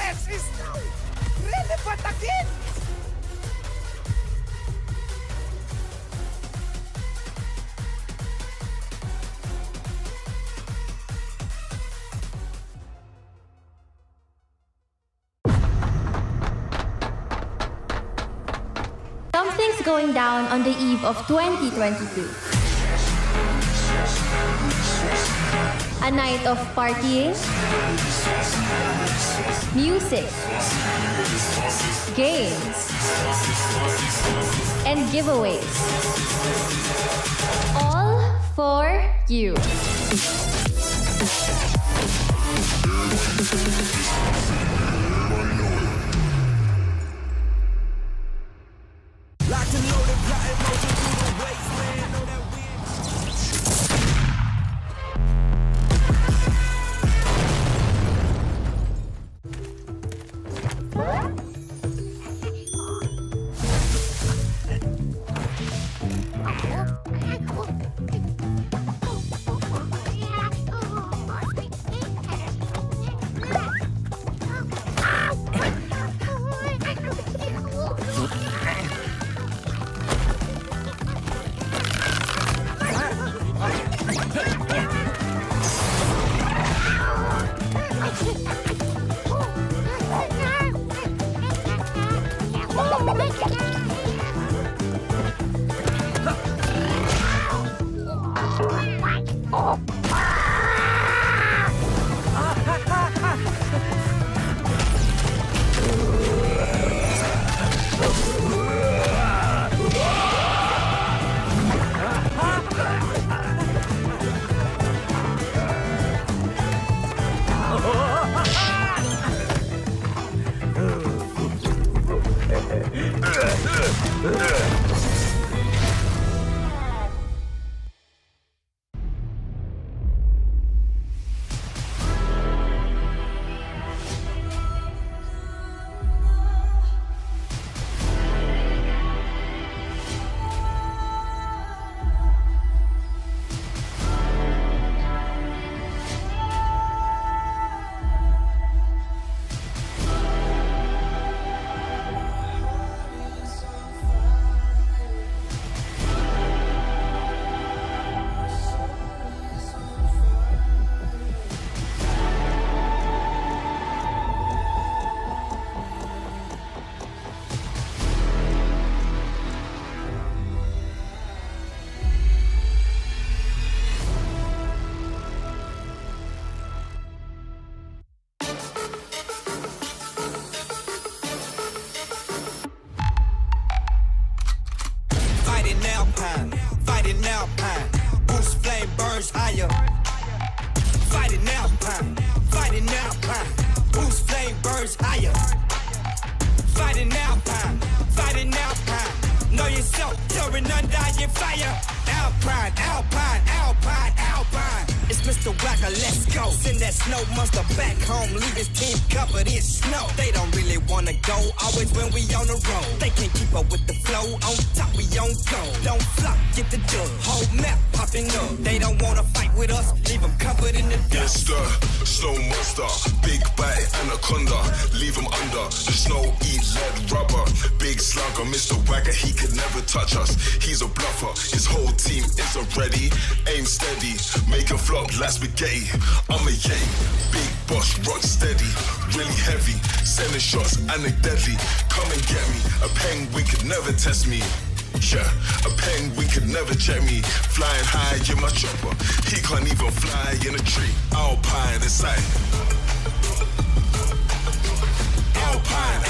heads is now relevant again! Something's going down on the eve of 2022. A night of partying, music, games, and giveaways. All for you. Locked and loaded, plotting motion through the wasteland. Know that we fighting Alpine, boost flame burns higher. Fighting Alpine, boost flame burns higher. Fighting Alpine, know yourself, you're an undying fire. Alpine, it's Mr. Whacker, let's go. Send that snow monster back home, leave his team covered in snow. They don't really wanna go, always when we on the road. They can't keep up with the flow, on top we on go. Don't flop, get the jug, whole map popping up. They don't wanna fight with us, leave them covered in the dust. Yes, the snow monster, big bite anaconda, leave him under. The snow eat lead rubber, big slugger, Mr. Whacker, he could never touch us. He's a bluffer, his whole team isn't ready. Aim steady, make him flop like spaghetti. I'm a yay, big boss, rock steady, really heavy, sending shots and they deadly. Come and get me, a penguin could never test me. Yeah, a penguin could never check me. Flying high in my chopper, he can't even fly in a tree. Alpine inside. Alpine.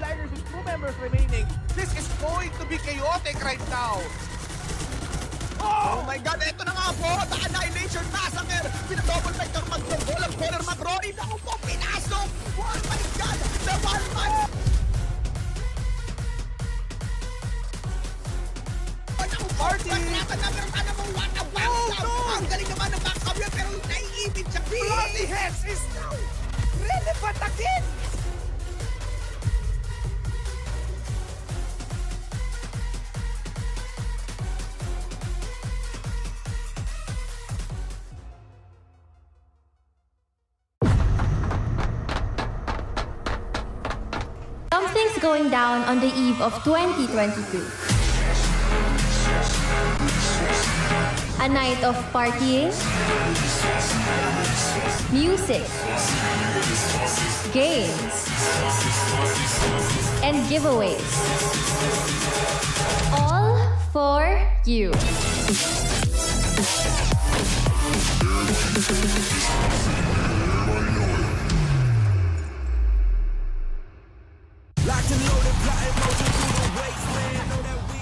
Liners with 2 members remaining. This is going to be chaotic right now. Oh my God, eto na nga po. The Annihilation Massacre. Pinadouble vector mag-control ang corner mag-Rory. Naku po, pinasok. Oh my God, the one man. Naku po, pagkakata na meron ka namang waka-waka. Ang galing naman ng back-up yun, pero naiibig siya. Bloody Heads is now relevant again. Something's going down on the eve of 2022. A night of partying, music, games, and giveaways. All for you. Locked and loaded, plotting motion through the wasteland. Know that we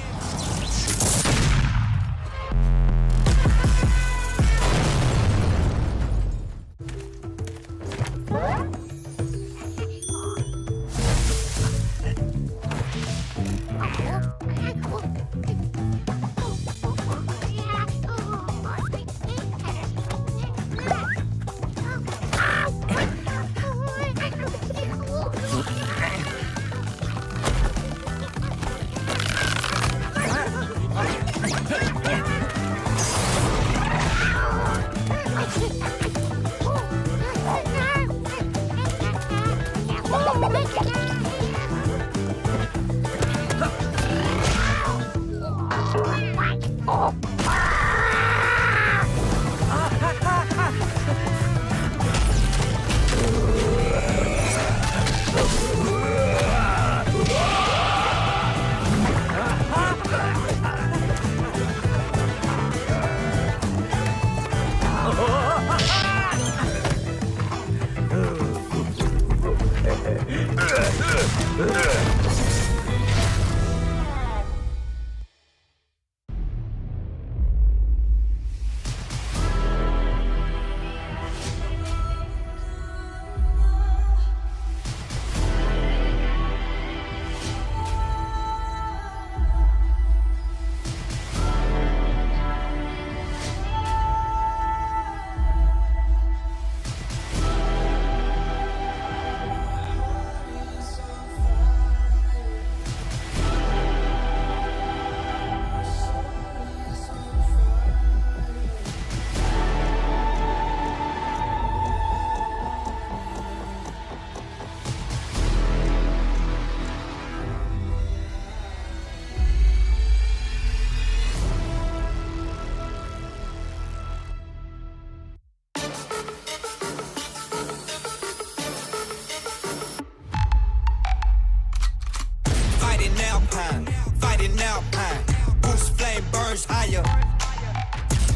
Fighting Alpine, boost flame burns higher.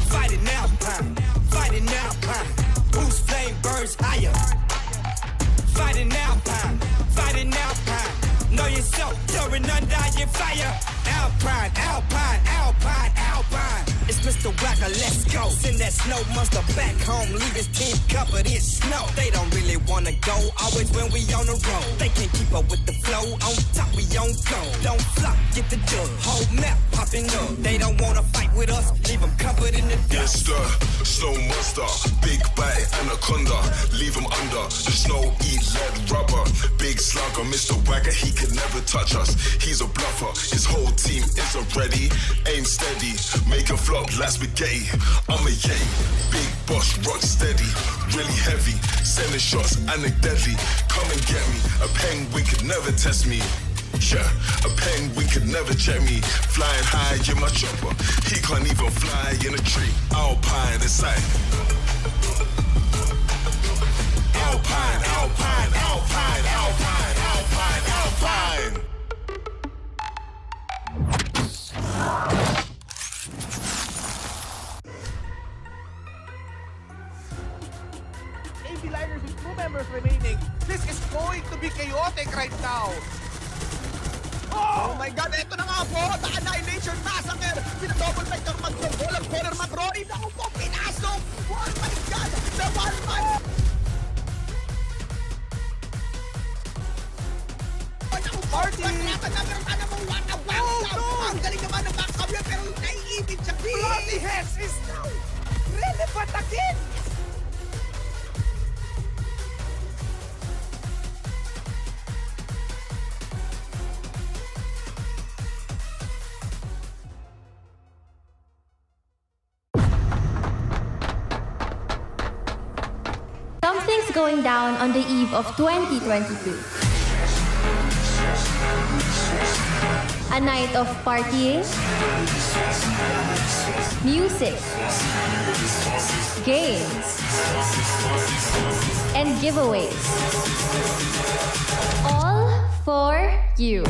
Fighting Alpine, boost flame burns higher. Fighting Alpine, know yourself, you're an undying fire. Alpine, it's Mr. Whacker, let's go. Send that snow monster back home, leave his team covered in snow. They don't really wanna go, always when we on the road. They can't keep up with the flow, on top we on go. Don't flop, get the dub, whole map popping up. They don't wanna fight with us, leave them covered in the dust. Yes, the snow monster, big bite anaconda, leave him under. The snow eat lead rubber, big slugger, Mr. Whacker, he can never touch us. He's a bluffer, his whole team isn't ready, ain't steady, make him flop like spaghetti. I'm a yay, big boss, rock steady, really heavy, sending shots and they deadly. Come and get me, a penguin could never test me. Yeah, a penguin could never check me. Flying high in my chopper, he can't even fly in a tree. Alpine inside. Alpine, Alpine, Alpine, Alpine, Alpine, Alpine. Liners with 2 members remaining. This is going to be chaotic right now. Oh my God, eto na nga po. The Annihilation Massacre. Pinadouble vector mag-double ang corner mag-Rory. Naku po, pinasok. Oh my God, the one man. Naku po, paglaban na meron ka namang one-up-back. Ang galing naman ng back-up yun, pero naiibig siya. Bloody Heads is now relevant again. Something's going down on the eve of 2022. A night of partying, music, games, and giveaways. All for you.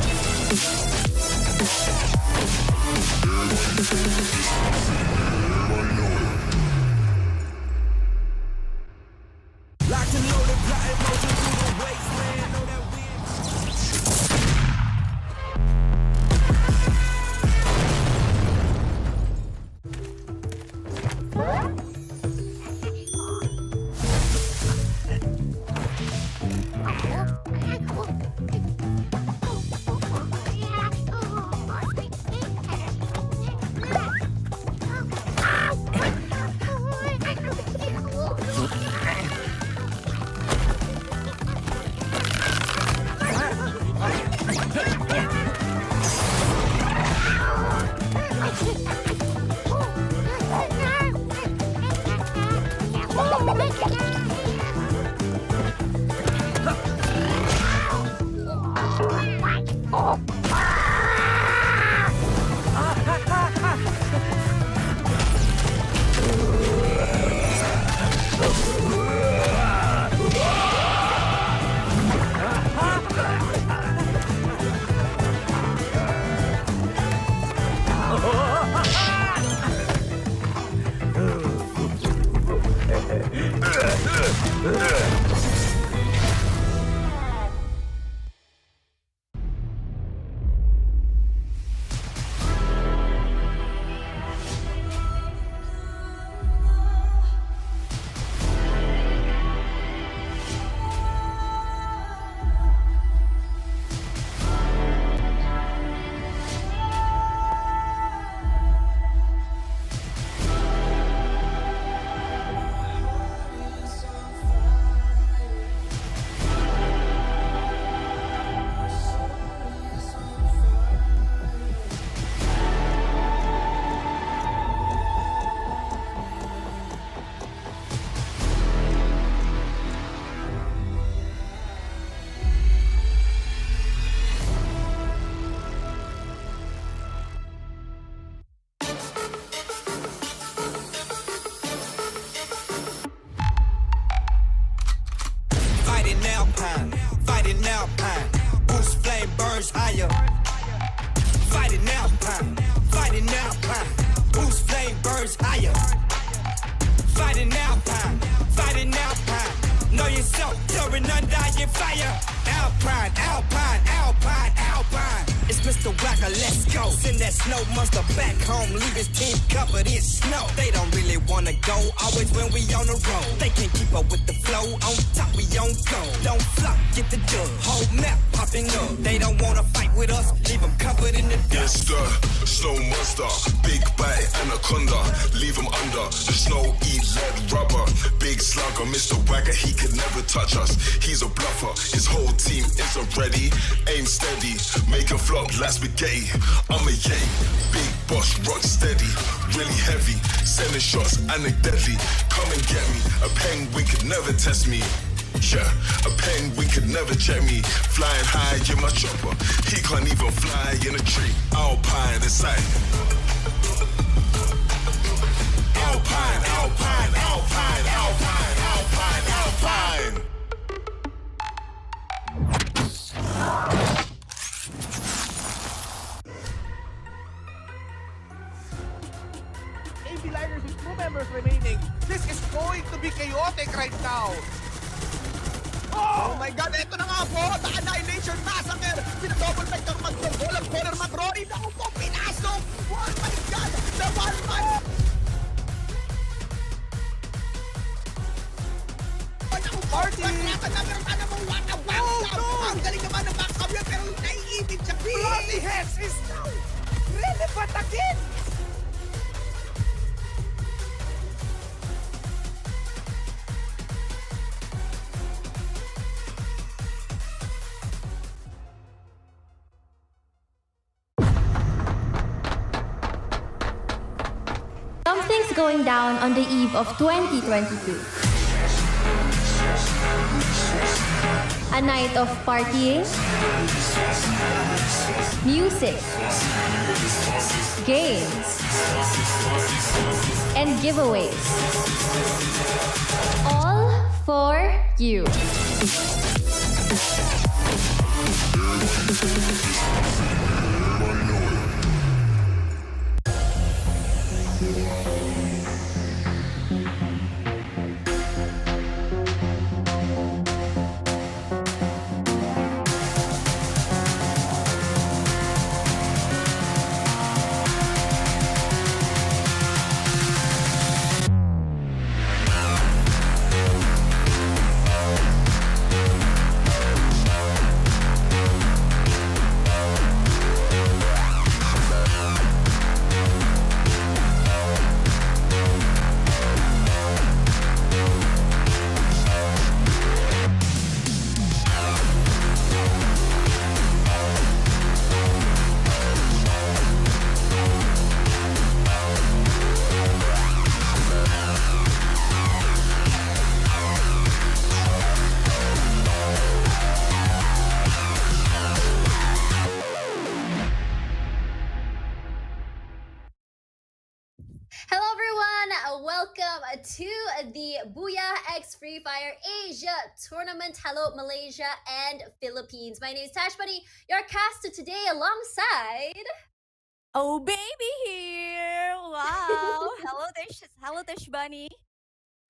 Locked and loaded, plotting motion through the wasteland. Know that we burns higher. Fight it now, pine. Fight it now, pine. Boost flame burns higher. Fight it now, pine. Fight it now, pine. Know yourself, you're an undying fire. Alpine, Alpine, Alpine, Alpine. It's Mr. Whacker, let's go. Send that snow monster back home. Leave his team covered in snow. They don't really wanna go, always when we on the road. They can't keep up with the flow. On top, we on go. Don't flop, get the dub. Whole map popping up. They don't wanna fight with us. Leave them covered in the dust. It's the snow monster, big bite anaconda. Leave him under the snow, eat lead rubber. Big slugger, Mr. Whacker, he could never touch us. He's a bluffer, his whole team isn't ready. Aim steady, make a flop like spaghetti. I'm a yay, big boss, rock steady. Really heavy, sending shots and they deadly. Come and get me, a penguin could never test me. Yeah, a penguin could never check me. Flying high in my chopper, he can't even fly in a tree. Alpine, it's like Alpine, Alpine, Alpine, Alpine, Alpine, Alpine. Liners with 2 members remaining. This is going to be chaotic right now. Oh my God, eto na nga po. The Annihilation Massacre. Pinadouble vector magtunggol ang corner mag-Rory. Naku po, pinasok. Oh my God, the one man. Naku po, pagkakata na meron ka namang waka-waka. Ang galing naman ng back-cover pero naiibig siya. Bloody Heads is now relevant again. Something's going down on the eve of 2022. A night of partying, music, games, and giveaways. All for you. Hello everyone, welcome to the BOOYAH X Free Fire Asia Tournament. Hello Malaysia and Philippines. My name is Tash Bunny, your caster today alongside... Oh baby here! Wow! Hello Tash Bunny.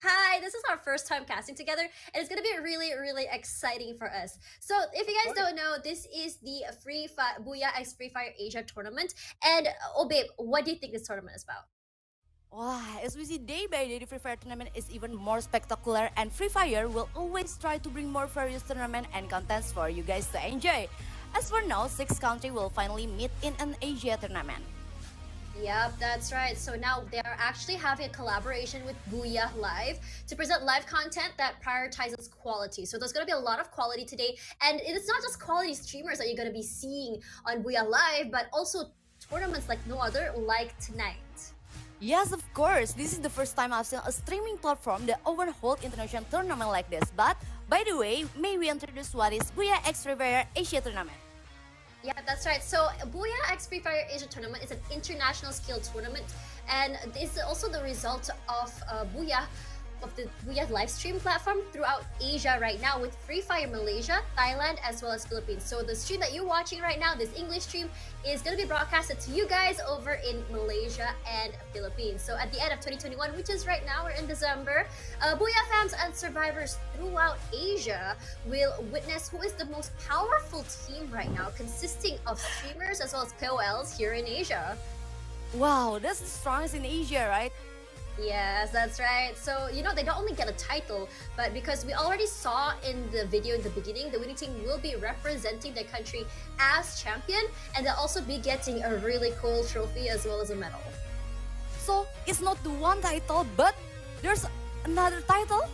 Hi, this is our first time casting together and it's going to be really exciting for us. So if you guys don't know, this is the BOOYAH X Free Fire Asia Tournament. And oh babe, what do you think this tournament is about? Wow, as we see day by day, the Free Fire tournament is even more spectacular, and Free Fire will always try to bring more various tournament and contents for you guys to enjoy. As for now, 6 countries will finally meet in an Asia tournament. Yep, that's right. So now they are actually having a collaboration with BOOYAH Live to present live content that prioritizes quality. So there's going to be a lot of quality today, and it's not just quality streamers that you're going to be seeing on BOOYAH Live, but also tournaments like no other, like tonight. Yes, of course. This is the first time I've seen a streaming platform that often hold international tournament like this. But by the way, may we introduce what is BOOYAH X Free Fire Asia Tournament? Yeah, that's right. So BOOYAH X Free Fire Asia Tournament is an international skill tournament, and this is also the result of the BOOYAH live stream platform throughout Asia right now, with Free Fire Malaysia, Thailand, as well as Philippines. So the stream that you're watching right now, this English stream, is going to be broadcasted to you guys over in Malaysia and Philippines. So at the end of 2021, which is right now, we're in December, BOOYAH fans and survivors throughout Asia will witness who is the most powerful team right now, consisting of streamers as well as KOLs here in Asia. Wow, that's the strongest in Asia, right? Yes, that's right. So, you know, they don't only get a title, but because we already saw in the video in the beginning, the winning team will be representing their country as champion, and they'll also be getting a really cool trophy as well as a medal. So, it's not the one title, but there's another title?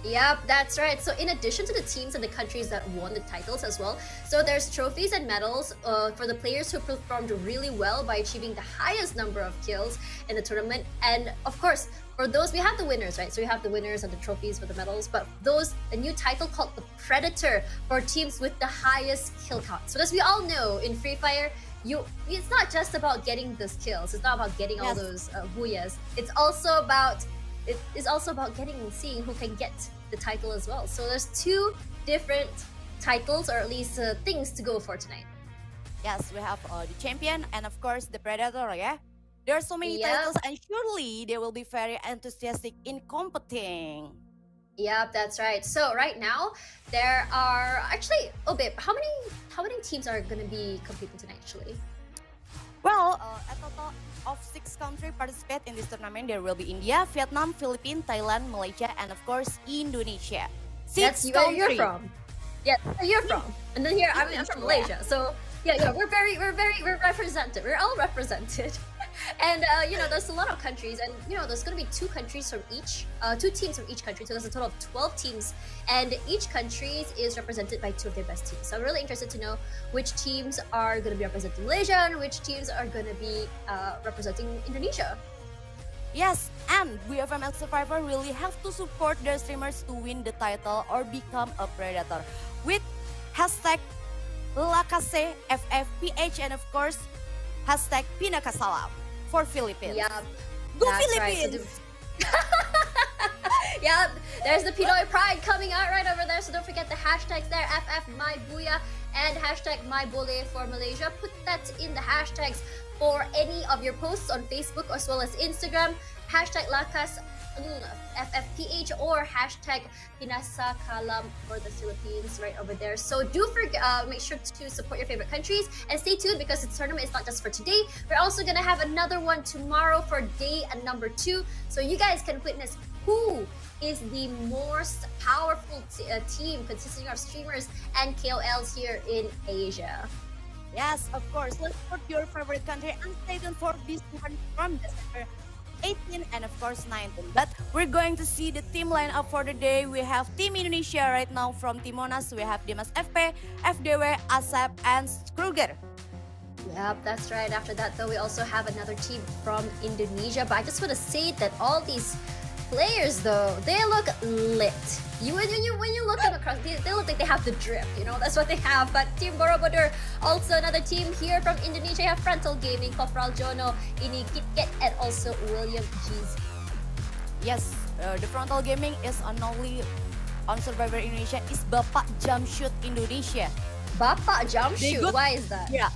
Yep, that's right. So in addition to the teams and the countries that won the titles as well, so there's trophies and medals for the players who performed really well by achieving the highest number of kills in the tournament. And of course, for those, we have the winners, right? So we have the winners and the trophies for the medals, but a new title called the Predator for teams with the highest kill count. So as we all know, in Free Fire, it's not just about getting those kills. It's not about getting all those BOOYAHs. It's also about getting and seeing who can get the title as well. So there's 2 different titles, or at least things to go for tonight. Yes, we have the champion and of course the Predator, yeah? There are so many titles, and surely they will be very enthusiastic in competing. Yep, that's right. So right now there are actually, oh babe, how many teams are going to be competing tonight actually? Well, a total of 6 countries participate in this tournament. There will be India, Vietnam, Philippines, Thailand, Malaysia, and of course Indonesia. That's where you're from. Yeah, where you're from. And then here, I'm from Malaysia. So yeah, we're represented. We're all represented. And you know, there's a lot of countries, and you know, there's gonna be 2 countries from each, 2 teams from each country. So there's a total of 12 teams, and each country is represented by 2 of their best teams. So I'm really interested to know which teams are gonna be representing Malaysia and which teams are gonna be representing Indonesia. Yes, and we of ML Survivor really have to support their streamers to win the title or become a predator. with hashtag Lakase FFPH and of course hashtag Pinakasalam for Philippines. Yep. Go That's Philippines! Yeah, there's the Pinoy Pride coming out right over there. So don't forget the hashtags there, FFMyBooyah and hashtag MyBole for Malaysia. Put that in the hashtags for any of your posts on Facebook as well as Instagram. Hashtag Lakas FFPH or hashtag Pinasakalam for the Philippines right over there. So do make sure to support your favorite countries and stay tuned because this tournament is not just for today. We're also gonna have another one tomorrow for day number 2. So you guys can witness who is the most powerful team consisting of streamers and KOLs here in Asia. Yes, of course. Let's support your favorite country and stay tuned for this one from December 18 and of course 19. But we're going to see the team lineup for the day. We have Team Indonesia right now from Timonas. We have Dimas FP, FDW, Asep, and Kruger. Yep, that's right. After that, though, we also have another team from Indonesia. But I just want to say that all these players, though, they look lit. When you look them across, they look like they have the drip. You know, that's what they have. But Team Borobudur, also another team here from Indonesia. You have Frontal Gaming, Kopral Jono, Ini KitKat, and also William G's. Yes, the Frontal Gaming is only on Survivor Indonesia is Bapak Jamshoot Indonesia. Bapak Jamshoot, why is that? Yeah,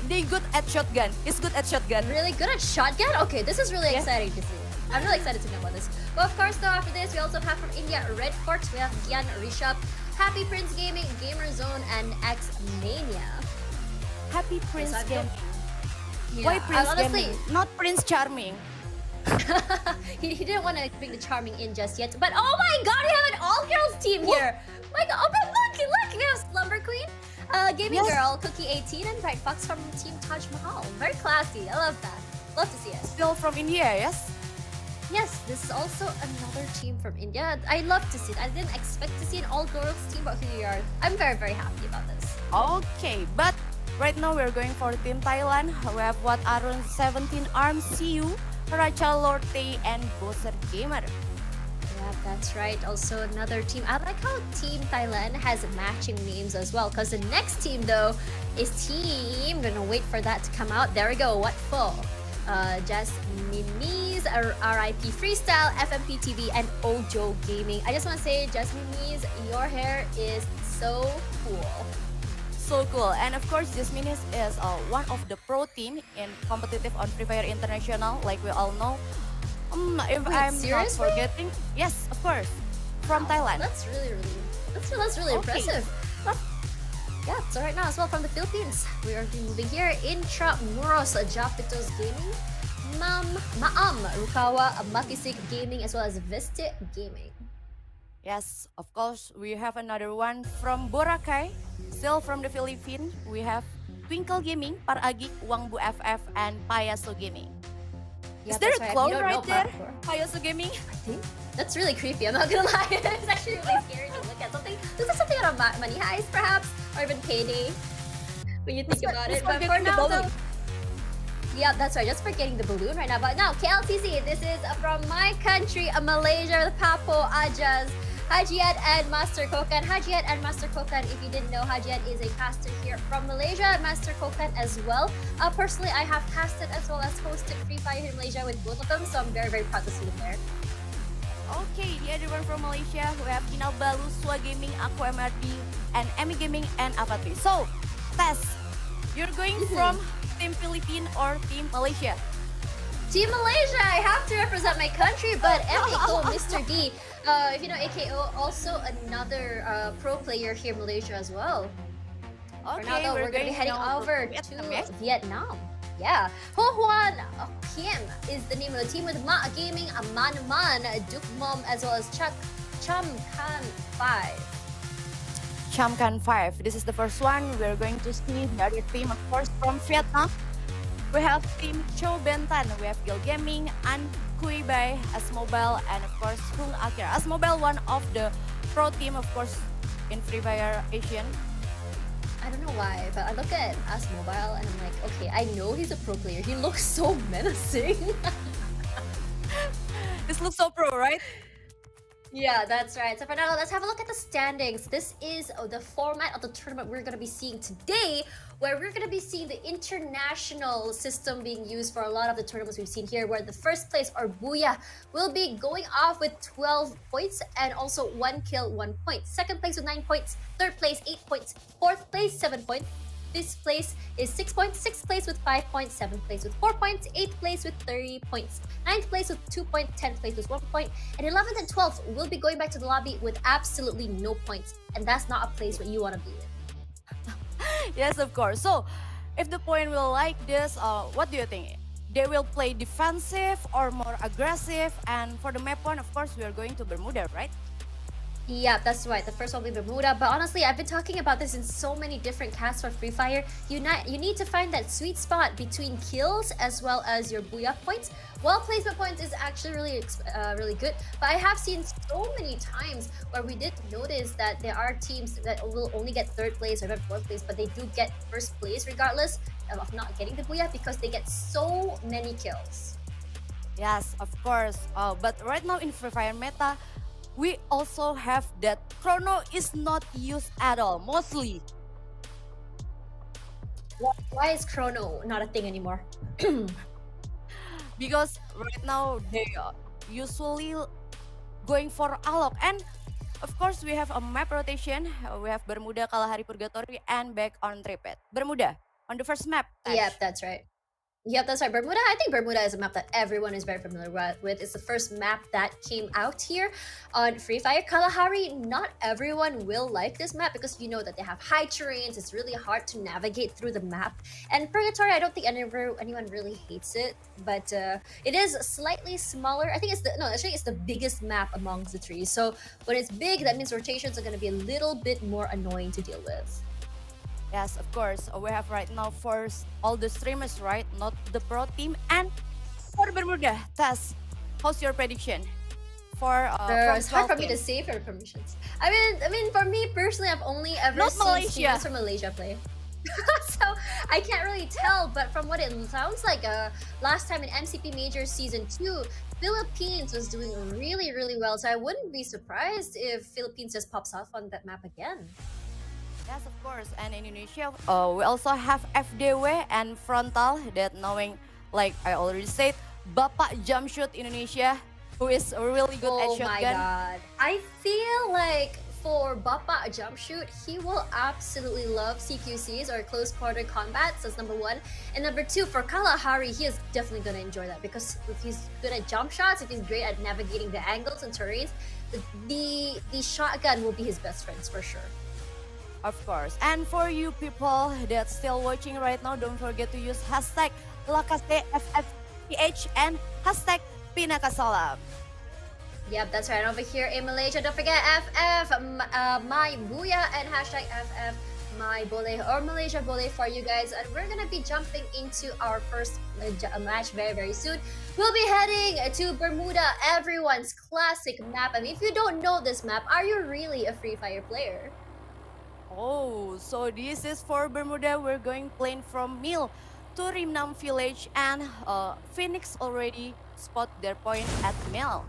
they good at shotgun. He's good at shotgun. Really good at shotgun? Okay, this is really exciting to see. I'm really excited to know about this. But of course, though, after this, we also have from India, Red Fort. We have Gyan Rishabh, Happy Prince Gaming, Gamer Zone, and X Mania. Happy Prince Yes, Gaming. Yeah, Why Prince honestly, Gaming? Not Prince Charming. he didn't want to bring the Charming in just yet. But oh my god, we have an all-girls team here. My god, oh my look, we have Slumber Queen, Gaming Yes. Girl, Cookie 18, and Bright Fox from Team Taj Mahal. Very classy. I love that. Love to see it. Still from India, yes? Yes, this is also another team from India. I love to see it. I didn't expect to see an all-girls team, but here we are. I'm very, very happy about this. Okay, but right now we're going for Team Thailand. We have what Arun 17 Arms, CU, Racha Lorte, and Bowser Gamer. Yeah, that's right. Also another team. I like how Team Thailand has matching names as well. Because the next team, though, is Team... I'm gonna wait for that to come out. There we go. What for? Jasmine's RIP Freestyle, FMP TV, and Ojo Gaming. I just want to say, Jasmine's, your hair is so cool. So cool. And of course, Jasmine is one of the pro team in competitive on Free Fire International, like we all know. If Wait, I'm seriously? not forgetting, yes, of course, from Thailand. That's really Okay. impressive. Yeah, so right now as well from the Philippines, we are moving here. Intramuros, Japitos Gaming, Maam, Rukawa, Makisik Gaming, as well as Viste Gaming. Yes, of course, we have another one from Boracay, still from the Philippines. We have Twinkle Gaming, Paragik, Wangbu FF, and Payaso Gaming. Yeah, Is there that's a right. clone You don't right know there? Parkour. Payaso Gaming? I think that's really creepy. I'm not gonna lie. It's actually really scary to look at. Looks like something out of Money Heist, perhaps, or even Payday. When you think about it, but for now, though, yeah, that's right. Just forgetting the balloon right now. But now, KLCC. This is from my country, Malaysia. The Papo Ajas, Hajiat and Master Kokan. Hajiat and Master Kokan. If you didn't know, Hajiat is a caster here from Malaysia. Master Kokan as well. Personally, I have casted as well as hosted Free Fire here in Malaysia with both of them, so I'm very, very proud to see them there. Okay, the other one from Malaysia, we have Kinal Balu, Swa Gaming, Aku MRD, and Emi Gaming, and Avatri. So, Tess, you're going from Team Philippines or Team Malaysia? Team Malaysia, I have to represent my country, but AKO, Mr. D, if you know AKO, also another pro player here in Malaysia as well. For now, though, we're going to be heading over to Vietnam. Yeah, Ho Huan Kim is the name of the team with Ma Gaming, Man Man, Duke Mom, as well as Cham Kan 5. Chamkan 5. This is the first one. We're going to see the other team, of course, from Vietnam. We have Team Cho Bentan. We have Gil Gaming, and Kui Bai, Asmobile, and of course, Hung Akira. Asmobile, one of the pro team, of course, in Free Fire Asian. I don't know why, but I look at Us Mobile and I'm like, okay, I know he's a pro player. He looks so menacing. This looks so pro, right? Yeah, that's right. So for now, let's have a look at the standings. This is the format of the tournament we're going to be seeing today, where we're going to be seeing the international system being used for a lot of the tournaments we've seen here, where the first place, or BOOYAH, will be going off with 12 points and also 1 kill, 1 point. Second place with 9 points. Third place, 8 points. Fourth place, 7 points. Fifth place is 6 points, sixth place with 5 points, seventh place with 4 points, eighth place with 3 points, ninth place with 2 points, 10th place with 1 point, and 11th and 12th will be going back to the lobby with absolutely no points, and that's not a place where you want to be in. Yes, of course. So, if the point will like this, what do you think? They will play defensive or more aggressive? And for the map one, of course, we are going to Bermuda, right? Yeah, that's right. The first one will be Bermuda. But honestly, I've been talking about this in so many different casts for Free Fire. You need to find that sweet spot between kills as well as your BOOYAH points. Wall placement points is actually really good. But I have seen so many times where we did notice that there are teams that will only get third place or even fourth place, but they do get first place regardless of not getting the BOOYAH because they get so many kills. Yes, of course. But right now in Free Fire meta, we also have that chrono is not used at all, mostly. Why is chrono not a thing anymore? Because right now they usually going for alok, and of course we have a map rotation. We have Bermuda, Kalahari, Purgatory, and back on repeat. Bermuda on the first map. Yep, that's right. Yep, that's right. Bermuda, I think Bermuda is a map that everyone is very familiar with. It's the first map that came out here on Free Fire. Kalahari, not everyone will like this map because you know that they have high terrains. It's really hard to navigate through the map. And Purgatory, I don't think anyone really hates it, but it is slightly smaller. I think it's the biggest map amongst the three. So when it's big, that means rotations are going to be a little bit more annoying to deal with. Yes, of course. We have right now for all the streamers, right? Not the pro team. And for Bermuda, Tess, how's your prediction? It's hard for me to say for permissions. I mean, for me personally, I've only ever seen streamers from Malaysia play. So I can't really tell, but from what it sounds like, last time in MCP Major Season 2, Philippines was doing really, really well. So I wouldn't be surprised if Philippines just pops off on that map again. Yes, of course. And in Indonesia, we also have FDW and Frontal that knowing, like I already said, Bapak Jump Shoot Indonesia, who is really good at shotgun. Oh my god. I feel like for Bapak Jump Shoot, he will absolutely love CQCs or close quarter combats. That's number one. And number two, for Kalahari, he is definitely going to enjoy that because if he's good at jump shots, if he's great at navigating the angles and terrains, the shotgun will be his best friends for sure. Of course. And for you people that's still watching right now, don't forget to use hashtag LakaseFFPH and hashtag Pinakasalam. Yep, that's right. Over here in Malaysia, don't forget FF my BOOYAH and hashtag FF my Boleh or Malaysia Boleh for you guys. And we're gonna be jumping into our first match very, very soon. We'll be heading to Bermuda, everyone's classic map. I mean, if you don't know this map, are you really a Free Fire player? Oh, so this is for Bermuda. We're going plane from Mil to Rimnam Village, and Phoenix already spot their point at Mil.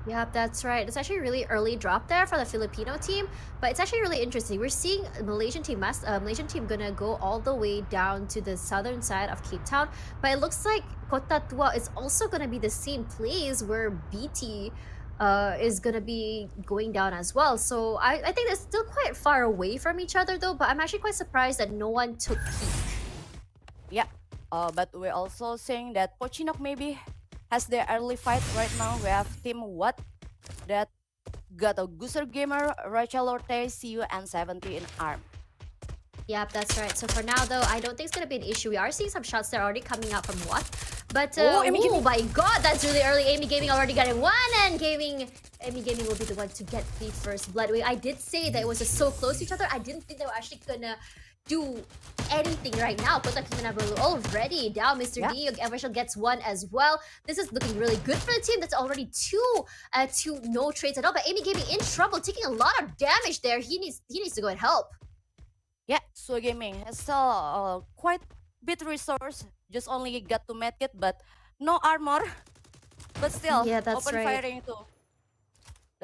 Yep, that's right. It's actually a really early drop there for the Filipino team, but it's actually really interesting. We're seeing Malaysian team gonna go all the way down to the southern side of Cape Town, but it looks like Kota Tua is also gonna be the same place where BT is gonna be going down as well. So I think they're still quite far away from each other though, but I'm actually quite surprised that no one took peek. Yeah, but we're also saying that Pochinok maybe has their early fight right now. We have Team What that got a Gooser Gamer, Rachel Orte, CU, and 70 in ARM. Yep, that's right. So for now though, I don't think it's gonna be an issue. We are seeing some shots that are already coming out from What. But oh my god, that's really early. Amy Gaming already got it one, and Amy Gaming will be the one to get the first blood. I did say that it was just so close to each other. I didn't think they were actually gonna do anything right now. Kota Kinabalu already down. Mr. D, Evershell gets one as well. This is looking really good for the team. That's already two no trades at all. But Amy Gaming in trouble, taking a lot of damage there. He needs to go and help. Yeah, so Gaming has still quite bit resource. Just only got to medkit, but no armor. But still, yeah, that's open right. firing to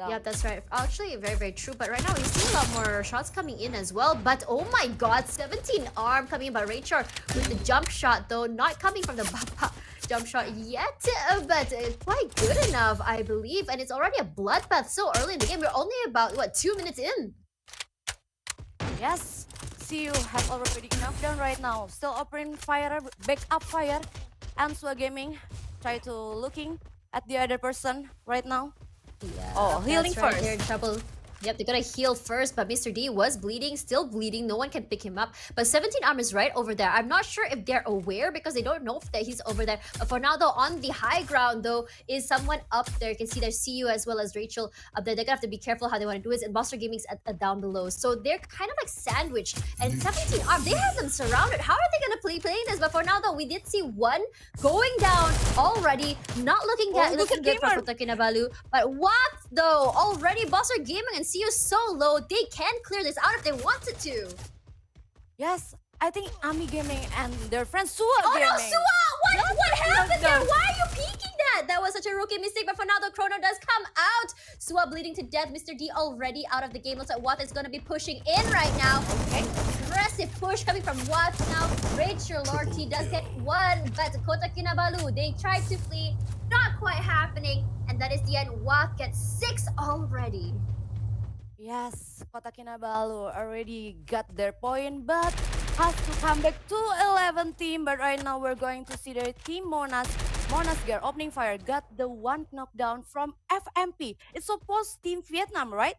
down. Yeah, that's right. Actually, very, very true. But right now, we see a lot more shots coming in as well. But oh my god, 17 arm coming in by Rachel with the jump shot, though not coming from the Bapa jump shot yet. But quite good enough, I believe. And it's already a bloodbath so early in the game. We're only about, what, 2 minutes in? Yes, CU has already enough down right now. Still offering fire, backup fire. And Swa Gaming try to looking at the other person right now. Yeah, Oh, healing that's right. first. They're in trouble. Yep, they gotta heal first, but Mr. D was bleeding, still bleeding. No one can pick him up. But 17 arm is right over there. I'm not sure if they're aware because they don't know if that he's over there. But for now, though, on the high ground, though, is someone up there. You can see there's CU as well as Rachel up there. They're gonna have to be careful how they want to do it. And Buster Gaming's down below. So they're kind of like sandwiched. And 17 arm, they have them surrounded. How are they gonna playing this? But for now, though, we did see one going down already. Not looking looking good for Kota Kinabalu. But what, though? Already Buster Gaming and CU so low, they can clear this out if they wanted to. Yes, I think Ami Gaming and their friend Sua Oh Gaming. no, Sua! What happened there? done. Why are you peeking that? That was such a rookie mistake, but for now the chrono does come out. Sua bleeding to death. Mr. D already out of the game. Looks like Watt is gonna be pushing in right now. Okay. Aggressive push coming from Watt now. Rachel Lorty does get one, but Kota Kinabalu, they tried to flee. Not quite happening. And that is the end. Watt gets 6 already. Yes, Kota Kinabalu already got their point, but has to come back to 11 team. But right now we're going to see their team Monas. Monas Gear opening fire got the one knockdown from FMP. It's supposed Team Vietnam, right?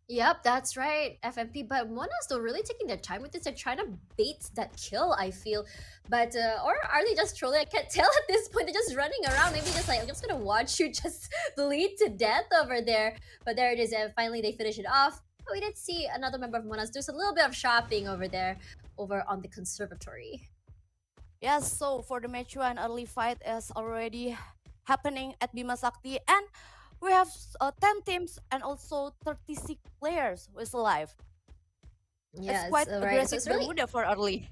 Yep, that's right, FMP. But Mona's though really taking their time with this. They're trying to bait that kill, I feel. But or are they just trolling? I can't tell at this point. They're just running around. Maybe just like, I'm just gonna watch you just bleed to death over there. But there it is, and finally they finish it off. But we did see another member of Mona's do a little bit of shopping over there, over on the conservatory. Yes, so for the match one, early fight is already happening at Bima Sakti, and we have 10 teams and also 36 players who's alive. Yeah, it's quite right. aggressive So it's really, Bermuda for early.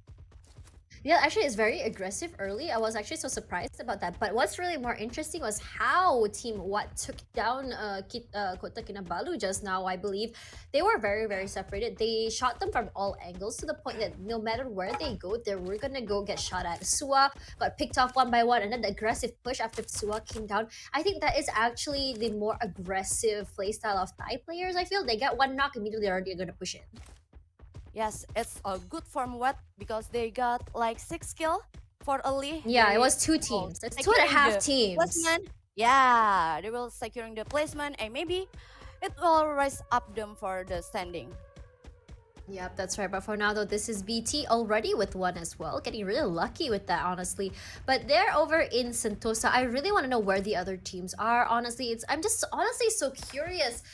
yeah, actually, it's very aggressive early. I was actually so surprised about that. But what's really more interesting was how Team Watt took down Kota Kinabalu just now, I believe. They were very, very separated. They shot them from all angles to the point that no matter where they go, they were gonna go get shot at. Sua got picked off one by one, and then the aggressive push after Sua came down. I think that is actually the more aggressive playstyle of Thai players, I feel. They get one knock, immediately they're already gonna push in. Yes, it's a good form Watt because they got like 6 kill for early. Yeah, They it was 2 will teams. It's securing 2.5 the teams. placement. Yeah, they will securing the placement and maybe it will rise up them for the standing. Yep, that's right. But for now, though, this is BT already with one as well. Getting really lucky with that, honestly. But they're over in Sentosa. I really want to know where the other teams are. Honestly, I'm just honestly so curious.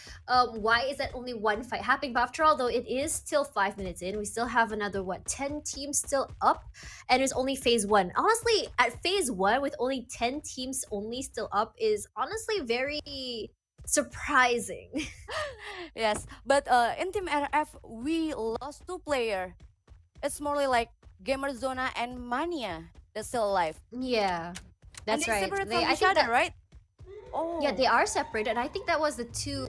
Why is that only one fight happening? But after all, though, it is still 5 minutes in. We still have another 10 teams still up, and it's only phase 1. Honestly, at phase 1 with only 10 teams only still up is honestly very surprising. Yes, but in Team RF, we lost 2 players. It's more like Gamer Zona and Mania that's still alive. Yeah, And that's they right. separate I from each think other, that, right? Oh, yeah, they are separated. And I think that was the 2.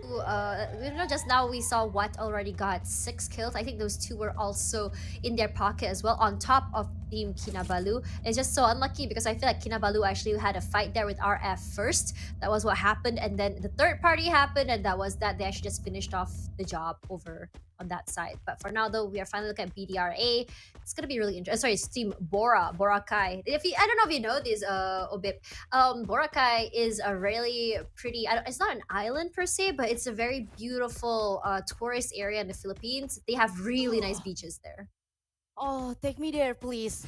Just now we saw Watt already got 6 kills. I think those 2 were also in their pocket as well, on top of Team Kinabalu. It's just so unlucky because I feel like Kinabalu actually had a fight there with RF first. That was what happened, and then the third party happened, and that was that. They actually just finished off the job over on that side. But for now, though, we are finally looking at BDRA. It's gonna be really interesting. Sorry, it's Team Boracay. I don't know if you know this, Obip. Boracay is a really pretty. It's not an island per se, but it's a very beautiful tourist area in the Philippines. They have really nice beaches there. oh, take me there, please.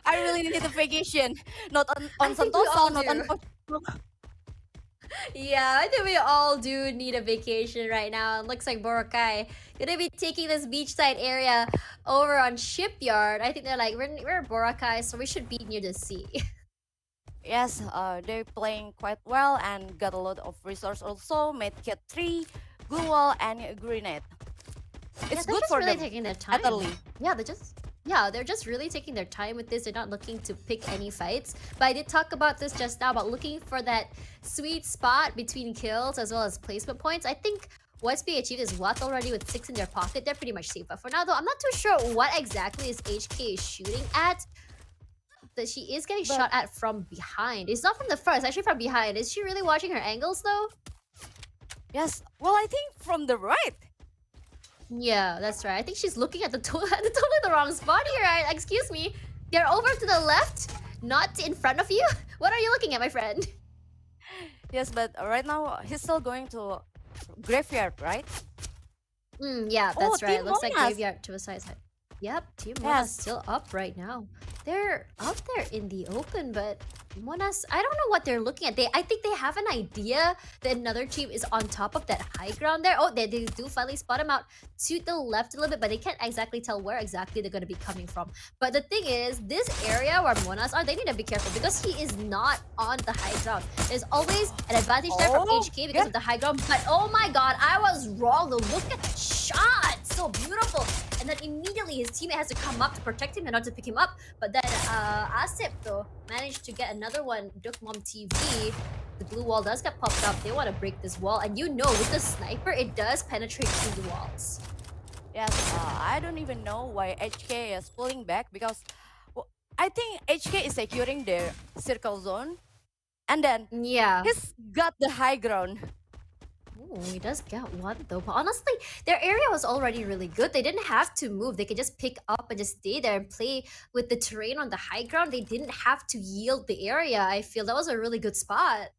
I really need a vacation. Not on think we all Sentosa, not on do. Yeah, I think we all do need a vacation right now. It looks like Boracay gonna be taking this beachside area over on Shipyard. I think they're like, we're Boracay, so we should be near the sea. Yes, they're playing quite well and got a lot of resource also. Medkit 3, Glue Wall, and Grenade. It's Yeah, they're good just for really them. taking their time. Utterly. Yeah, they just yeah, they're just really taking their time with this. They're not looking to pick any fights. But I did talk about this just now, about looking for that sweet spot between kills as well as placement points. I think what's being achieved is what already with 6 in their pocket. They're pretty much safe. But for now, though, I'm not too sure what exactly is HK shooting at. That she is getting shot at from behind. It's not from the front, it's actually from behind. Is she really watching her angles, though? Yes, well, I think from the right. Yeah, that's right. I think she's looking at the totally the wrong spot here. Excuse me. They're over to the left, not in front of you. What are you looking at, my friend? Yes, but right now he's still going to graveyard, right? Yeah, that's right. Team Looks like Monas. graveyard to a side. Yep, Team Yes. Mona's still up right now. They're out there in the open, but Monas, I don't know what they're looking at. I think they have an idea that another team is on top of that high ground there. Oh, they do finally spot him out to the left a little bit, but they can't exactly tell where exactly they're going to be coming from. But the thing is, this area where Monas are, they need to be careful because he is not on the high ground. There's always an advantage there from Oh, HK because of the high ground. But oh my god, I was wrong. Look at the shot. So beautiful. And then immediately his teammate has to come up to protect him and not to pick him up. But then Asip though managed to get another one. Dukmom TV. The blue wall does get popped up. They want to break this wall. And you know, with the sniper, it does penetrate through the walls. Yes, I don't even know why HK is pulling back because I think HK is securing the circle zone, and then Yeah. he's got the high ground. Ooh, he does get one though. But honestly, their area was already really good. They didn't have to move. They could just pick up and just stay there and play with the terrain on the high ground. They didn't have to yield the area. I feel that was a really good spot.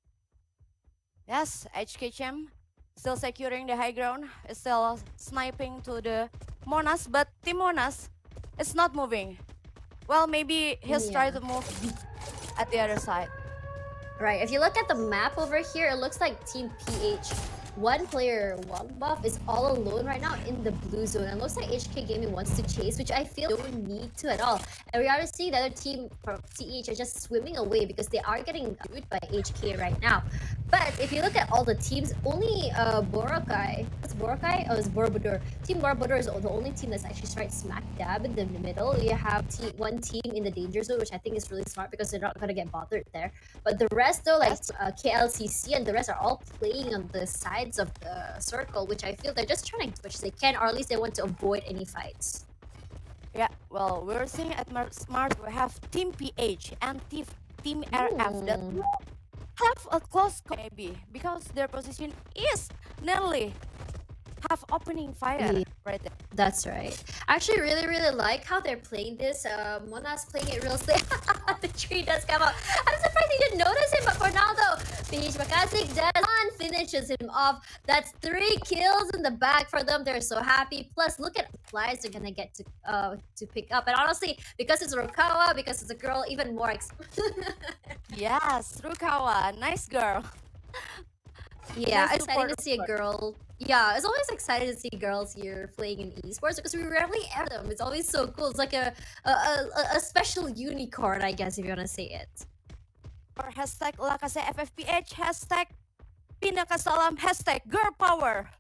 Yes, HK Chem still securing the high ground, is still sniping to the Monas, but Team Monas is not moving. Well, maybe he's trying to move at the other side. Right, if you look at the map over here, it looks like Team PH. One player, one buff, is all alone right now in the blue zone. And it looks like HK Gaming wants to chase, which I feel don't need to at all. And we are seeing the other team from CH are just swimming away because they are getting good by HK right now. But if you look at all the teams, only Boracay, it's Boracay? Oh, it's Borobudur. Team Borobudur is the only team that's actually right smack dab in the middle. You have one team in the danger zone, which I think is really smart because they're not going to get bothered there. But the rest though, like KLCC and the rest are all playing on the sides of the circle, which I feel they're just trying as much as they can, or at least they want to avoid any fights. Yeah, well, we're seeing at Smart we have Team PH and Team RF that have a close call maybe because their position is nearly have opening fire right there. That's right. I actually really like how they're playing this. Mona's playing it real safe. The tree does come out. I'm surprised he didn't notice him, but for now though, PH Makasik Deadon finishes him off. That's 3 kills in the bag for them. They're so happy. Plus, look at the flies they're gonna get to pick up. And honestly, because it's Rukawa, because it's a girl, even more Yes, Rukawa, nice girl. Yeah, Nice exciting support to see a girl. Yeah, it's always exciting to see girls here playing in esports because we rarely have them. It's always so cool. It's like a special unicorn, I guess, if you want to say it. Or hashtag Lakase FFPH, hashtag Pinakasalam, hashtag girl power.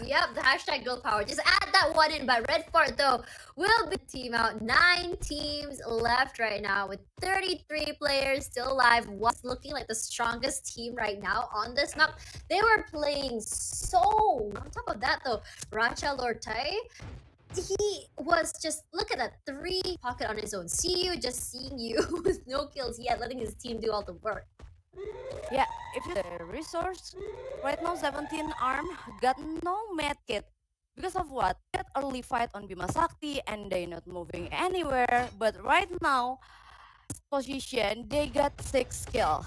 Yep, the hashtag girl power. Just add that one in. But Red Fort, though, will be team out. 9 teams left right now with 33 players still alive. What's looking like the strongest team right now on this map? They were playing so... On top of that, though, Racha Lortai, he was just... Look at that. 3 pocket on his own. See you, just seeing you with no kills yet, letting his team do all the work. Yeah, if the resource right now 17 arm got no medkit because of what? That early fight on Bima Sakti and they not moving anywhere. But right now, position they got 6 kill.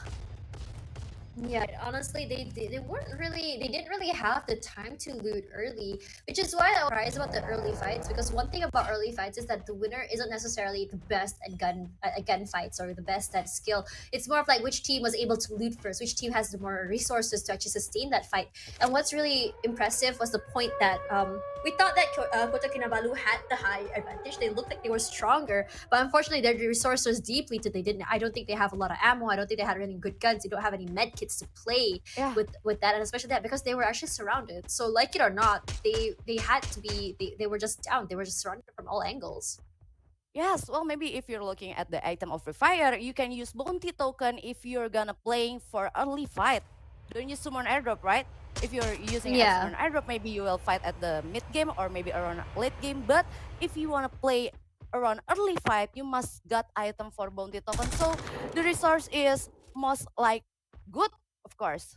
Yeah, honestly, they didn't really have the time to loot early, which is why I'm surprised about the early fights. Because one thing about early fights is that the winner isn't necessarily the best at gun fights or the best at skill. It's more of like which team was able to loot first, which team has the more resources to actually sustain that fight. And what's really impressive was the point that we thought that Kota Kinabalu had the high advantage. They looked like they were stronger, but unfortunately their resources depleted. I don't think they have a lot of ammo. I don't think they had really good guns. They don't have any med kits to play with that, and especially that because they were actually surrounded. So like it or not, they had to be. They were just down. They were just surrounded from all angles. Yes, well, maybe if you're looking at the item of Free Fire, you can use bounty token if you're gonna playing for early fight. Don't use summon airdrop, right? If you're using at Yeah. summon airdrop, maybe you will fight at the mid game or maybe around late game. But if you wanna play around early fight, you must get item for bounty token. So the resource is most like good, of course.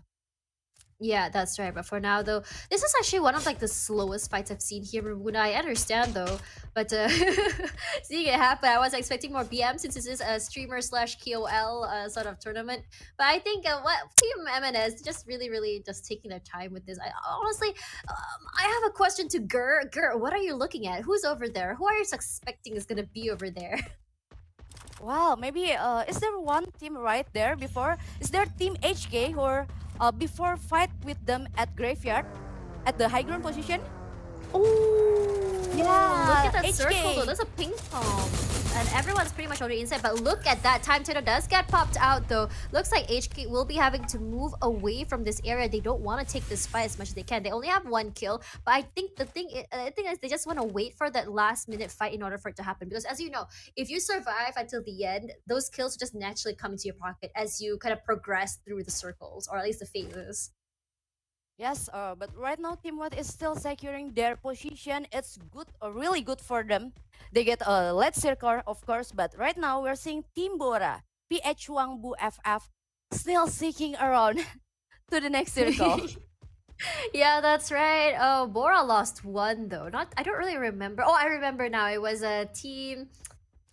Yeah, that's right. But for now, though, this is actually one of like the slowest fights I've seen here in Bermuda. I understand though, but seeing it happen, I was expecting more BM since this is a streamer slash KOL sort of tournament. But I think what Team MNS just really just taking their time with this. I honestly, I have a question to Gur. Gur, what are you looking at? Who's over there? Who are you suspecting is gonna be over there? Wow, maybe is there one team right there before? Is there Team HK or before fight with them at graveyard at the high ground position? Oh, Yeah, look at that HK. circle though. That's a ping pong. And everyone's pretty much already inside. But look at that. Time Turtle does get popped out though. Looks like HK will be having to move away from this area. They don't want to take this fight as much as they can. They only have one kill. But I think the thing is they just want to wait for that last minute fight in order for it to happen. Because as you know, if you survive until the end, those kills just naturally come into your pocket as you kind of progress through the circles, or at least the phases. Yes, but right now Team What is still securing their position. It's good, really good for them. They get a lead circle, of course, but right now we're seeing Team Bora, PH Wangbu FF, still seeking around to the next circle. Yeah, that's right. Oh, Bora lost one though. Not, I don't really remember. Oh, I remember now. It was a team.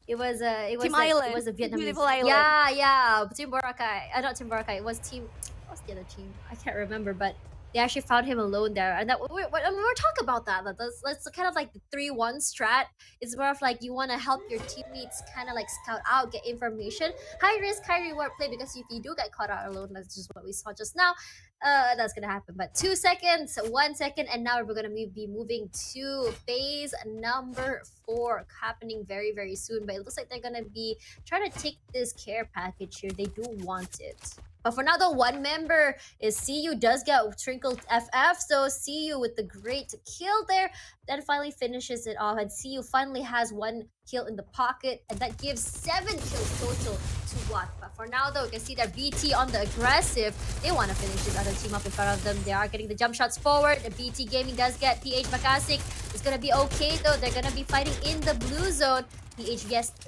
It was Team like, Island. it was a Vietnamese. Beautiful Island. Yeah. Team Boracay. Not Team Boracay. It was Team. What's the other team? I can't remember, but they actually found him alone there, and that we're talking about that. That's kind of like the 3-1 strat. It's more of like you want to help your teammates, kind of like scout out, get information. High risk, high reward play, because if you do get caught out alone, that's just what we saw just now. That's gonna happen. But 2 seconds, 1 second, and now we're gonna be moving to phase number 4, happening very soon. But it looks like they're gonna be trying to take this care package here. They do want it. But for now, the one member is CU does get Trinkled FF. So CU with the great kill there, then finally finishes it off. And CU finally has 1 kill in the pocket, and that gives 7 kills total to Watt. But for now, though, you can see that BT on the aggressive. They want to finish this other team up in front of them. They are getting the jump shots forward. The BT Gaming does get PH Makasik. It's going to be okay, though. They're going to be fighting in the blue zone. PH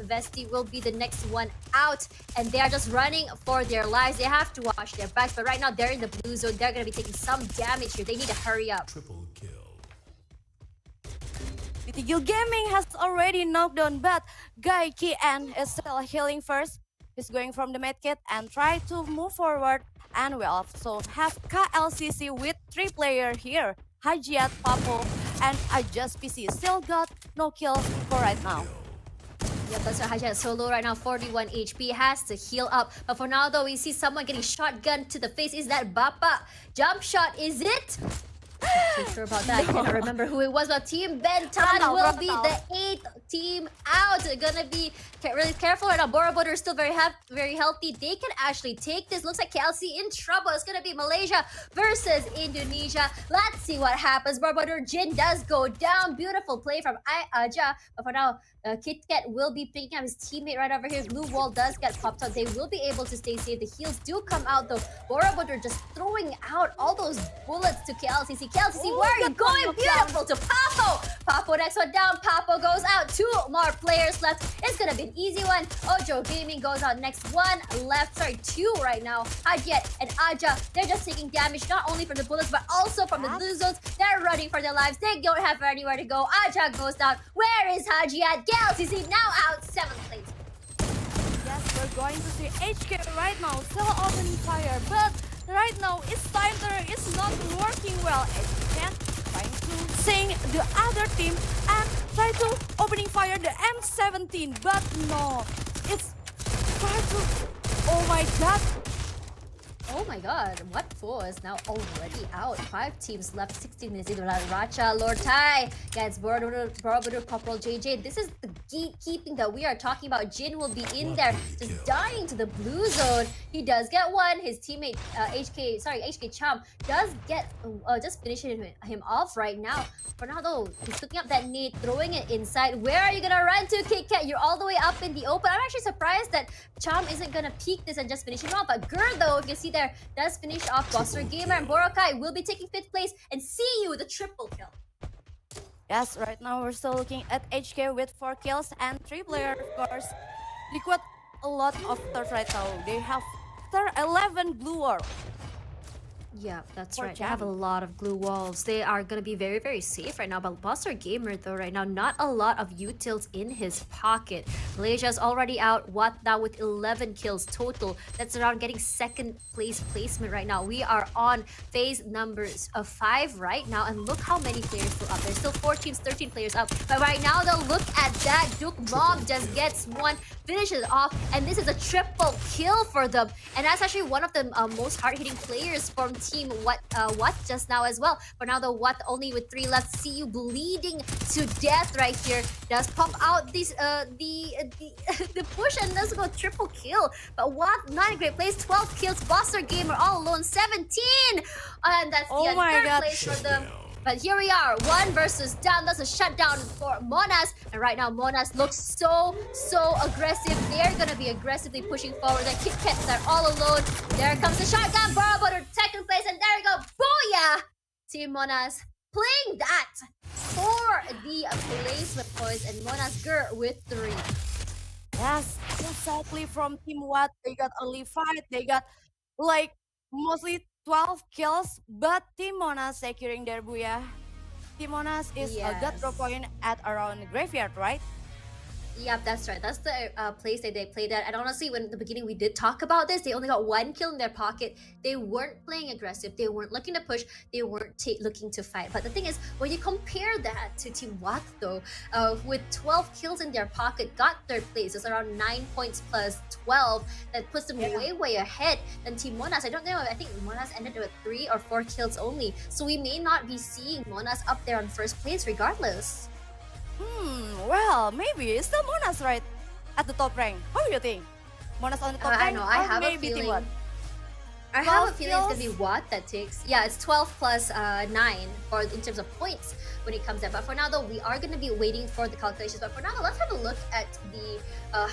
Vesti will be the next one out, and they are just running for their lives. They have to watch their backs, but right now they're in the blue zone. They're going to be taking some damage here. They need to hurry up. Triple kill. Untitled Gaming has already knocked down, but Guy Kian is still healing first. He's going from the medkit and try to move forward. And we also have KLCC with 3 players here. Hajiat, Papo, and Adjust PC still got no kill for right now. Yep, that's right. Haja solo right now, 41 HP, has to heal up. But for now, though, we see someone getting shotgun to the face. Is that Bappa? Jump shot, is it? Not too sure about that. I cannot remember who it was, but Team Benton will be the 8th team out. They're gonna be really careful right now. Bora Boda is still very healthy. They can actually take this. Looks like KLC in trouble. It's gonna be Malaysia versus Indonesia. Let's see what happens. Bora Boda Jin does go down. Beautiful play from Aja. But for now, Kit Kat will be picking up his teammate right over here. Blue wall does get popped out. They will be able to stay safe. The heals do come out though. Bora Boda just throwing out all those bullets to KLCC. KLCC, where are you going? Beautiful to Papo. Papo next one down. Papo goes out. 2 more players left. It's gonna be an easy one. Ojo Gaming goes out next. 1 left. Sorry, 2 right now. Hajiat and Aja, they're just taking damage not only from the bullets but also from the blue zones. They're running for their lives. They don't have anywhere to go. Aja goes down. Where is Hajiat? KLCC now out 7th place. Yes, we're going to see HK right now still opening fire, but right now its timer is not working well. HK trying to sing the other team and try to opening fire the M17, but no, it's try to. Oh my god. Oh my god, what four is now already out? 5 teams left, 16 minutes into that. Racha, Lord Tai gets Borobudur, Corporal JJ. This is the gatekeeping that we are talking about. Jin will be in there, just dying to the blue zone. He does get one. His teammate HK Cham does get just finishing him off right now. For now though, he's picking up that nade, throwing it inside. Where are you gonna run to, Kit Kat? You're all the way up in the open. I'm actually surprised that Cham isn't gonna peek this and just finish him off. But Gur though, if you see there, does finish off Buster Gamer, and Boracay will be taking 5th place, and see you with a triple kill. Yes, right now we're still looking at HK with 4 kills and 3 players, of course. They got a lot of turf right now. They have 11 blue orb. Yeah, that's For right. They have a Jam. lot of glue walls. They are going to be very, very safe right now. But Buster Gamer, though, right now, not a lot of utils in his pocket. Malaysia's already out. What now with 11 kills total? That's around getting 2nd place placement right now. We are on phase numbers of 5 right now. And look how many players still up. There's still 4 teams, 13 players up. But right now, though, look at that. Duke Mob just gets one, finishes it off. And this is a triple kill for them. And that's actually one of the most hard-hitting players from team what just now as well. For now, the what only with 3 left. See you bleeding to death right here. Does pop out this the push and does go triple kill. But what not a great place. 12 kills. Buster Gamer all alone 17, and that's Oh the my 3rd God. place for them. But here we are, 1 versus down. That's a shutdown for Monas. And right now, Monas looks so aggressive. They're going to be aggressively pushing forward. The Kit Kats are all alone. There comes the shotgun barrel, but 2nd place. And there we go. Booyah! Team Monas playing that for the placement points. And Monas Gur with 3. Yes, exactly from Team Watt. They got only 5. They got like mostly 12 kills, but Team Monas securing their booyah. Team Monas is got draw point at around graveyard, right? Yep, that's right. That's the place that they played at. And honestly, when in the beginning we did talk about this, they only got 1 kill in their pocket. They weren't playing aggressive. They weren't looking to push. They weren't looking to fight. But the thing is, when you compare that to Team Watt, though, with 12 kills in their pocket, got 3rd place. It's around 9 points plus 12. That puts them way ahead than Team Monas. I don't know. I think Monas ended with 3 or 4 kills only. So we may not be seeing Monas up there on 1st place regardless. Well, maybe it's still Monas right at the top rank. How do you think? Monas on the top rank? I know. I or have a maybe Team feeling. Watt? I have a 12 feeling it's gonna be kills? what that takes. Yeah, it's 12 plus 9 for in terms of points when it comes out. But for now, though, we are gonna be waiting for the calculations. But for now, let's have a look at the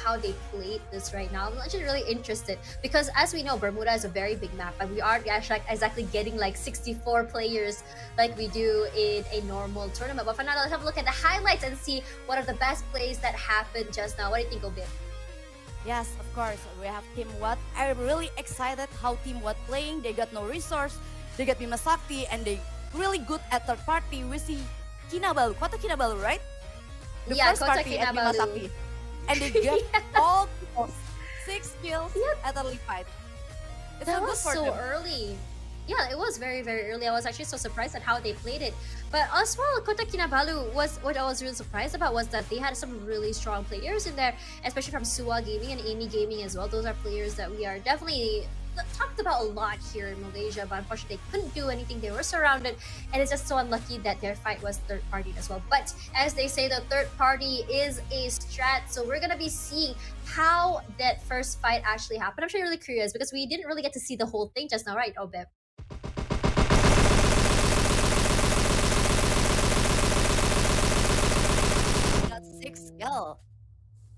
how they played this right now. I'm actually really interested because, as we know, Bermuda is a very big map, and we aren't actually exactly getting like 64 players like we do in a normal tournament. But for now, let's have a look at the highlights and see what are the best plays that happened just now. What do you think, Obit? Yes, of course. We have Team Watt. I'm really excited how Team Watt playing. They got no resource. They got Bima Sakti and they really good at 3rd party. We see Kinabalu, Kota Kinabalu, right? The Yeah, first Kota party at Bima Kinabalu. Sakti. And they get all kills. 6 kills at early fight. It's That so good was for so them. early. Yeah, it was very early. I was actually so surprised at how they played it. But as well, Kota Kinabalu was what I was really surprised about was that they had some really strong players in there, especially from Suwa Gaming and Amy Gaming as well. Those are players that we are definitely talked about a lot here in Malaysia, but unfortunately they couldn't do anything. They were surrounded, and it's just so unlucky that their fight was 3rd party as well. But as they say, the 3rd party is a strat, so we're gonna be seeing how that first fight actually happened. I'm actually really curious because we didn't really get to see the whole thing just now, right, Obeb? Got 6 kills.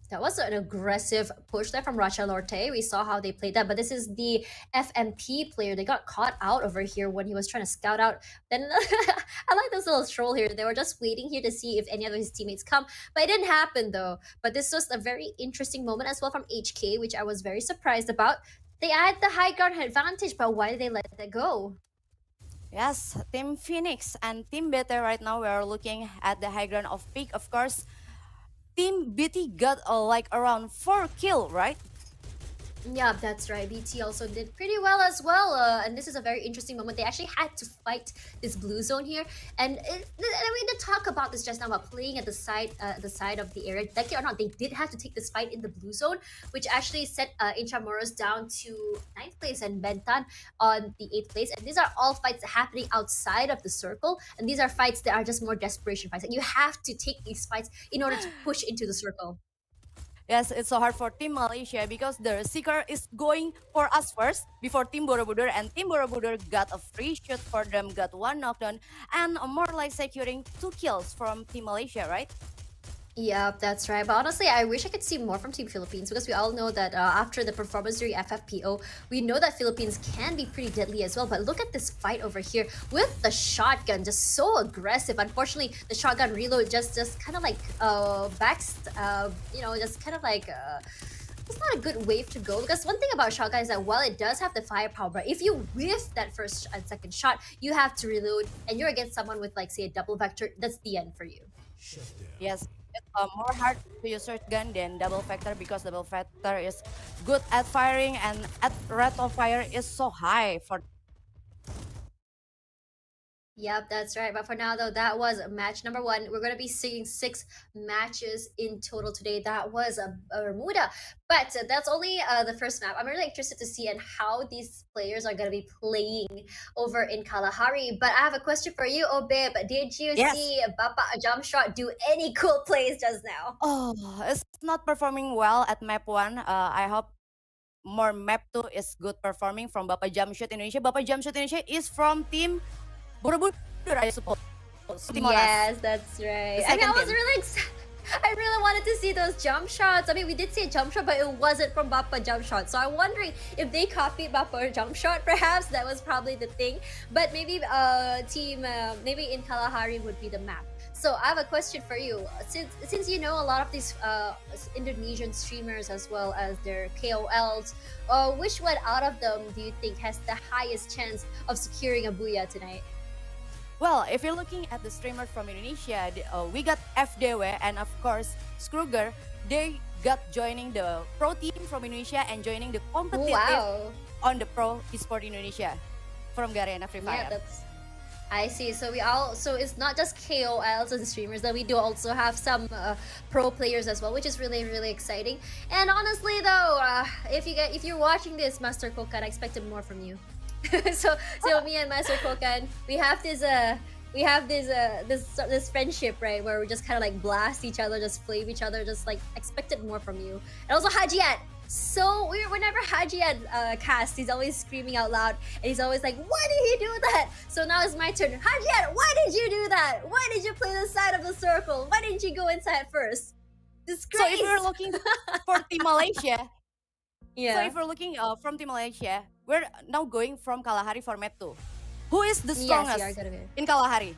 That was an aggressive push there from Racha Lorte. We saw how they played that, but this is the FMP player. They got caught out over here when he was trying to scout out. Then I like this little stroll here. They were just waiting here to see if any of his teammates come, but it didn't happen though. But this was a very interesting moment as well from HK, which I was very surprised about. They had the high ground advantage, but why did they let that go? Yes, Team Phoenix and Team Beta right now we are looking at the high ground of peak. Of course, Team BT got like around 4 kills, right? Yeah, that's right. BT also did pretty well as well. And this is a very interesting moment. They actually had to fight this blue zone here. And we did talk about this just now about playing at the side of the area. Like it or not, they did have to take this fight in the blue zone, which actually set Intramuros down to 9th place and Bentan on the 8th place. And these are all fights happening outside of the circle. And these are fights that are just more desperation fights. And you have to take these fights in order to push into the circle. Yes, it's so hard for Team Malaysia because the Seeker is going for us first before Team Borobudur, and Team Borobudur got a free shoot for them, got one knockdown, and more like securing 2 kills from Team Malaysia, right? Yeah, that's right. But honestly, I wish I could see more from Team Philippines because we all know that after the performance during FFPO, we know that Philippines can be pretty deadly as well. But look at this fight over here with the shotgun, just so aggressive. Unfortunately, the shotgun reload just kind of like just kind of like. It's not a good wave to go because one thing about shotgun is that while it does have the firepower, but if you whiff that first and second shot, you have to reload, and you're against someone with like say a double vector. That's the end for you. Yes, it's more hard to use shotgun than double factor because double factor is good at firing and at rate of fire is so high for. Yep, that's right. But for now, though, that was match number 1. We're going to be seeing 6 matches in total today. That was a Bermuda. But that's only the first map. I'm really interested to see and how these players are going to be playing over in Kalahari. But I have a question for you, Obib. Did you Yes. see Bapa Jump Shot do any cool plays just now? Oh, it's not performing well at map 1. I hope more map 2 is good performing from Bapak Jamshid Indonesia. Bapak Jamshid Indonesia is from team Borobudur, I suppose. Team Monas. Yes, that's right. I mean, second I was team. really excited. I really wanted to see those jump shots. I mean, we did see a jump shot, but it wasn't from Bappa jump shot. So I'm wondering if they copied Bappa jump shot. Perhaps that was probably the thing. But maybe maybe in Kalahari would be the map. So I have a question for you. Since you know a lot of these Indonesian streamers as well as their KOLs, which one out of them do you think has the highest chance of securing a BOOYAH tonight? Well, if you're looking at the streamers from Indonesia, we got FDW and of course Skruger. They got joining the pro team from Indonesia and joining the competitive on the pro esport Indonesia from Garena Free Fire. Yeah, I see. So it's not just KOLs and streamers, that we do also have some pro players as well, which is really really exciting. And honestly though, if you're watching this, Master Kokan, I expected more from you. so me and Master Kokan, we have this friendship, right, where we just kind of like blast each other, just flame each other, just like expected more from you. And also Hajiat. So whenever Hajiat casts, he's always screaming out loud, and he's always like, "Why did he do that?" So now it's my turn. Hajiat, why did you do that? Why did you play the side of the circle? Why didn't you go inside first? Disgrace. So if you're looking for Team Malaysia, yeah. so if we're looking from Team Malaysia, we're now going from Kalahari for map 2. Who is the strongest Yes, you are gonna be. in Kalahari?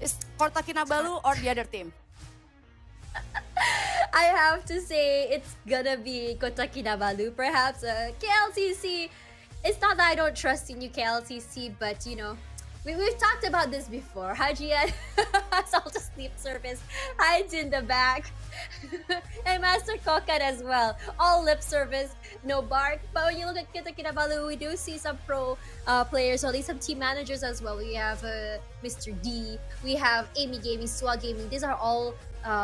Is Kota Kinabalu or the other team? I have to say it's gonna be Kota Kinabalu, perhaps. KLCC, it's not that I don't trust in you, KLCC, but you know, we've talked about this before. Hajian has all the sleep service, hides in the back. And Master Kokan as well. All lip service, no bark. But when you look at Kota Kinabalu, we do see some pro players, or at least some team managers as well. We have Mr. D, we have Amy Gaming, Swa Gaming. These are all,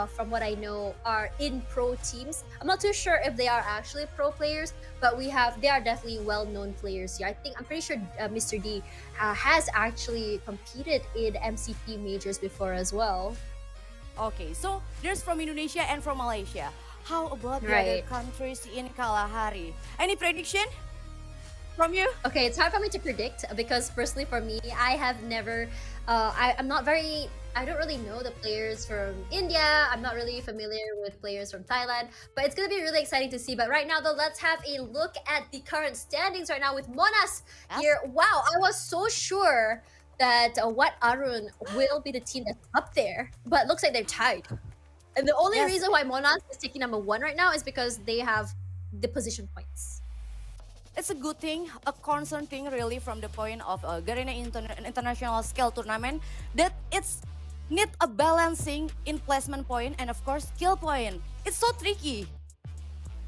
from what I know, are in pro teams. I'm not too sure if they are actually pro players, but they are definitely well-known players here. I'm pretty sure Mr. D has actually competed in MCP majors before as well. Okay, so there's from Indonesia and from Malaysia. How about the other countries in Kalahari? Any prediction from you? Okay, it's hard for me to predict because personally for me, I have never, I don't really know the players from India. I'm not really familiar with players from Thailand, but it's going to be really exciting to see. But right now though, let's have a look at the current standings right now with Monas here. Wow, I was so sure that Wat Arun will be the team that's up there, but looks like they're tied. And the only reason why Monas is taking number 1 right now is because they have the position points. It's a good thing, a concern thing really from the point of Garena international scale tournament, that it's need a balancing in placement point and of course skill point. It's so tricky.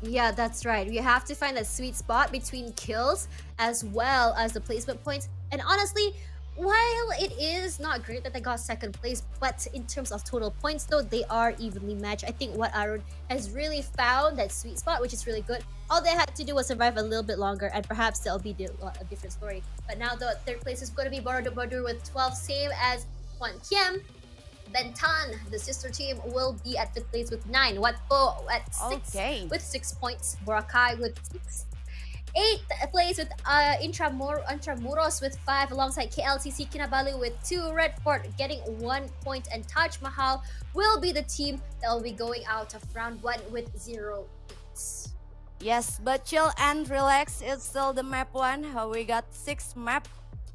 Yeah, that's right. You have to find that sweet spot between kills as well as the placement points. And honestly, while it is not great that they got second place, but in terms of total points, though, they are evenly matched. I think what Arun has really found that sweet spot, which is really good. All they had to do was survive a little bit longer, and perhaps that'll be a different story. But now the third place is going to be Badur with 12, same as Juan Kiem. Bentan, the sister team, will be at fifth place with 9. Watpo at 6 with 6 points. Boracay with 6. 8th place with Intramuros with 5, alongside KLCC Kinabalu with 2. Red Fort getting 1 point, and Taj Mahal will be the team that will be going out of round 1 with 0 points. Yes, but chill and relax. It's still the map 1. We got 6 map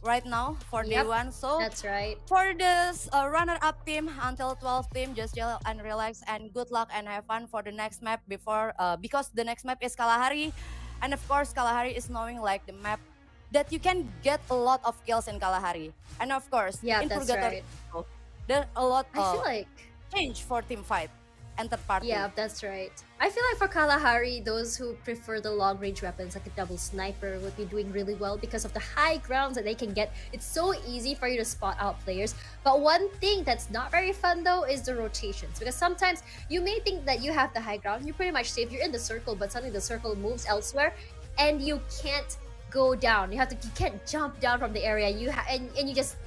right now for day 1. So that's right. For this runner-up team until 12 team, just chill and relax, and good luck and have fun for the next map because the next map is Kalahari, and of course Kalahari is knowing like the map that you can get a lot of kills in Kalahari, and of course in that's Purgatory right. there a lot I feel like change for team fight and third party. Yeah, that's right. I feel like for Kalahari, those who prefer the long range weapons like a double sniper would be doing really well because of the high grounds that they can get. It's so easy for you to spot out players. But one thing that's not very fun though is the rotations, because sometimes you may think that you have the high ground, you're pretty much safe, you're in the circle, but suddenly the circle moves elsewhere and you can't go down. You can't jump down from the area. And you just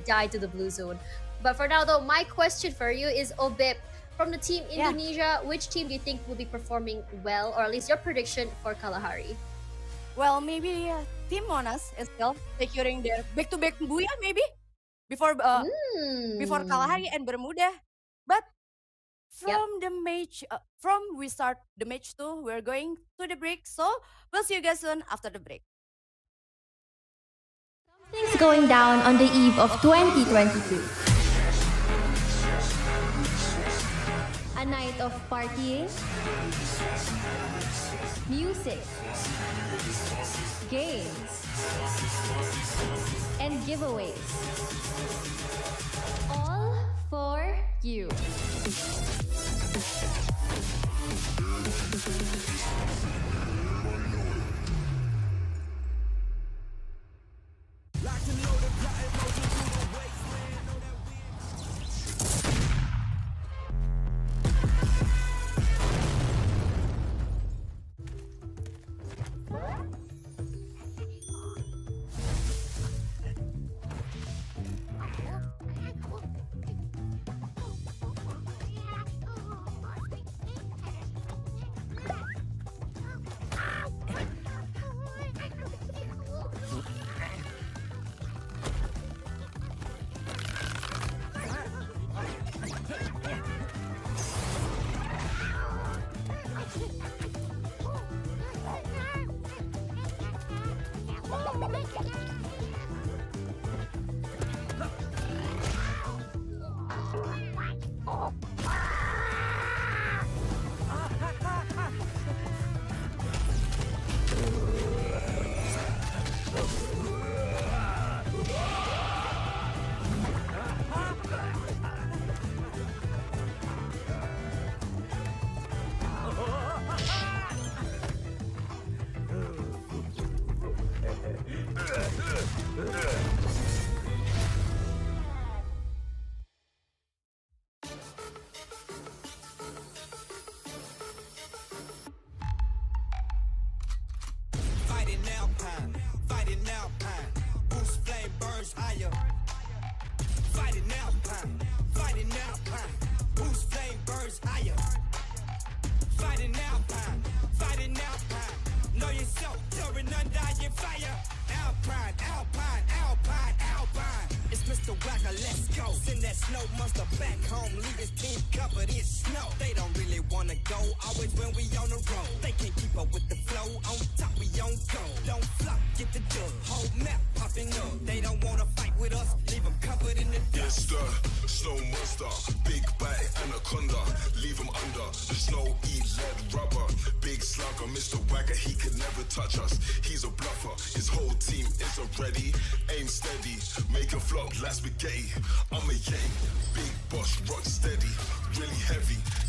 die to the blue zone. But for now though, my question for you is, Obip, from the team Indonesia, which team do you think will be performing well, or at least your prediction for Kalahari? Well, maybe Team Monas is still securing their back-to-back BOOYAH maybe before Kalahari and Bermuda. But from the match, from we start the match 2, we're going to the break. So we'll see you guys soon after the break. Things going down on the eve of 2022. A night of partying, music, games, and giveaways. All for you.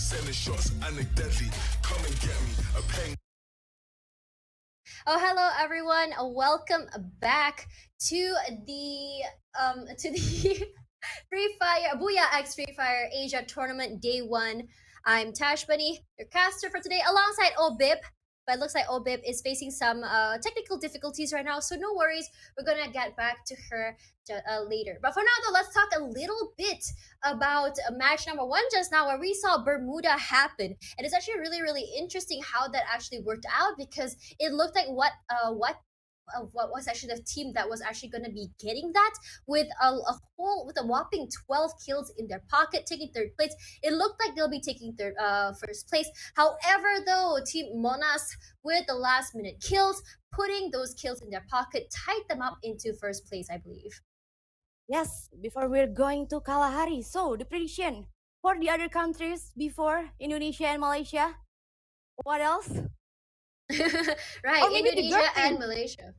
Sending shots and they deadly. Come and get me. A pen. Oh, hello everyone. Welcome back to the Free Fire BOOYAH X Free Fire Asia Tournament Day 1. I'm Tash Bunny, your caster for today, alongside Obib. But it looks like Obib is facing some technical difficulties right now, so no worries. We're gonna get back to her later. But for now, though, let's talk a little bit about match number 1 just now, where we saw Bermuda happen, and it's actually really interesting how that actually worked out, because it looked like what was actually the team that was actually going to be getting that with with a whopping 12 kills in their pocket, taking third place. It looked like they'll be taking first place. However, though, Team Monas with the last minute kills, putting those kills in their pocket, tied them up into first place, I believe. Yes, before we're going to Kalahari. So, the prediction for the other countries before Indonesia and Malaysia. What else? Right, Or maybe the Indonesia girl and team. Malaysia.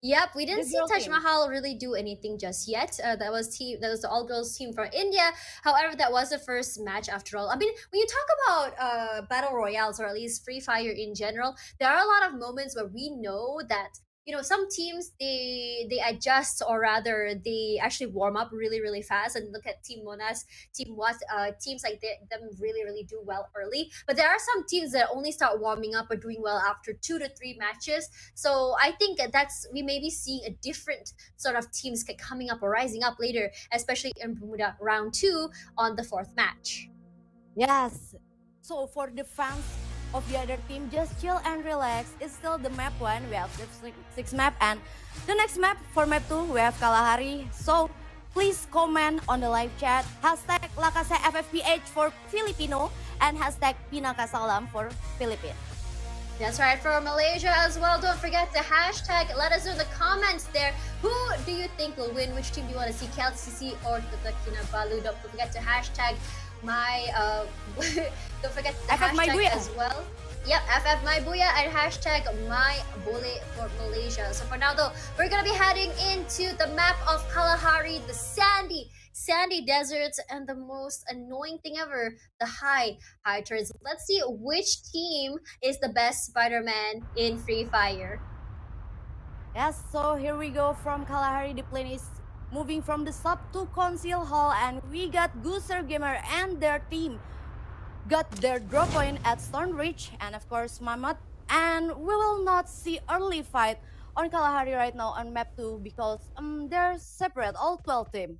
Yep, we didn't The see girl Taj team. Mahal really do anything just yet. That was the all girls team from India. However, that was the first match after all. I mean, when you talk about battle royales, or at least Free Fire in general, there are a lot of moments where we know that, you know, some teams they adjust, or rather they actually warm up really fast. And look at Team Monas, Team Was, teams like them really do well early. But there are some teams that only start warming up or doing well after 2 to 3 matches. So I think that's we may be seeing a different sort of teams coming up or rising up later, especially in Bermuda round 2 on the 4th match. Yes. So for the fans of the other team, just chill and relax. It's still the map 1. We have six map, and the next map for map 2 we have Kalahari. So please comment on the live chat hashtag Lakase FFPH for Filipino and hashtag Pinakasalam for Philippines. That's right, for Malaysia as well. Don't forget to hashtag. Let us know in the comments there. Who do you think will win? Which team do you want to see, KLCC or Kota Kinabalu? Don't forget to hashtag my don't forget the FF my hashtag BOOYAH. as well. Yep, FF my BOOYAH and hashtag my Bole for Malaysia. So for now though, we're gonna be heading into the map of Kalahari, the sandy deserts, and the most annoying thing ever, the high turns. Let's see which team is the best Spider-Man in Free Fire. Yes, so here we go from Kalahari. The plane is moving from the sub to Conceal Hall, and we got Gooser Gamer and their team got their drop point at Stone Ridge, and of course Mamat. And we will not see early fight on Kalahari right now on map 2 because they're separate, all 12 team.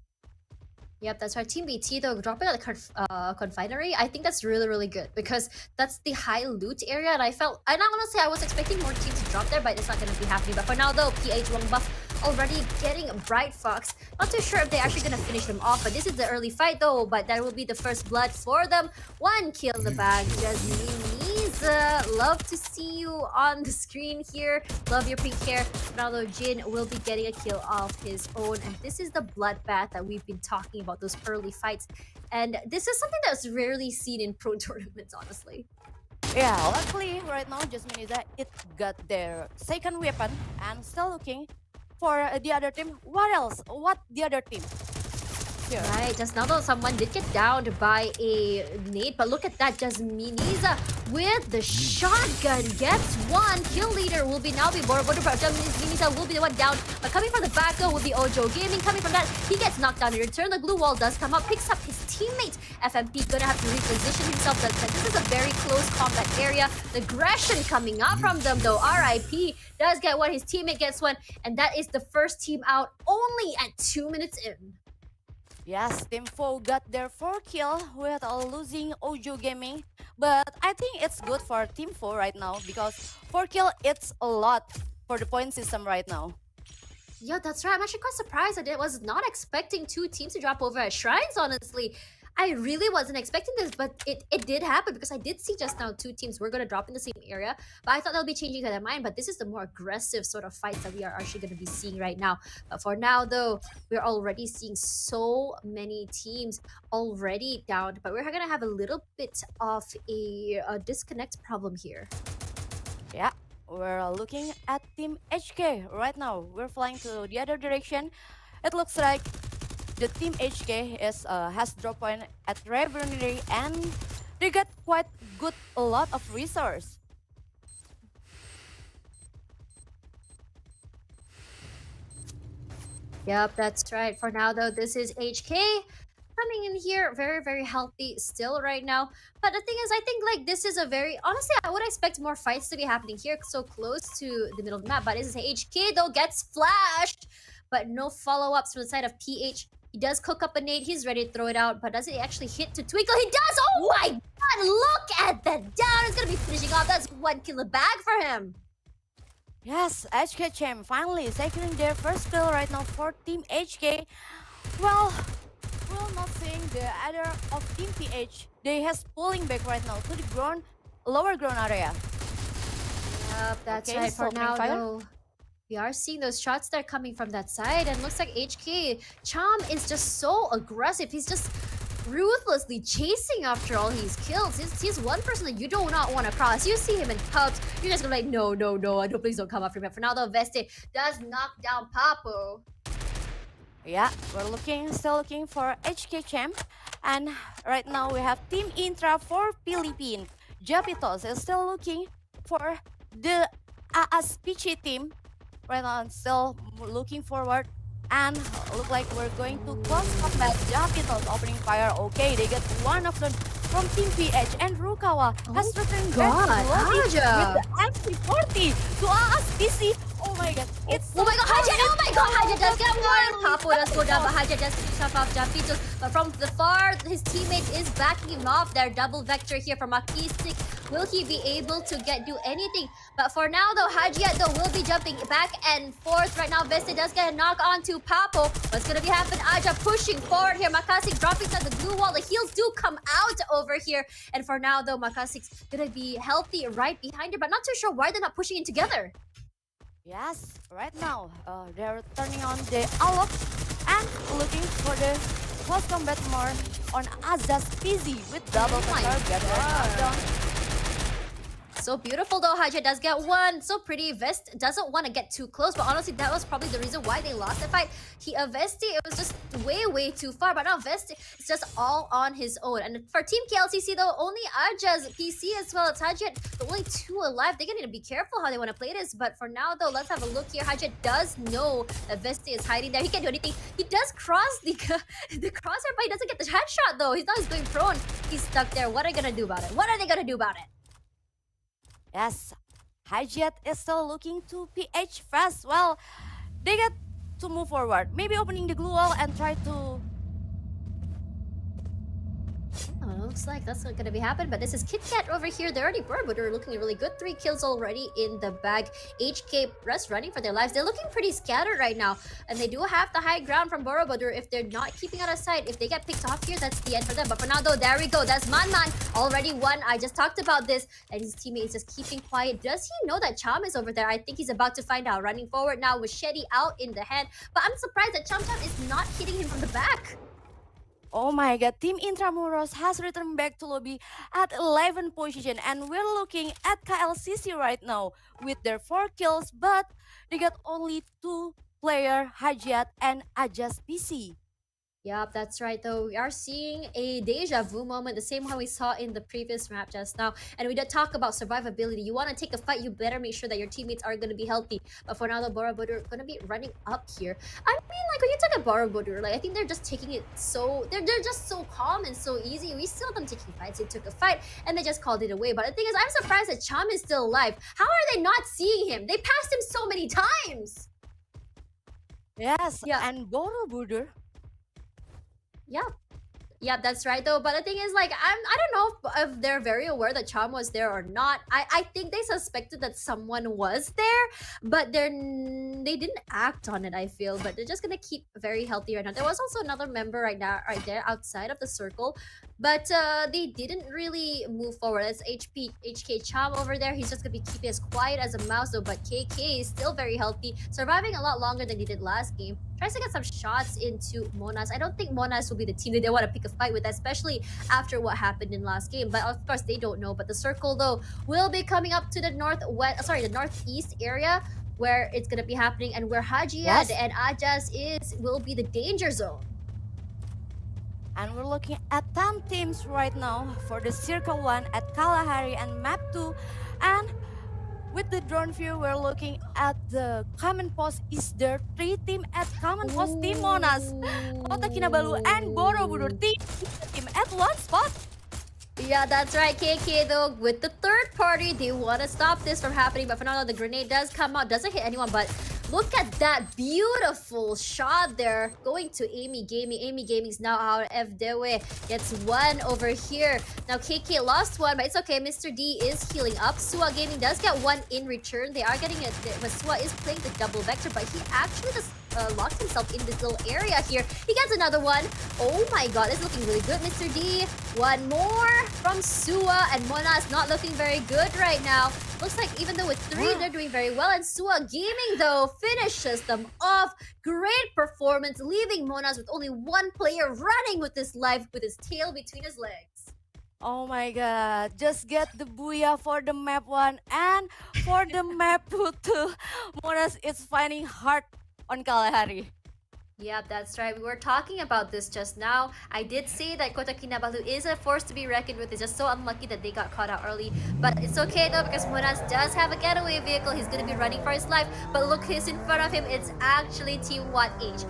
Yep, that's right. Team BT though, dropping at the confinery, I think that's really good, because that's the high loot area, and I'm not gonna say I was expecting more teams to drop there, but it's not gonna be happening. But for now though, PH Wong Buff already getting a Bright Fox. Not too sure if they're actually gonna finish them off, but this is the early fight though, but that will be the first blood for them. 1 kill in the bag. Jasmine, love to see you on the screen here. Love your pink hair. Now though, Jin will be getting a kill of his own, and this is the bloodbath that we've been talking about, those early fights. And this is something that's rarely seen in pro tournaments, honestly. Yeah, luckily right now Jasmine it got their second weapon and still looking for the other team. What else? What the other team? Here. Right, just now though, someone did get downed by a nade, but look at that, Jasminiza with the shotgun gets 1. Kill leader will now be Borobodo, but Jasminiza will be the one down. But coming from the back though will be Ojo Gaming. Coming from that, he gets knocked down in return. The glue wall does come up, picks up his teammate. FMP gonna have to reposition himself. This is a very close combat area. The aggression coming up from them though. RIP does get 1, his teammate gets 1, and that is the first team out only at 2 minutes in. Yes, Team Foe got their 4 kill with losing Ojo Gaming. But I think it's good for Team Foe right now because 4 kill, it's a lot for the point system right now. Yeah, that's right. I'm actually quite surprised. I was not expecting 2 teams to drop over at Shrines, honestly. I really wasn't expecting this, but it did happen, because I did see just now 2 teams were going to drop in the same area, but I thought they'll be changing their mind. But this is the more aggressive sort of fights that we are actually going to be seeing right now. But for now though, we're already seeing so many teams already down, but we're going to have a little bit of a disconnect problem here. Yeah, we're looking at Team HK right now. We're flying to the other direction. It looks like the Team HK has drop point at Reverie, and they got quite good a lot of resource. Yep, that's right. For now, though, this is HK coming in here very, very healthy still right now. But the thing is, I think like this is a very honestly, I would expect more fights to be happening here, so close to the middle of the map. But this is HK though gets flashed, but no follow-ups from the side of PH. He does cook up a nade. He's ready to throw it out, but does it actually hit to Twinkle? He does! Oh my god! Look at the down! He's gonna be finishing off. That's 1 kill a bag for him. Yes, HK Champ finally securing their first kill right now for Team HK. Well, we're not seeing the other of Team PH. They has pulling back right now to the ground, lower ground area. Yep, that's Okay, right. For opening now, fire. though, we are seeing those shots that are coming from that side, and looks like HK Cham is just so aggressive. He's just ruthlessly chasing after all his kills. He's one person that you do not want to cross. You see him in pubs, you're just gonna be like, no, no, no, I don't, please don't come after me. But for now, though, Veste does knock down Papo. Yeah, we're still looking for HK Champ. And right now we have Team Intra for Philippines. Japitos is still looking for the Aspici team. Right now, I'm still looking forward. And look like we're going to close combat. Japitos opening fire. Okay, they get one of them from Team PH. And Rukawa has returned back to the lobby with Haja. the MC40 to Aspici. Oh my god, it's Oh my god, Haja! Oh my god, Haja does get one! Papo does go down, but Japitos. Haja does finish off Japitos. But from the far, his teammate is backing him off. Their double vector here from Makisik. Will he be able to do anything? But for now, though, Hajiat though will be jumping back and forth. Right now, Veste does get a knock onto Papo. What's gonna be happening? Aja pushing forward here. Makasik dropping to the glue wall. The heals do come out over here. And for now, though, Makasik's gonna be healthy right behind her, but not too sure why they're not pushing in together. Yes, right now they're turning on the Alok and looking for the close combat more on Azaz Pizzy with double Oh my vector. Get her knockdown. So beautiful though, Haja does get one. So pretty. Vest doesn't want to get too close, but honestly, that was probably the reason why they lost the fight. Vesti, it was just way, way too far. But now Vesti is just all on his own. And for Team KLCC though, only Aja's PC as well as Hajit, but only 2 alive. They're gonna need to be careful how they want to play this. But for now though, let's have a look here. Hajit does know that Vesti is hiding there. He can't do anything. He does cross the crosshair, but he doesn't get the headshot though. He's going prone. He's stuck there. What are they gonna do about it? What are they gonna do about it? Yes, Hajiat is still looking to PH fast. Well, they get to move forward. Maybe opening the glue wall and try to... Oh, looks like that's not gonna be happening, but this is Kit Kat over here. They're already bored, but they're looking really good. 3 kills already in the bag. HK rest running for their lives. They're looking pretty scattered right now, and they do have the high ground from Borobudur. If they're not keeping out of sight, if they get picked off here, that's the end for them. But for now, though, there we go. That's Man already won. I just talked about this, and his teammate is just keeping quiet. Does he know that Cham is over there? I think he's about to find out. Running forward now with Shetty out in the hand, but I'm surprised that Cham is not hitting him from the back. Oh my god, Team Intramuros has returned back to lobby at 11 position, and we're looking at KLCC right now with their 4 kills, but they got only 2 player, Hajiat and Ajas PC. Yep, that's right though. We are seeing a deja vu moment, the same one we saw in the previous map just now. And we did talk about survivability. You want to take a fight, you better make sure that your teammates are going to be healthy. But for now, the Borobudur are going to be running up here. I mean, like, when you talk about Borobudur, like, I think they're just taking it so... They're just so calm and so easy. We saw them taking fights. They took a fight, and they just called it away. But the thing is, I'm surprised that Cham is still alive. How are they not seeing him? They passed him so many times! Yes, Yeah. and Borobudur. Yeah, that's right though. But the thing is, like, I don't know if they're very aware that Cham was there or not. I think they suspected that someone was there, but they didn't act on it, I feel. But they're just gonna keep very healthy right now. There was also another member right there outside of the circle, but they didn't really move forward. That's HK Cham over there. He's just gonna be keeping as quiet as a mouse though. But KK is still very healthy, surviving a lot longer than he did last game. Tries to get some shots into Monas. I don't think Monas will be the team that they want to pick a fight with, especially after what happened in last game. But of course, they don't know. But the circle, though, will be coming up to the the northeast area where it's going to be happening, and where Hajiad Yes. and Ajas will be the danger zone. And we're looking at 10 teams right now for the Circle 1 at Kalahari and Map 2. And with the drone view, we're looking at the common post. Is there 3 team at common post? Team Monas, Kota Kinabalu, and Borobudur team at one spot. Yeah, that's right, KK though. With the third party, they want to stop this from happening. But for now, the grenade does come out, doesn't hit anyone. But look at that beautiful shot there going to Amy Gaming. Amy Gaming's now out of their way. Gets one over here. Now KK lost one, but it's okay. Mr. D is healing up. Sua Gaming does get one in return. They are getting it, but Sua is playing the double vector, but he actually just locked himself in this little area here. He gets another one. Oh my god, it's looking really good, Mr. D. One more from Sua, and Mona's not looking very good right now. Looks like even though with 3, they're doing very well. And Sua Gaming, though, finishes them off. Great performance, leaving Monas with only one player running with his life with his tail between his legs. Oh my god, just get the BOOYAH for the map 1 and for the map 2 too. Monas is finding hard on Kalahari. Yeah, that's right. We were talking about this just now. I did say that Kota Kinabalu is a force to be reckoned with. It's just so unlucky that they got caught out early. But it's okay though, because Monas does have a getaway vehicle. He's going to be running for his life. But look, who's in front of him. It's actually Team 1H.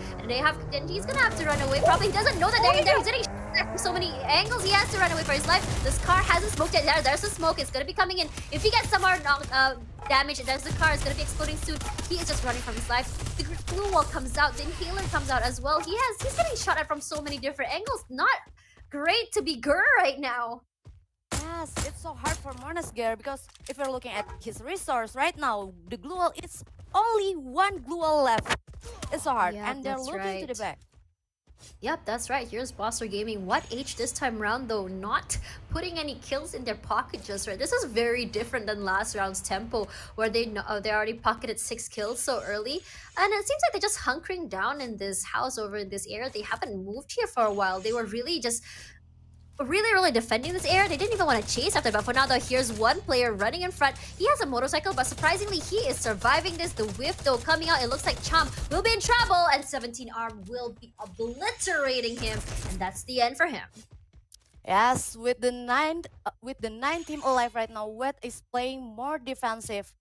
And he's going to have to run away. Probably he doesn't know that they're in there. He's getting from so many angles. He has to run away for his life. This car hasn't smoked yet. There's the smoke. It's going to be coming in. If he gets some more damage, there's the car. It's going to be exploding soon. He is just running from his life. The glue wall comes out. The inhaler comes out as well. He's getting shot at from so many different angles. Not great to be Gur right now. Yes, it's so hard for Monas Gear because if you're looking at his resource right now, the glue wall, it's only one glue wall left. It's so hard, Yeah, and they're that's looking to the right. back. Yep, that's right. Here's Bosser Gaming. What H this time round though? Not putting any kills in their pocket just right. This is very different than last round's tempo, where they already pocketed 6 kills so early, and it seems like they're just hunkering down in this house over in this area. They haven't moved here for a while. They were really just really defending this area. They didn't even want to chase after, but for now though, here's one player running in front. He has a motorcycle, but surprisingly he is surviving this. The whiff though coming out, it looks like Chomp will be in trouble, and 17 Arm will be obliterating him, and that's the end for him. Yes, with the 9 team alive right now, Wet is playing more defensive.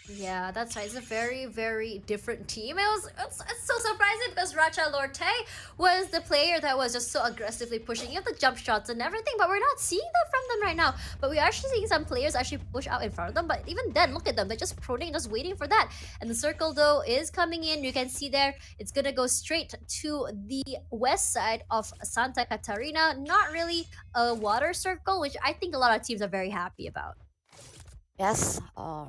Yeah, that's right. It's a very different team. It's so surprising because Racha Lorte was the player that was just so aggressively pushing. You have the jump shots and everything, but we're not seeing that from them right now. But we're actually seeing some players actually push out in front of them. But even then, look at them. They're just proning, just waiting for that. And the circle, though, is coming in. You can see there, it's going to go straight to the west side of Santa Catarina. Not really a water circle, which I think a lot of teams are very happy about. Yes,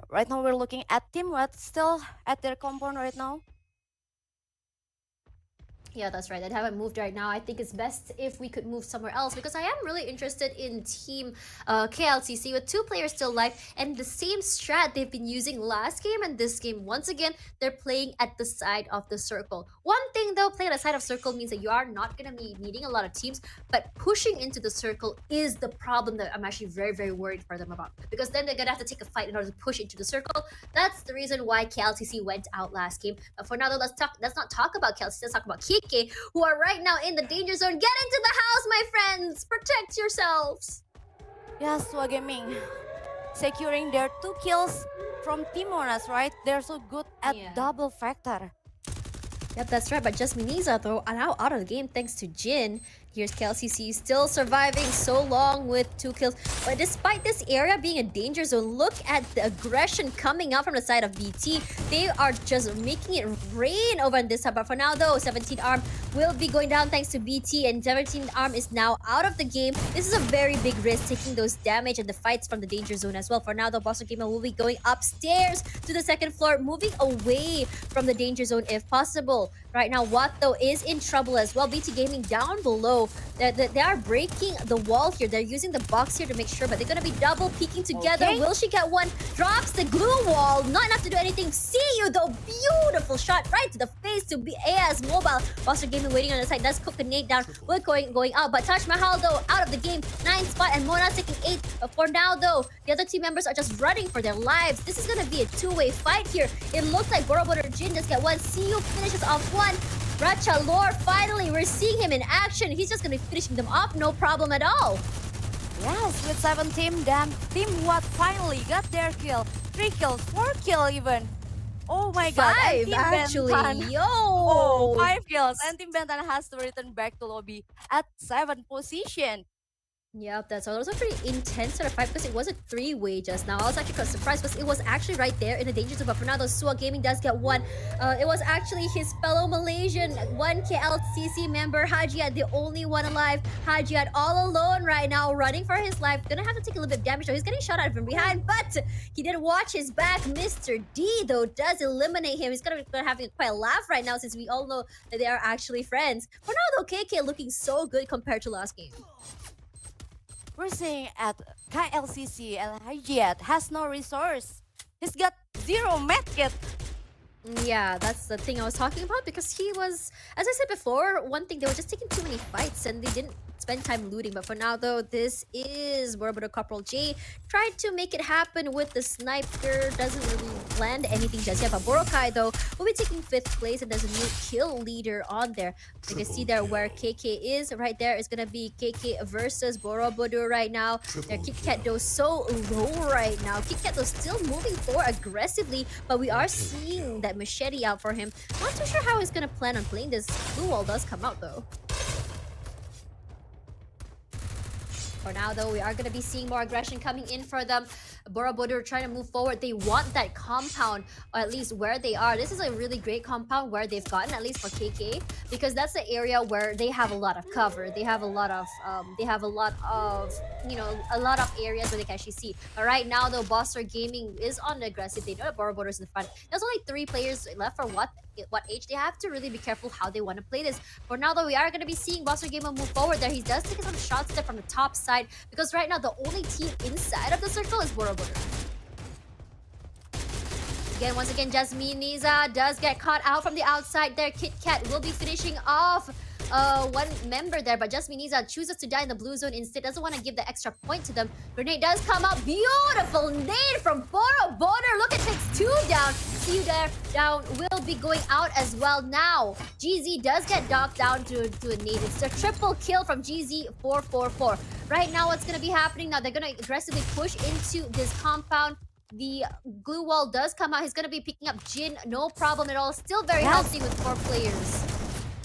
right now we're looking at Team Wet still at their compound right now. Yeah, that's right. They haven't moved right now. I think it's best if we could move somewhere else, because I am really interested in Team KLCC with 2 players still alive and the same strat they've been using last game and this game. Once again, they're playing at the side of the circle. One thing though, playing at the side of circle means that you are not going to be needing a lot of teams, but pushing into the circle is the problem that I'm actually very worried for them about, because then they're going to have to take a fight in order to push into the circle. That's the reason why KLCC went out last game. But for now though, let's not talk about KLCC, let's talk about KK, who are right now in the danger zone. Get into the house, my friends! Protect yourselves! Yes, Sua Gaming securing their 2 kills from Team Monas, right? They're so good at double factor. Yep, that's right. But just Miniza, though, are now out of the game thanks to Jin. Here's KLCC still surviving so long with 2 kills. But despite this area being a danger zone, look at the aggression coming out from the side of BT. They are just making it rain over on this side. But for now, though, 17 Arm will be going down thanks to BT. And 17 Arm is now out of the game. This is a very big risk, taking those damage and the fights from the danger zone as well. For now, though, Boston Gamer will be going upstairs to the 2nd floor, moving away from the danger zone if possible. Right now, Watt, though, is in trouble as well. BT Gaming down below. They are breaking the wall here. They're using the box here to make sure, but they're going to be double peeking together. Okay. Will she get one? Drops the glue wall. Not enough to do anything. See you, though. Beautiful shot right to the face to be AS Mobile. Buster Gaming waiting on the side. Does cook the nade down. Will going out. But Taj Mahal, though, out of the game. 9th spot, and Mona taking 8th. But for now, though, the other team members are just running for their lives. This is going to be a 2-way fight here. It looks like Borobudur Jin just get one. See you finishes off one. Racha Lore, finally, we're seeing him in action. He's just gonna be finishing them off, no problem at all. Yes, with 7 team, then Team What finally got their kill. 3 kills, 4 kill even. Oh my god, and 5 Team actually. Bentan. Yo! Oh, 5 kills, and Team Bentan has to return back to lobby at 7th position. Yep, that's all. It was a pretty intense sort of fight because it was a 3-way just now. I was actually quite surprised because it was actually right there in the danger zone. But Fernando Sua Gaming does get one. It was actually his fellow Malaysian 1KLCC member Hajiat, the only one alive. Hajiat all alone right now, running for his life. Gonna have to take a little bit of damage though. He's getting shot at from behind, but he didn't watch his back. Mr. D though does eliminate him. He's gonna have quite a laugh right now since we all know that they are actually friends. Fernando KK looking so good compared to last game. We're seeing at KLCC and Hajiat has no resource. He's got 0 medkit. Yeah, that's the thing I was talking about because he was, as I said before, one thing, they were just taking too many fights and they didn't spend time looting. But for now though, this is Bermuda Corporal J. Tried to make it happen with the sniper, doesn't really land anything just yet. But Borokai though will be taking 5th place and there's a new kill leader on there. You can see there where KK is. Right there is gonna be KK versus Borobudur right now. Their Kit Kat though so low right now. Kit Kat though still moving forward aggressively, but we are seeing that machete out for him. Not too sure how he's gonna plan on playing this. Blue wall does come out though. For now though, we are gonna be seeing more aggression coming in for them. Borobudur trying to move forward. They want that compound, or at least where they are. This is a really great compound where they've gotten, at least for KK, because that's the area where they have a lot of cover. They have a lot of, you know, a lot of areas where they can actually see. But right now though, Boster Gaming is on the aggressive. They know that Borobudur is in the front. There's only 3 players left for what age. They have to really be careful how they want to play this. For now though, we are going to be seeing Boster Gamer move forward there. He does take some shots there from the top side because right now the only team inside of the circle is Borobudur. Again, once again, Jasmine Niza does get caught out from the outside there. Kit Kat will be finishing off one member there, but Jasmine Niza chooses to die in the blue zone instead. Doesn't want to give the extra point to them. Grenade does come out. Beautiful nade from Borobudur. Look, it takes 2 down. See you there. Down will be going out as well now. GZ does get knocked down to a nade. It's a triple kill from GZ 444. Right now, what's going to be happening now? They're going to aggressively push into this compound. The glue wall does come out. He's going to be picking up Jin. No problem at all. Still very healthy with 4 players.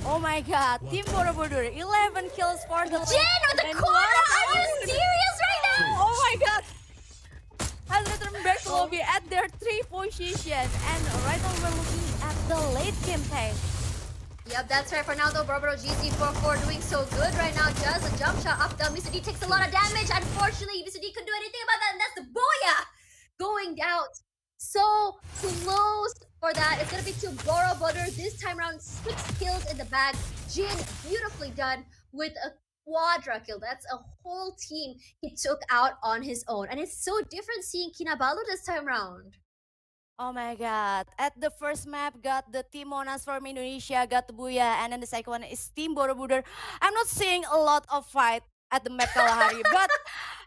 Oh my god, Team Borobudur, 11 kills for the Jin with the corner! Are you serious right now? Oh my god! Has returned back to lobby at their 3 position. And right now we're looking at the late game time. Yep, that's right. For now though, Borobudur GZ44 doing so good right now. Does a jump shot up down. Mr. D takes a lot of damage. Unfortunately, Mr. D couldn't do anything about that, and that's the BOOYAH going out. So close for that. It's gonna be to Borobudur this time around. 6 kills in the bag. Jin beautifully done with a quadra kill. That's a whole team he took out on his own. And it's so different seeing Kinabalu this time around. Oh my god. At the first map, got the Team Monas from Indonesia, got the BOOYAH, and then the second one is Team Borobudur. I'm not seeing a lot of fight at the map Kalahari, but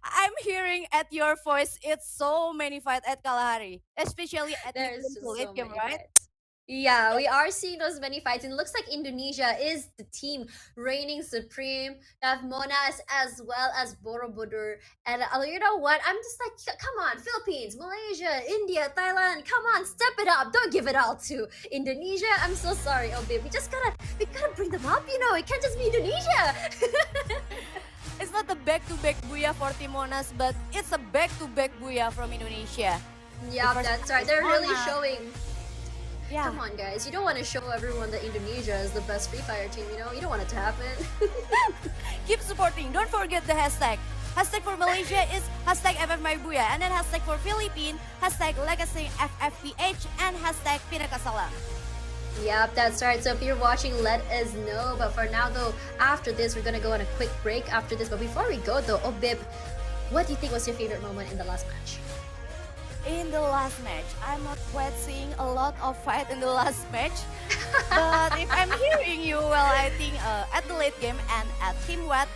I'm hearing at your voice, it's so many fights at Kalahari, especially at There's the late so game, many right? fights. Yeah, we are seeing those many fights. And it looks like Indonesia is the team reigning supreme. They have Monas as well as Borobudur. And you know what? I'm just like, come on, Philippines, Malaysia, India, Thailand, come on, step it up. Don't give it all to Indonesia. I'm so sorry, oh babe. We gotta bring them up, you know. It can't just be Indonesia. It's not the back-to-back BOOYAH for Team Monas, but it's a back-to-back BOOYAH from Indonesia. Yeah, that's right. They're really showing. Yeah. Come on, guys. You don't want to show everyone that Indonesia is the best Free Fire team, you know? You don't want it to happen. Keep supporting. Don't forget the hashtag. Hashtag for Malaysia is hashtag FFMyBOOYAH. And then hashtag for Philippines, hashtag Legacy FFPH, and hashtag Pinakasalam. Yep, that's right. So if you're watching, let us know. But for now, though, after this, we're going to go on a quick break after this. But before we go, though, oh, Bib, what do you think was your favorite moment in the last match? In the last match, I'm not quite seeing a lot of fight in the last match. But if I'm hearing you, well, I think at the late game and at Team Wet,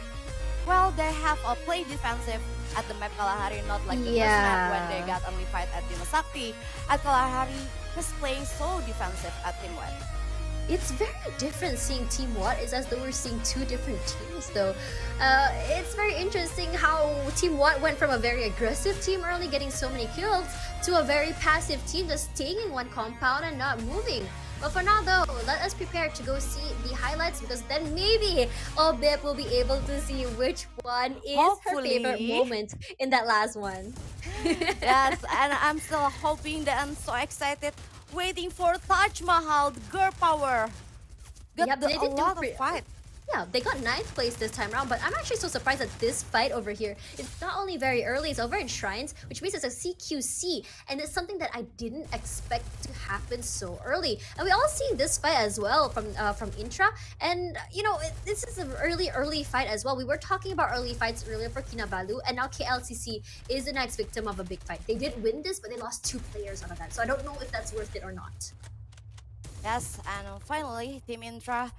well, they have a play defensive at the map Kalahari, not like the first map when they got only fight at Bima Sakti. At Kalahari, he's playing so defensive at Team Wet. It's very different seeing Team Watt. It's as though we're seeing two different teams, though. It's very interesting how Team Watt went from a very aggressive team early, getting so many kills, to a very passive team just staying in one compound and not moving. But for now, though, let us prepare to go see the highlights, because then maybe Obib will be able to see which one is her favorite Hopefully. moment in that last one. Yes, and I'm still hoping that I'm so excited, waiting for Taj Mahal, girl power. Got Yep, they a did do lot of pre- fight. Yeah, they got 9th place this time around, but I'm actually so surprised that this fight over here is not only very early, it's over in Shrines, which means it's a CQC, and it's something that I didn't expect to happen so early. And we all seen this fight as well from Intra, and you know, this is an early fight as well. We were talking about early fights earlier for Kinabalu, and now KLCC is the next victim of a big fight. They did win this, but they lost 2 players out of that, so I don't know if that's worth it or not. Yes, and finally, Team Intra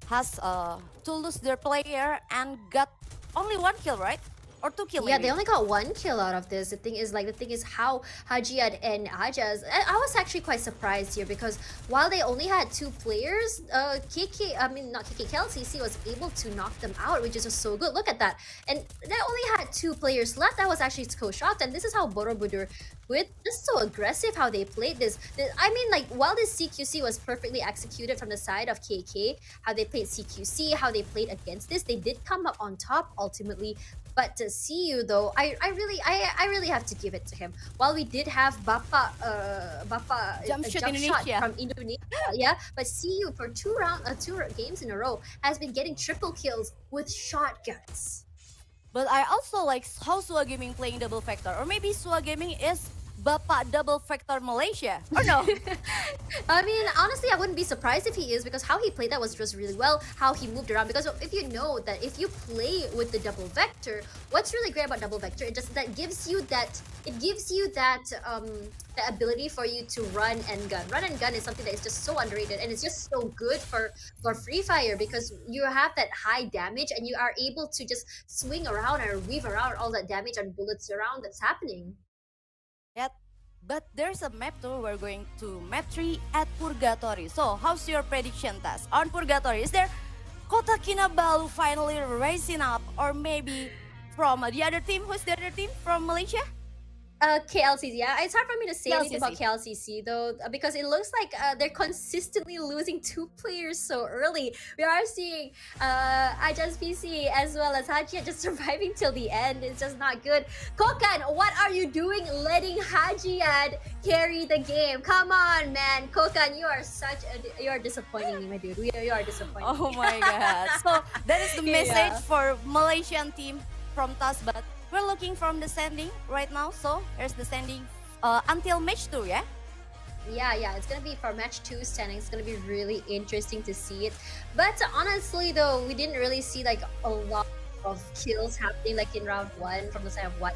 has to lose their player and got only 1 kill, right? Or 2 kill, Yeah, maybe. they only got 1 kill out of this. The thing is how Hajiad and Ajaz. I was actually quite surprised here, because while they only had 2 players, not KK, KLCC was able to knock them out, which is just so good. Look at that. And they only had 2 players left. I was actually so shocked. And this is how Borobudur, with just so aggressive how they played this. I mean, like, while this CQC was perfectly executed from the side of KK, how they played CQC, how they played against this, they did come up on top ultimately. But to see you though, I really have to give it to him. While we did have Bapa Jump a shot jump shot Indonesia. from Indonesia, yeah, but see you for 2 games in a row has been getting triple kills with shotguns. But I also like how Sua Gaming playing double factor, or maybe Sua Gaming is Bapak double factor Malaysia, or no? I mean, honestly, I wouldn't be surprised if he is, because how he played that was just really well, how he moved around. Because if you know that if you play with the double vector, what's really great about double vector, it just that gives you that the ability for you to run and gun. Run and gun is something that is just so underrated, and it's just so good for Free Fire, because you have that high damage and you are able to just swing around and weave around all that damage and bullets around that's happening. Yet, but there's a map too. We're going to map 3 at Purgatory. So, how's your prediction, Taz? On Purgatory, is there Kota Kinabalu finally rising up, or maybe from the other team? Who's the other team from Malaysia? KLCC. Yeah, it's hard for me to say anything about KLCC. KLCC though, because it looks like they're consistently losing 2 players so early. We are seeing Ajaz PC as well as Hajiat just surviving till the end. It's just not good. Kokan, what are you doing letting Hajiat carry the game? Come on, man. Kokan, you are disappointing me, my dude. You are disappointing. Oh my god. So, that is the Yeah. message for Malaysian team from Taz, but we're looking from the standing right now. So, here's the standing until match 2, yeah? Yeah, it's gonna be for match 2 standing. It's gonna be really interesting to see it. But honestly, though, we didn't really see like a lot of kills happening like in round 1 from the side of what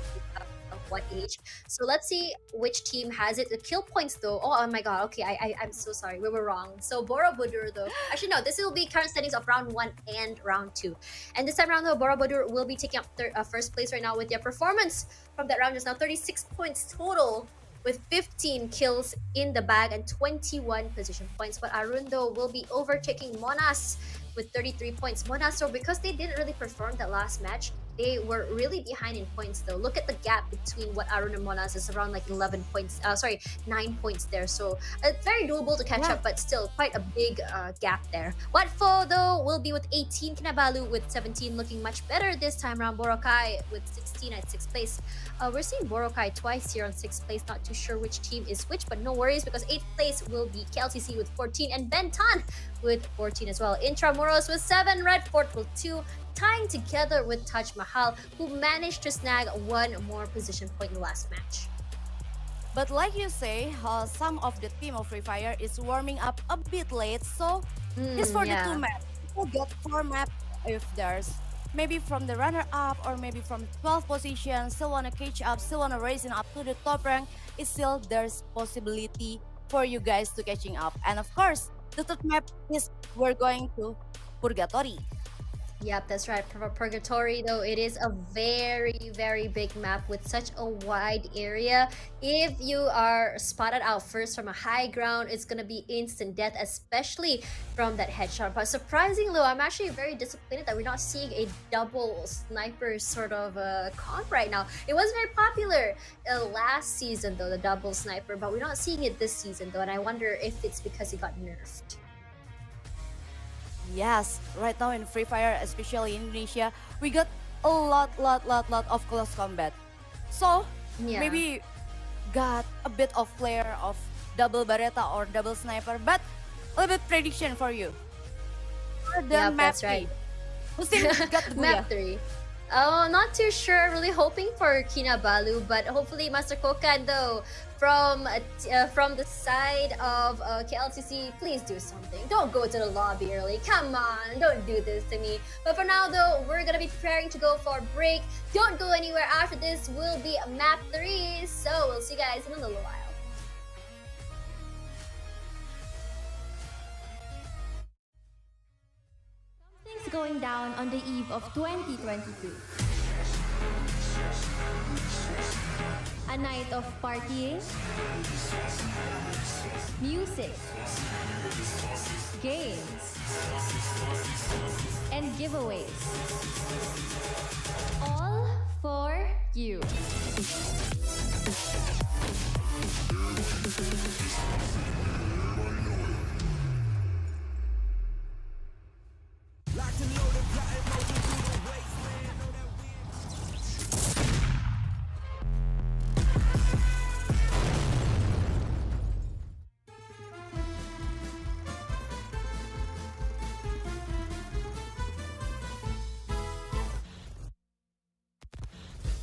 age. So let's see which team has it. The kill points though. Oh my god. Okay, I'm so sorry. We were wrong. So Borobudur though. Actually no, this will be current settings of round 1 and round 2. And this time around though, Borobudur will be taking up first place right now with their performance from that round is now 36 points total, with 15 kills in the bag and 21 position points. But Arun though will be overtaking Monas with 33 points. Monas, so because they didn't really perform that last match, they were really behind in points though. Look at the gap between what Arun and Monas is, around like 11 points, 9 points there. So it's very doable to catch up, but still quite a big gap there. Watfo though will be with 18, Kinabalu with 17, looking much better this time around. Boracay with 16 at 6th place. We're seeing Boracay twice here on 6th place. Not too sure which team is which, but no worries, because 8th place will be KLCC with 14 and Bentan with 14 as well. Intramuros with 7, Red Fort with 2, tying together with Taj Mahal, who managed to snag 1 more position point in the last match. But like you say, some of the team of Free Fire is warming up a bit late. So, it's for the 2 maps. We'll get 4 maps if there's maybe from the runner-up or maybe from 12th position, still want to catch up, still want to raising up to the top rank. It's still there's possibility for you guys to catching up. And of course, the third map is we're going to Purgatory. Yep, that's right. Purgatory, though, it is a very, very big map with such a wide area. If you are spotted out first from a high ground, it's gonna be instant death, especially from that headshot. But surprisingly, I'm actually very disappointed that we're not seeing a double sniper sort of comp right now. It was very popular last season, though, the double sniper, but we're not seeing it this season, though, and I wonder if it's because it got nerfed. Yes, right now in Free Fire, especially in Indonesia, we got a lot of close combat. So Yeah. maybe got a bit of player of double Beretta or double sniper, but a little bit prediction for you. For the Yep, map that's right. Who still got the Map BOOYAH? 3. Oh, not too sure. Really hoping for Kinabalu, but hopefully Master Kokan, though, from the side of KLCC, please do something. Don't go to the lobby early. Come on, don't do this to me. But for now, though, we're gonna be preparing to go for a break. Don't go anywhere. After this will be map 3. So we'll see you guys in a little while. Things going down on the eve of 2022. A night of partying, music, games, and giveaways. All for you.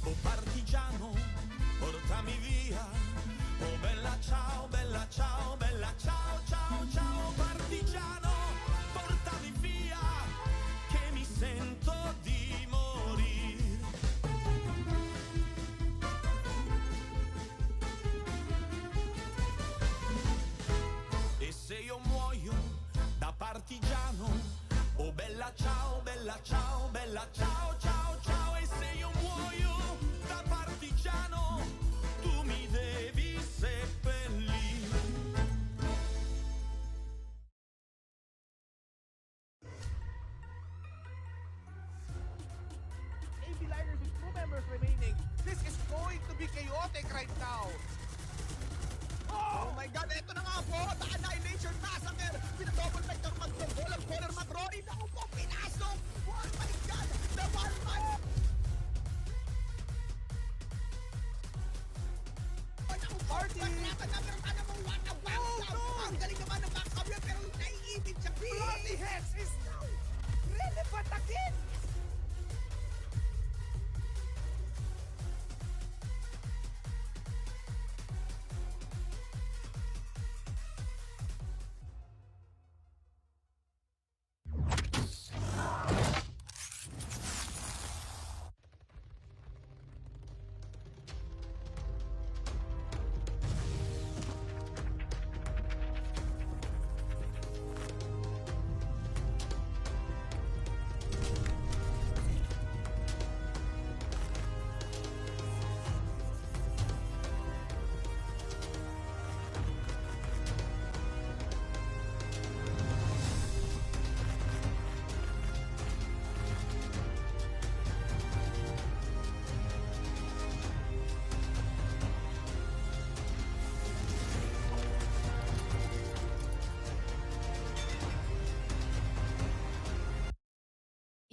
Oh partigiano, portami via. Oh bella ciao, ciao, ciao partigiano, portami via, che mi sento di morire. E se io muoio da partigiano, oh bella ciao, ciao, ciao, ciao, e se io muoio da partigiano, tu mi devi seppellire. AB liners with 2 members remaining. This is going to be chaotic right now. Oh my God, eto na nga po, the Annihilation Massacre. Pinadouble vector magtungkol ang corner Magroni. Naku po, pinasok. Oh my God, the one man. Party! Paglaban na meron ka namang ang galing naman ng back cover pero naiibig siya. Bloody Hex is now relevant again.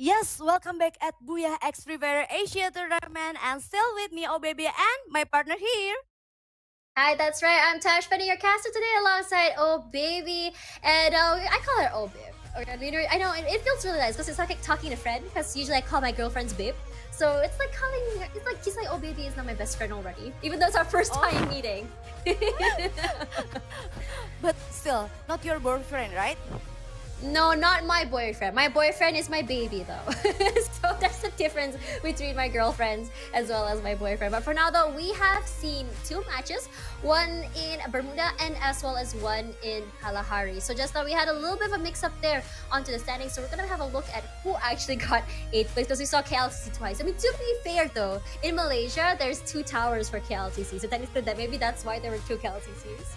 Yes, welcome back at BOOYAH X Free Fire Asia Tournament, and still with me, oh baby, and my partner here. Hi, that's right. I'm Tash Penny, your caster today, alongside Oh Baby, and I call her Oh Babe. Or, I know it feels really nice because it's like talking to a friend. Because usually I call my girlfriends Babe, so it's like calling. It's like he's like Oh Baby is not my best friend already, even though it's our first time meeting. But still, not your boyfriend, right? No, not my boyfriend. My boyfriend is my baby, though. So there's the difference between my girlfriends as well as my boyfriend. But for now, though, we have seen two matches, one in Bermuda and as well as one in Kalahari. So just now we had a little bit of a mix-up there onto the standings. So we're gonna have a look at who actually got 8th place because we saw KLCC twice. I mean, to be fair, though, in Malaysia, there's 2 towers for KLCC. So technically, maybe that's why there were 2 KLCCs.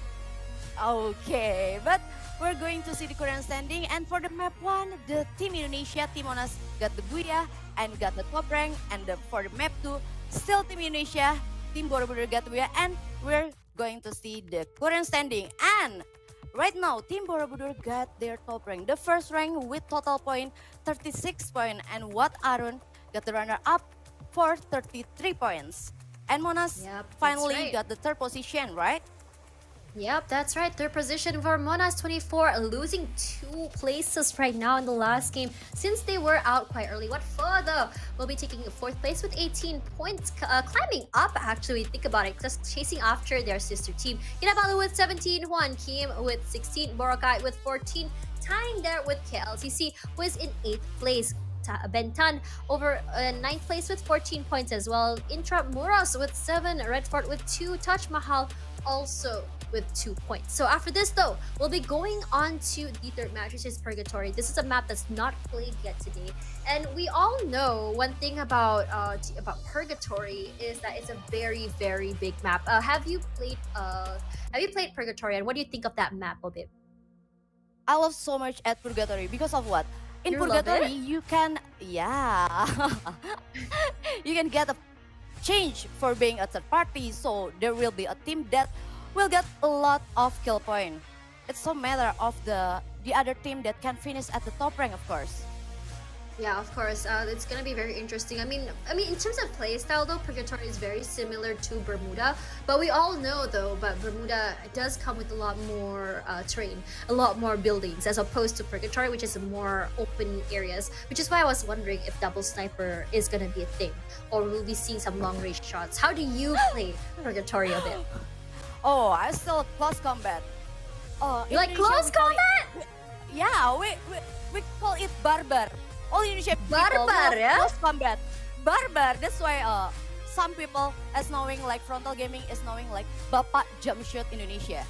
Okay, but we're going to see the current standing. And for the map 1, the Team Indonesia, Team Monas got the BOOYAH and got the top rank. And for the map 2, still Team Indonesia, Team Borobudur got the BOOYAH. And we're going to see the current standing. And right now, Team Borobudur got their top rank. The first rank with total point 36 points. And Wat Arun got the runner-up for 33 points. And Monas finally got the 3rd position, right? Yep, that's right. 3rd position for Monas 24, losing 2 places right now in the last game since they were out quite early. What further will be taking 4th place with 18 points, climbing up actually. Think about it, just chasing after their sister team. Kinabalu with 17, Juan Kim with 16, Boracay with 14, tying there with KLCC was in 8th place. Bentan over 9th place with 14 points as well. Intramuros with 7, Redfort with 2, Taj Mahal also with 2 points. So after this though, we'll be going on to the 3rd match, which is Purgatory. This is a map that's not played yet today, and we all know one thing about Purgatory is that it's a very, very big map. Have you played Purgatory, and what do you think of that map, Obib? I love so much at Purgatory because of what? In Purgatory, you can, you can get a change for being a 3rd party, so there will be a team that will get a lot of kill point. It's a matter of the other team that can finish at the top rank, of course. Yeah, of course. It's gonna be very interesting. I mean, in terms of playstyle, though, Purgatory is very similar to Bermuda. But we all know, though, but Bermuda does come with a lot more terrain, a lot more buildings, as opposed to Purgatory, which is more open areas. Which is why I was wondering if double sniper is gonna be a thing, or we'll be seeing some long range shots. How do you play Purgatory a bit? Oh, I still close combat. You like close combat? Yeah, we call it barbar. All Indonesian people love close combat. Barbar. That's why some people is knowing like Frontal Gaming is knowing like Bapak Jump Shoot Indonesia.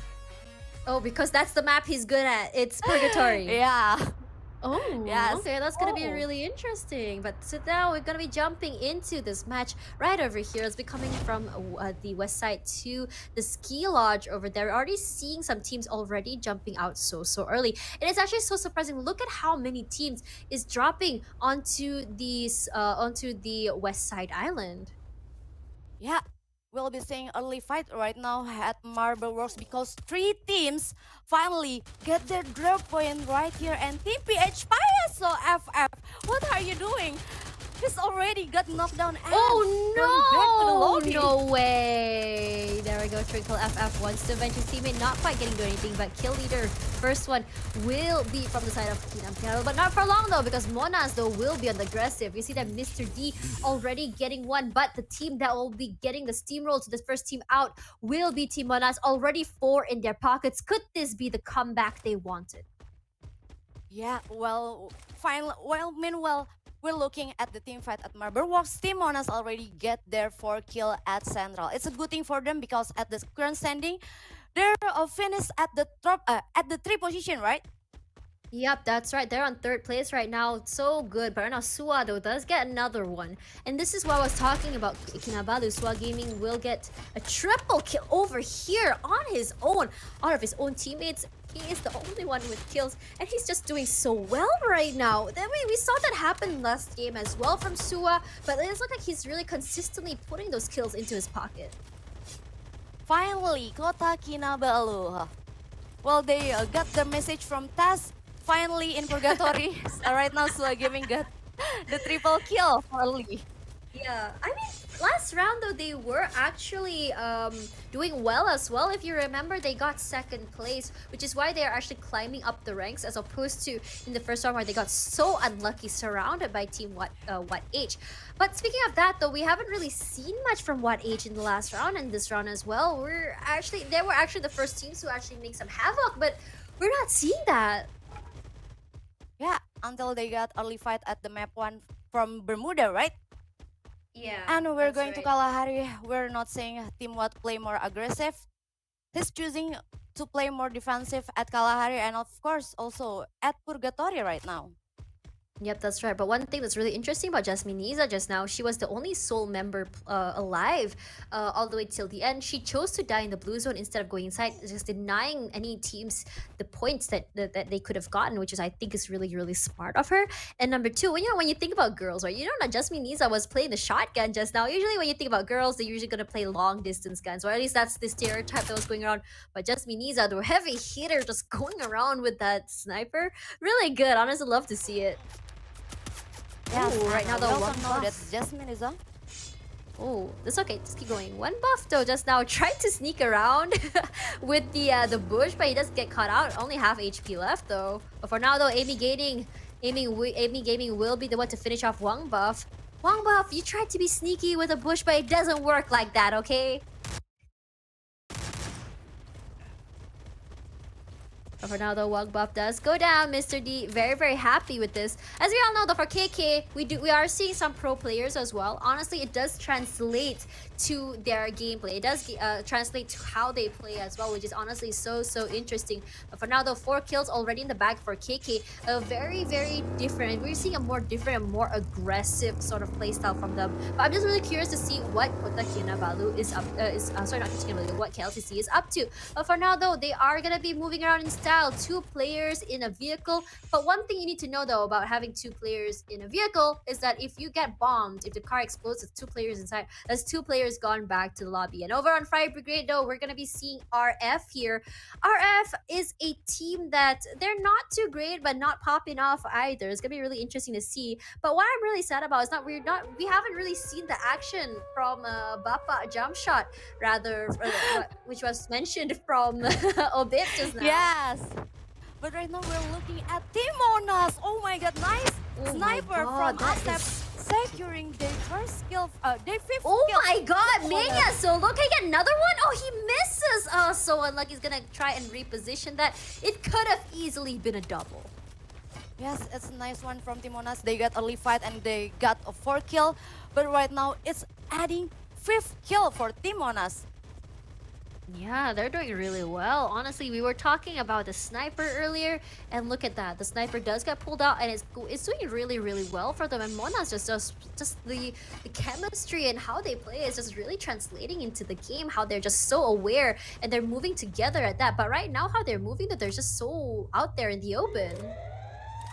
Oh, because that's the map he's good at. It's Purgatory. Yeah. Oh, yes. Okay, that's gonna be really interesting. But so now we're gonna be jumping into this match right over here. It's be coming from the west side to the ski lodge over there. We're already seeing some teams already jumping out so early, and it's actually so surprising. Look at how many teams is dropping onto these onto the west side island. Yeah. We'll be seeing early fight right now at Marble Works because 3 teams finally get their drop point right here. And Team PH Payaso FF, what are you doing? He's already got knocked down and oh no! No way! There we go. Trinkle FF wants to avenge his teammate, not quite getting to anything, but kill leader first one will be from the side of Kinam Piano, but not for long though, because Monas though will be on the aggressive. You see that Mr. D already getting one, but the team that will be getting the steamroll to the first team out will be Team Monas, already 4 in their pockets. Could this be the comeback they wanted? Yeah, well, meanwhile, we're looking at the team fight at Marble Works. Team Monas already get their 4 kill at Central. It's a good thing for them because at the current standing, they're finished at the top, at the 3 position, right? Yep, that's right. They're on 3rd place right now. So good. But right now, Sua though does get another one. And this is what I was talking about. Kinabalu, Sua Gaming will get a triple kill over here on his own, out of his own teammates. He is the only one with kills, and he's just doing so well right now. Then we saw that happen last game as well from Sua, but it looks like he's really consistently putting those kills into his pocket. Finally, Kota Kinabalu. Well, they got the message from Taz. Finally in Purgatory. Right now, Sua Gaming got the triple kill early. Yeah, I mean, last round though, they were actually doing well as well. If you remember, they got 2nd place, which is why they are actually climbing up the ranks, as opposed to in the first round where they got so unlucky, surrounded by Team What H. But speaking of that though, we haven't really seen much from What H in the last round and this round as well. They were actually the first teams to actually make some havoc, but we're not seeing that. Yeah, until they got early fight at the map 1 from Bermuda, right? Yeah, And we're that's going to right. Kalahari. We're not saying Team Watt play more aggressive. He's choosing to play more defensive at Kalahari and of course also at Purgatory right now. Yep, that's right. But one thing that's really interesting about Jasmine Niza just now, she was the only sole member alive all the way till the end. She chose to die in the blue zone instead of going inside, just denying any teams the points that they could have gotten, which is I think is really really smart of her. And number two, when you think about girls, right? That Jasmine Niza was playing the shotgun just now. Usually when you think about girls, they're usually gonna play long distance guns, or at least that's the stereotype that was going around. But Jasmine Niza, the heavy hitter, just going around with that sniper, really good. Honestly, love to see it. Yes, Ooh, right and now the we also one know that buff. Jasmine is a Oh, that's okay. Just keep going. One buff though just now tried to sneak around with the bush, but he does get caught out. Only half HP left though. But for now though, Amy Gaming will be the one to finish off Wang buff. Wang buff, you tried to be sneaky with a bush, but it doesn't work like that, okay? But for now, the Wug buff does go down. Mr. D very very happy with this. As we all know, though, for KK, we are seeing some pro players as well. Honestly, it does translate to their gameplay. It does translate to how they play as well, which is honestly so interesting. But for now, though, 4 kills already in the bag for KK. Very very different. We're seeing a more different and more aggressive sort of playstyle from them. But I'm just really curious to see what Kota Kinabalu is up. Sorry, not Kinabalu. What KLCC is up to. But for now, though, they are gonna be moving around in style. 2 players in a vehicle. But one thing you need to know though about having 2 players in a vehicle is that if you get bombed, if the car explodes with 2 players inside, that's 2 players gone back to the lobby. And over on Fire Brigade though, we're gonna be seeing RF here. RF is a team that they're not too great, but not popping off either. It's gonna be really interesting to see. But what I'm really sad about is we haven't really seen the action from Bappa jump shot, rather, which was mentioned from Obit just now. yes. But right now we're looking at Timonas. Oh my god, nice Oh my sniper God, from that Asep is- securing their first kill, their 5th Oh kill. my god, Timonas. Mania Solo, can I get another one? Oh, he misses! Oh, so unlucky. He's gonna try and reposition that. It could have easily been a double. Yes, it's a nice one from Timonas. They got early fight and they got a 4 kill. But right now it's adding 5th kill for Timonas. Yeah, they're doing really well. Honestly, we were talking about the sniper earlier, and look at that. The sniper does get pulled out, and it's doing really well for them. And Mona's just the chemistry and how they play is just really translating into the game. How they're just so aware and they're moving together at that. But right now, how they're moving, that they're just so out there in the open.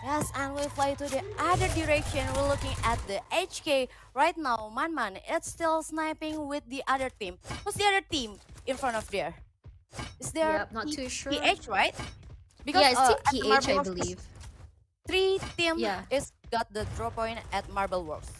Yes, and we fly to the other direction. We're looking at the HK right now. Man, it's still sniping with the other team. Who's the other team in front of there? Is there Yep, not too sure. TH, right? Yeah, it's at the Team TH, Marble I Works, believe. 3 team Yeah. is got the draw point at Marble Works.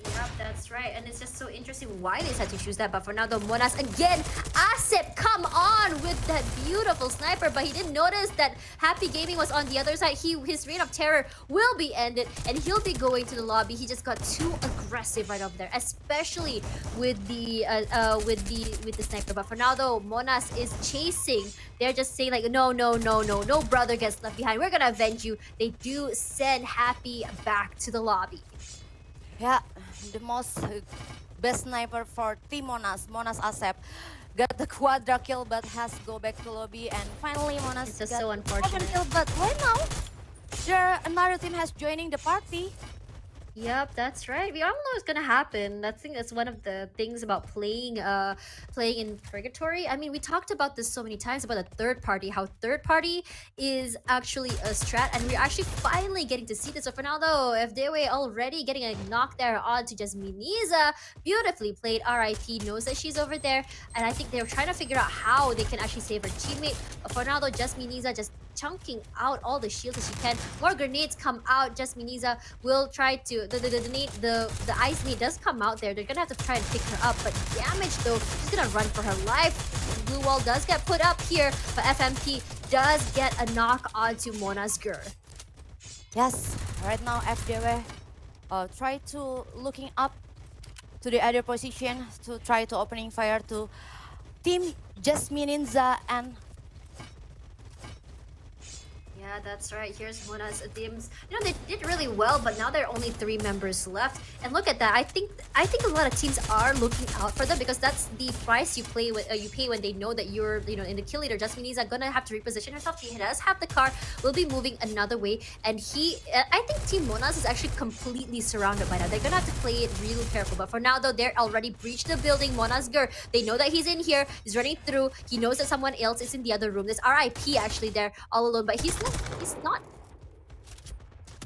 Yep, that's right. And it's just so interesting why they had to choose that. But for now, the Monas again, Asep, come on with that beautiful sniper. But he didn't notice that Happy Gaming was on the other side. His reign of terror will be ended, and he'll be going to the lobby. He just got too aggressive right up there, especially with the sniper. But for now, though, Monas is chasing. They're just saying like, no brother gets left behind. We're gonna avenge you. They do send Happy back to the lobby. Yeah, the most best sniper for Team Monas. Monas Asep got the quadra kill but has to go back to lobby, and finally Monas It's just got so unfortunate. 7 kill. But right now, another team has joining the party. Yep, that's right. We all know it's gonna happen. I think that's one of the things about playing in Purgatory. I mean, we talked about this so many times about the third party, how third party is actually a strat, and we're actually finally getting to see this. So for now though, if they were already getting a knock there on to just Miniza, beautifully played. RIP knows that she's over there, and I think they were trying to figure out how they can actually save her teammate. But for now though, just Miniza just chunking out all the shields that she can. More grenades come out. Just Miniza will try to the ice nade does come out there. They're gonna have to try and pick her up, but damage though, she's gonna run for her life. Blue wall does get put up here, but FMP does get a knock onto Mona's Gur. Yes, right now FDW try to looking up to the other position to try to opening fire to Team Jasmine Ninja, and Yeah, that's right. Here's Mona's teams. You know, they did really well, but now there are only 3 members left. And look at that. I think a lot of teams are looking out for them because that's the price you play with. You pay when they know that you're, in the kill leader. Jasmine is gonna have to reposition herself. She does have the car. Will be moving another way, and I think Team Monas is actually completely surrounded by now. They're gonna have to play it real careful. But for now, though, they're already breached the building. Monas Gur, they know that he's in here. He's running through. He knows that someone else is in the other room. There's RIP actually there all alone, but he's not.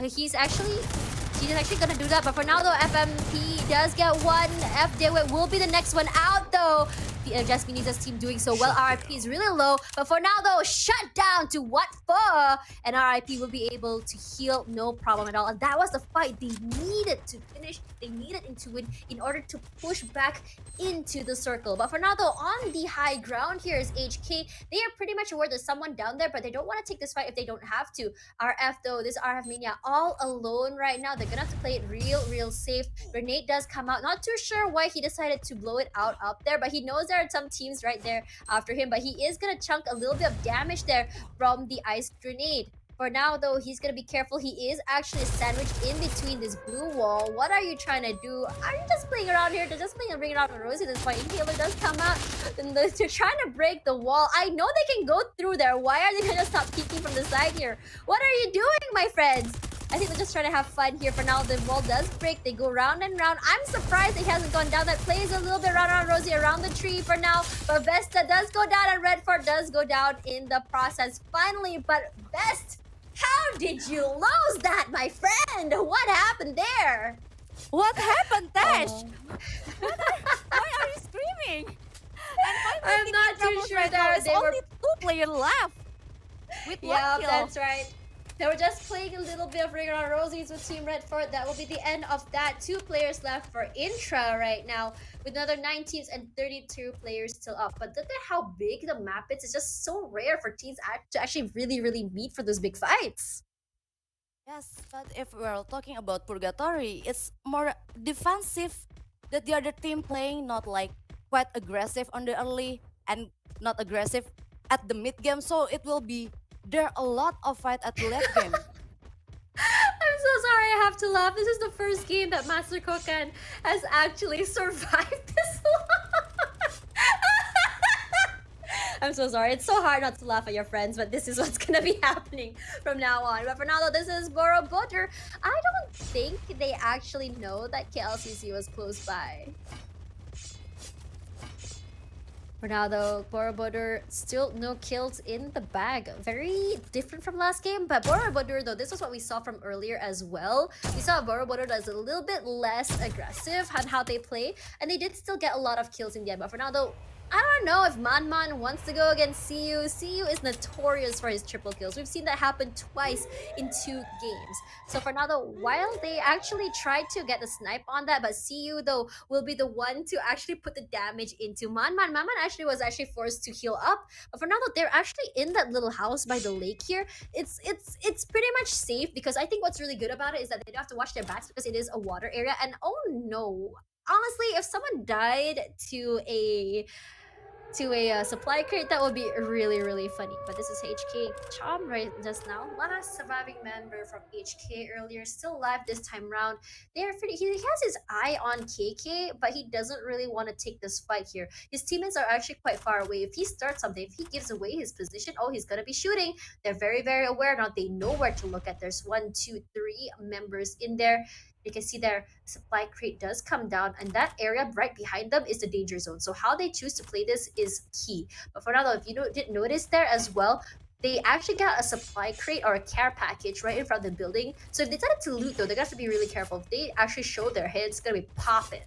He's actually gonna do that. But for now, though, FMP does get one. FDW will be the next one out, though. The Jasmine's team doing so well. RIP is really low. But for now, though, shut down to what for? And RIP will be able to heal, no problem at all. And that was the fight they needed to finish. They needed to win in order to push back into the circle. But for now, though, on the high ground here is HK. They are pretty much aware there's someone down there, but they don't want to take this fight if they don't have to. RF, though, this RF Mania all alone right now. They're gonna have to play it real safe. Grenade does come out. Not too sure why he decided to blow it out up there, but he knows there are some teams right there after him. But he is gonna chunk a little bit of damage there from the ice grenade. For now, though, he's gonna be careful. He is actually sandwiched in between this blue wall. What are you trying to do? Are you just playing around here? They're just playing a ring around with Rosie. This point, Inhaler does come out. And they're trying to break the wall. I know they can go through there. Why are they gonna stop peeking from the side here? What are you doing, my friends? I think they're just trying to have fun here. For now, the wall does break. They go round and round. I'm surprised it hasn't gone down. That plays a little bit around Rosie around the tree for now. But Vesta does go down and Redford does go down in the process finally. But Best, how did you lose that, my friend? What happened there? What happened, Tash? Why are you screaming? And I'm not too sure right now. that It's they were... only 2 players left. With Yeah, one kill. that's right. They were just playing a little bit of Ring Around Rosies with Team Redford. That will be the end of that. 2 players left for Intra right now, with another 9 teams and 32 players still up. But look at how big the map is. It's just so rare for teams to actually really meet for those big fights. Yes, but if we're talking about Purgatory, it's more defensive that the other team playing, not like quite aggressive on the early and not aggressive at the mid game. So it will be there a lot of fight at the late game. I'm so sorry, I have to laugh. This is the first game that Master Kokan has actually survived this long. I'm so sorry. It's so hard not to laugh at your friends, but this is what's gonna be happening from now on. But for now, though, this is Borobudur. I don't think they actually know that KLCC was close by. For now, though, Borobudur still no kills in the bag. Very different from last game, but Borobudur, though, this was what we saw from earlier as well. We saw Borobudur that's a little bit less aggressive on how they play, and they did still get a lot of kills in the end. But for now, though, I don't know if Manman wants to go against CU. CU is notorious for his triple kills. We've seen that happen twice in 2 games. So for now, though, while they actually tried to get the snipe on that, but CU, though, will be the one to actually put the damage into Manman. Manman actually was forced to heal up. But for now, though, they're actually in that little house by the lake here. It's pretty much safe because I think what's really good about it is that they don't have to watch their backs because it is a water area. And oh no, honestly, if someone died to a supply crate, that would be really funny. But this is HK Chom right just now. Last surviving member from HK earlier, still alive this time round. He has his eye on KK, but he doesn't really want to take this fight here. His teammates are actually quite far away. If he starts something, if he gives away his position, oh, he's gonna be shooting. They're very aware now. They know where to look at. There's 1, 2, 3 members in there. You can see their supply crate does come down, and that area right behind them is the danger zone. So how they choose to play this is key. But for now, though, if you didn't notice there as well, they actually got a supply crate or a care package right in front of the building. So if they decided to loot, though, they got to be really careful. If they actually show their head, it's gonna be popping.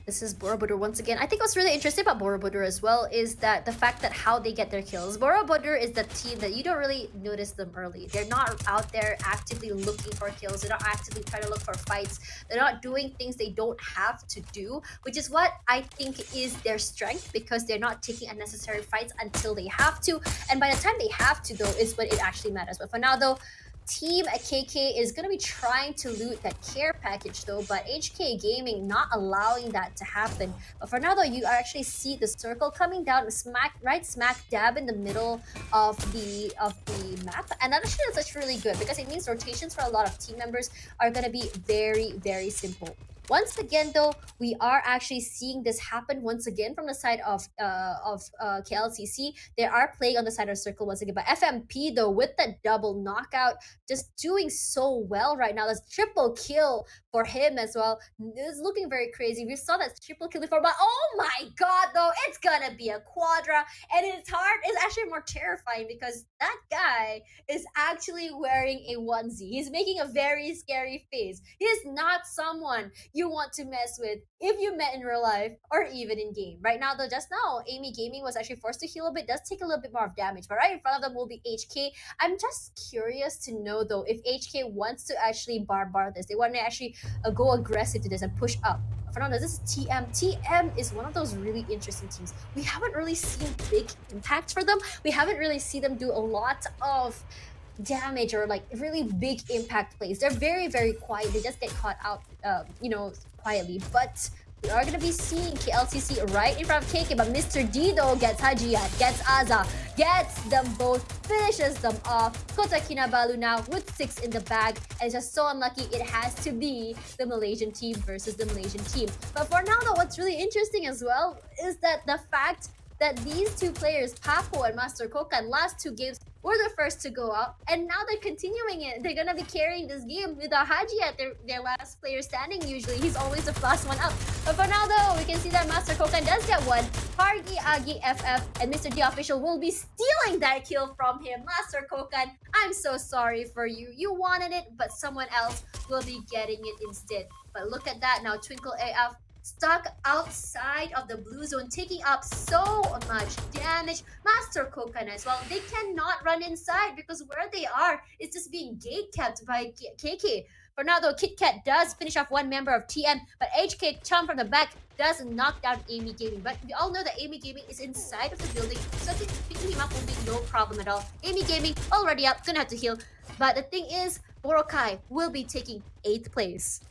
This is Borobudur once again. I think what's really interesting about Borobudur as well is that the fact that how they get their kills. Borobudur is the team that you don't really notice them early. They're not out there actively looking for kills. They're not actively trying to look for fights. They're not doing things they don't have to do, which is what I think is their strength because they're not taking unnecessary fights until they have to. And by the time they have to, though, is when it actually matters. But for now, though, Team KK is going to be trying to loot that care package though, but HK Gaming not allowing that to happen. But for now though, you actually see the circle coming down right smack dab in the middle of the map, and that actually is really good because it means rotations for a lot of team members are going to be very simple. Once again, though, we are actually seeing this happen once again from the side of KLCC. They are playing on the side of Circle once again, but FMP though with that double knockout, just doing so well right now. That's triple kill for him as well. It's looking very crazy. We saw that triple kill before, but oh my god, though, it's gonna be a quadra, and it's hard. It's actually more terrifying because that guy is actually wearing a onesie. He's making a very scary face. He is not someone you want to mess with if you met in real life or even in game. Right now, though, just now, Amy Gaming was actually forced to heal a bit. Does take a little bit more of damage, but right in front of them will be HK. I'm just curious to know, though, if HK wants to actually bar this. They want to actually go aggressive to this and push up. For now, this is TM. TM is one of those really interesting teams. We haven't really seen big impact for them. We haven't really seen them do a lot of damage or like really big impact plays. They're very quiet. They just get caught out, quietly. But we are gonna be seeing KLCC right in front of KK, but Mr. D though gets Hajiat, gets Aza, gets them both, finishes them off. Kota Kinabalu now with 6 in the bag, and it's just so unlucky it has to be the Malaysian team versus the Malaysian team. But for now though, what's really interesting as well is that the fact that these two players, Papo and Master Kokan, last 2 games were the first to go out, and now they're continuing it. They're gonna be carrying this game without Haji at their last player standing. Usually, he's always the last one up. But for now, though, we can see that Master Kokan does get one. Hargi, Agi, FF, and Mr. D Official will be stealing that kill from him. Master Kokan, I'm so sorry for you. You wanted it, but someone else will be getting it instead. But look at that now, Twinkle AF stuck outside of the blue zone, taking up so much damage. Master Kokan as well. They cannot run inside because where they are is just being gate kept by KK. For now, though, Kit Kat does finish off one member of TM, but HK Chum from the back does knock down Amy Gaming. But we all know that Amy Gaming is inside of the building, so I think picking him up will be no problem at all. Amy Gaming already up, gonna have to heal. But the thing is, Borokai will be taking 8th place.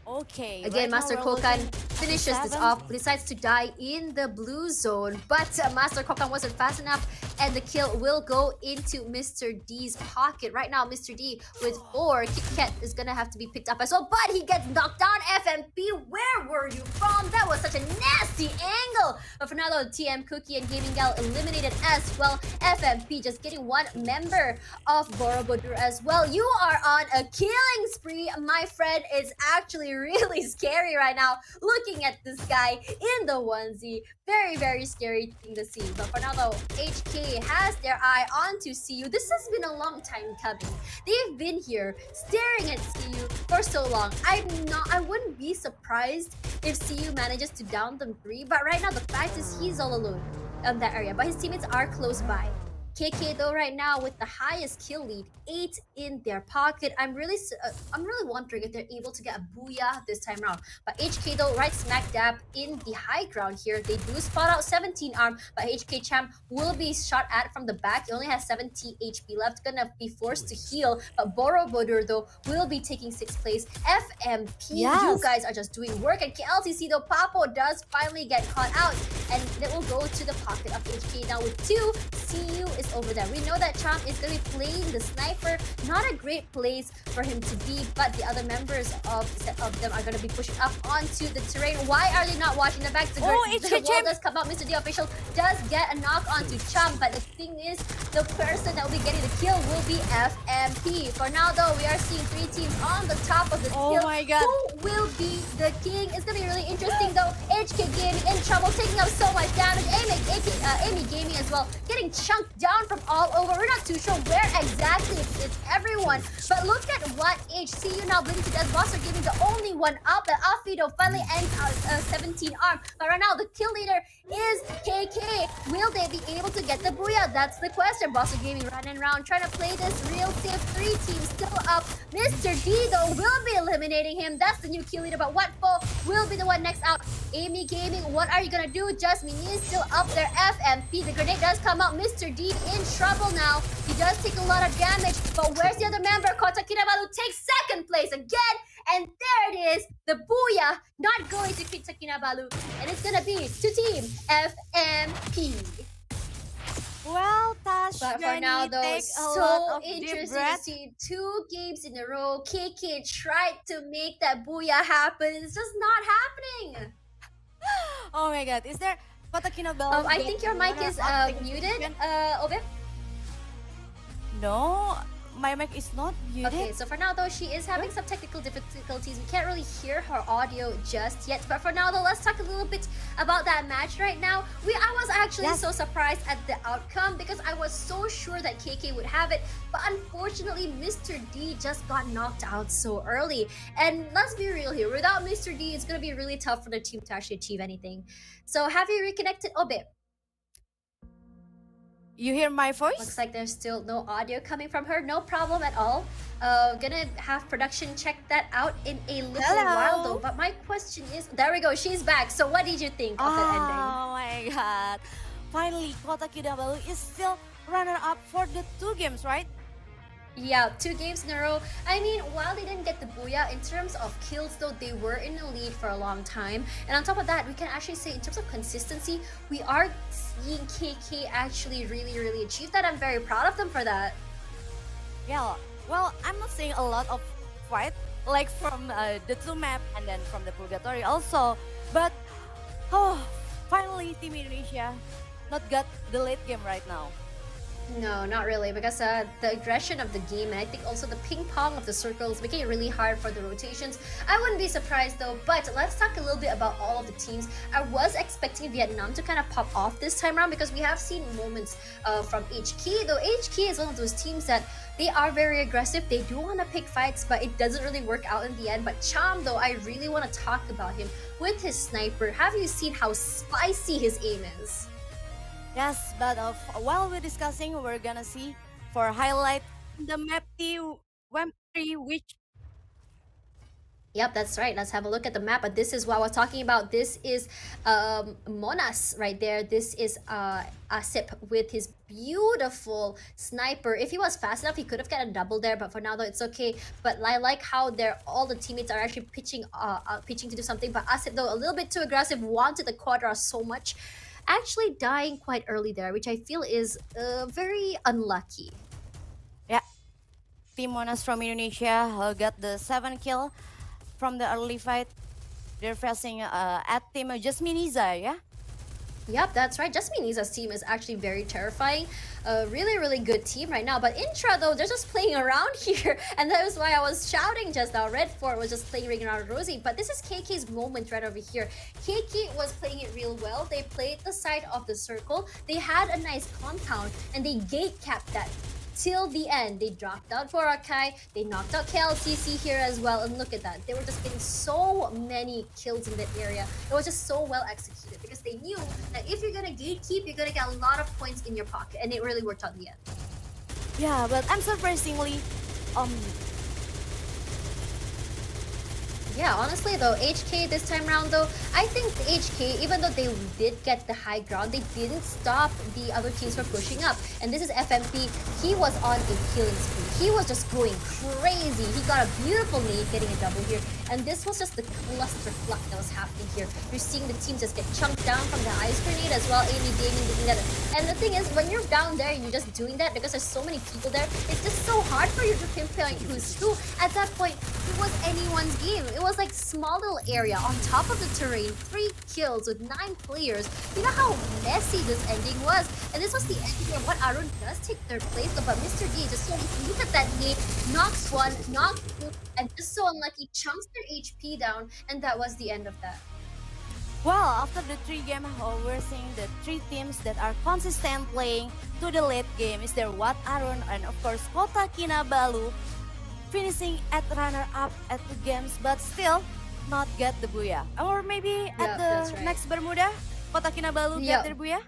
Okay. Again, Master Kokan finishes this off, decides to die in the blue zone, but Master Kokan wasn't fast enough, and the kill will go into Mr. D's pocket. Right now, Mr. D with 4. Kit Kat is gonna have to be picked up as well, but he gets knocked down. FMP, where were you from? That was such a nasty angle. But for now, though, TM, Cookie, and Gaming Gal eliminated as well. FMP just getting one member of Borobudur as well. You are on a killing spree, my friend. It's actually really scary right now looking at this guy in the onesie. Very scary thing to see. But for now though, HK has their eye on to CU. This has been a long time coming. They've been here staring at CU for so long. I wouldn't be surprised if CU manages to down them 3, but right now the fact is he's all alone in that area, but his teammates are close by. KK though right now with the highest kill lead, 8 in their pocket. I'm really wondering if they're able to get a BOOYAH this time around. But HK though right smack dab in the high ground here. They do spot out 17 arm, but HK Champ will be shot at from the back. He only has 70 HP left, gonna be forced to heal. But Borobudur though will be taking 6th place. FMP, you guys are just doing work. And KLCC though, Papo does finally get caught out, and it will go to the pocket of HK now with 2. CU is over there. We know that Champ is going to be playing the sniper. Not a great place for him to be, but the other members of them are going to be pushing up onto the terrain. Why are they not watching the back? The wall does come out. Mr. D Official does get a knock onto Champ, but the thing is, the person that will be getting the kill will be FMP. For now, though, we are seeing 3 teams on the top of the hill. Oh my god. Who will be the king? It's going to be really interesting, though. HK Gaming in trouble, taking up so much damage. Amy Gaming as well, getting chunked down from all over. We're not too sure where exactly it's everyone, but look at what HCU now blinking to death. Boss are giving the only one up. The Afido finally ends 17 arm, but right now the kill leader is KK. Will they be able to get the BOOYAH? That's the question. Boss are Gaming running around trying to play this real safe. 3 teams still up. Mr. D though will be eliminating him. That's the new kill leader, but what foe will be the one next out? Amy Gaming, what are you gonna do? Jasmine is still up there. FMP, the grenade does come out. Mr. D in trouble now. He does take a lot of damage, but where's the other member? Kota Kinabalu takes second place again, and there it is. The Booyah not going to Kota Kinabalu, and it's gonna be to Team FMP. Well, Tash, But for now, though, take a so lot of deep interesting to breath. see 2 games in a row. KK tried to make that Booyah happen. It's just not happening. Oh my God, is there Kota Kinabalu? I think your mic is muted, Obe. No, my mic is not muted. Okay, so for now though, she is having some technical difficulties. We can't really hear her audio just yet. But for now though, let's talk a little bit about that match right now. I was actually so surprised at the outcome because I was so sure that KK would have it. But unfortunately, Mr. D just got knocked out so early. And let's be real here, without Mr. D, it's going to be really tough for the team to actually achieve anything. So have you reconnected, Obe? You hear my voice? Looks like there's still no audio coming from her. No problem at all. Gonna have production check that out in a little while though. But my question is, there we go, she's back. So what did you think of the ending? Oh my God. Finally, Kota Kinabalu is still runner-up for the 2 games, right? Yeah, 2 games in a row. I mean, while they didn't get the Booyah, in terms of kills though, they were in the lead for a long time. And on top of that, we can actually say in terms of consistency, we are seeing KK actually really achieve that. I'm very proud of them for that. Yeah, well, I'm not seeing a lot of fight, like from the 2 map and then from the Purgatory also. But, finally Team Indonesia not got the late game right now. No, not really, because the aggression of the game, and I think also the ping pong of the circles, making it really hard for the rotations. I wouldn't be surprised though, but let's talk a little bit about all of the teams. I was expecting Vietnam to kind of pop off this time around because we have seen moments from HK, though HK is one of those teams that they are very aggressive. They do want to pick fights, but it doesn't really work out in the end. But Cham, though, I really want to talk about him with his sniper. Have you seen how spicy his aim is? Yes, but while we're discussing, we're gonna see for highlight the map T3, which... Yep, that's right. Let's have a look at the map. But this is what I was talking about. This is Monas right there. This is Asip with his beautiful sniper. If he was fast enough, he could have got a double there. But for now, though, it's okay. But I like how all the teammates are actually pitching to do something. But Asip, though, a little bit too aggressive, wanted the quadra so much. Actually dying quite early there, which I feel is very unlucky. Yeah, Team Monas from Indonesia got the 7 kill from the early fight. They're facing at Team Jasminiza, yeah? Yep, that's right. Jasminiza's team is actually very terrifying. A really good team right now. But Intra, though, they're just playing around here. And that was why I was shouting just now. Red Fort was just playing Ring Around Rosie. But this is KK's moment right over here. KK was playing it real well. They played the side of the circle. They had a nice compound. And they gate capped that till the end. They dropped out for Akai. They knocked out KLCC here as well. And look at that. They were just getting so many kills in that area. It was just so well executed because they knew that if you're gonna gatekeep, you're gonna get a lot of points in your pocket. And it really worked out in the end. Yeah, but unsurprisingly, yeah, honestly though, HK this time around though, I think the HK, even though they did get the high ground, they didn't stop the other teams from pushing up. And this is FMP. He was on a killing spree. He was just going crazy. He got a beautiful nade, getting a double here. And this was just the cluster fluck that was happening here. You're seeing the teams just get chunked down from the ice grenade as well. Amy Gaming doing that. And the thing is, when you're down there and you're just doing that because there's so many people there, it's just so hard for you to pinpoint who's who. At that point, it was anyone's game. It was like small little area on top of the terrain, 3 kills with 9 players. You know how messy this ending was? And this was the ending of what Arun does take third place, but Mr. D just so look at that nade, knocks 1, knocks 2, and just so unlucky, chunks their HP down, and that was the end of that. well, after the 3 game, we're seeing the 3 teams that are consistent playing to the late game. Is there Wat Arun and of course Kota Kinabalu finishing at runner-up at 2 games, but still not get the Booyah. Or maybe at the right. next Bermuda, Kota Kinabalu get their Booyah?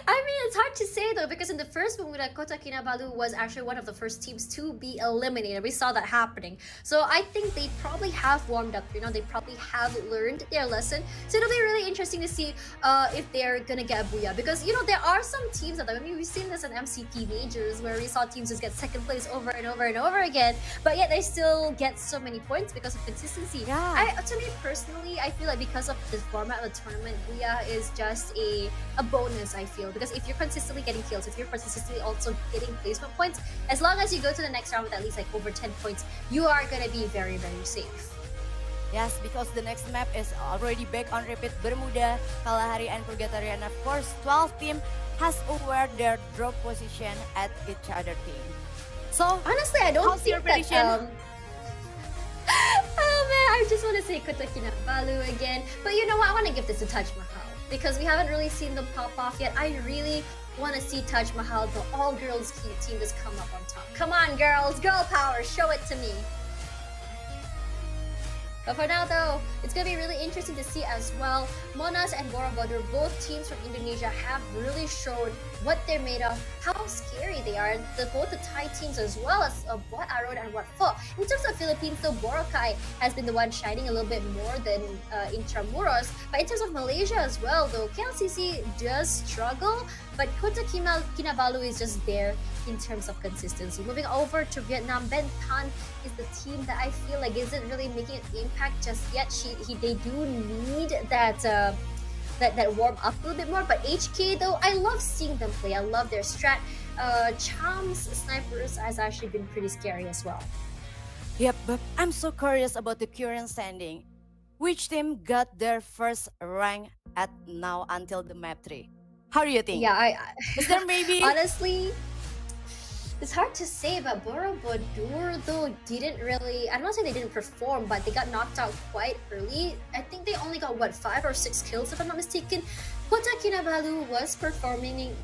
I mean, it's hard to say though, because in the first Bermuda, Kota Kinabalu was actually one of the first teams to be eliminated. We saw that happening. So I think they probably have warmed up, they probably have learned their lesson. So it'll be really interesting to see if they're gonna get a BOOYAH. Because, there are some teams that, we've seen this in MCP majors where we saw teams just get second place over and over and over again, but yet they still get so many points because of consistency. Yeah. To me personally, I feel like because of the format of the tournament, BOOYAH is just a bonus, I feel, because if you're consistently getting kills, if you're consistently also getting placement points, as long as you go to the next round with at least like over 10 points, you are gonna be very, very safe. Yes, because the next map is already back on repeat. Bermuda, Kalahari, and Purgatory, and of course 12 team has aware their drop position at each other team. So honestly, I don't how's your think prediction? that oh man, I just want to say Kota Kinabalu again, but you know what, I want to give this to Taj Mahal because we haven't really seen them pop off yet. I really want to see Taj Mahal, the all-girls team, just come up on top. Come on, girls, girl power, show it to me. But for now though, it's going to be really interesting to see as well. Monas and Borobudur, both teams from Indonesia, have really shown what they're made of, how scary they are. Both the Thai teams as well as Wat Arun and Wat Pho. In terms of Philippines though, Boracay has been the one shining a little bit more than Intramuros. But in terms of Malaysia as well though, KLCC does struggle, but Kota Kinabalu is just there in terms of consistency. Moving over to Vietnam, Ben Tan is the team that I feel like isn't really making an impact just yet. They do need that warm up a little bit more. But HK though, I love seeing them play. I love their strat. Cham's snipers has actually been pretty scary as well. Yep, but I'm so curious about the current standing. Which team got their first rank at now until the map 3? How do you think? Yeah, Is there maybe honestly, it's hard to say, but Borobudur though didn't really, I don't want to say they didn't perform, but they got knocked out quite early. I think they only got 5 or 6 kills if I'm not mistaken. Kota Kinabalu was performing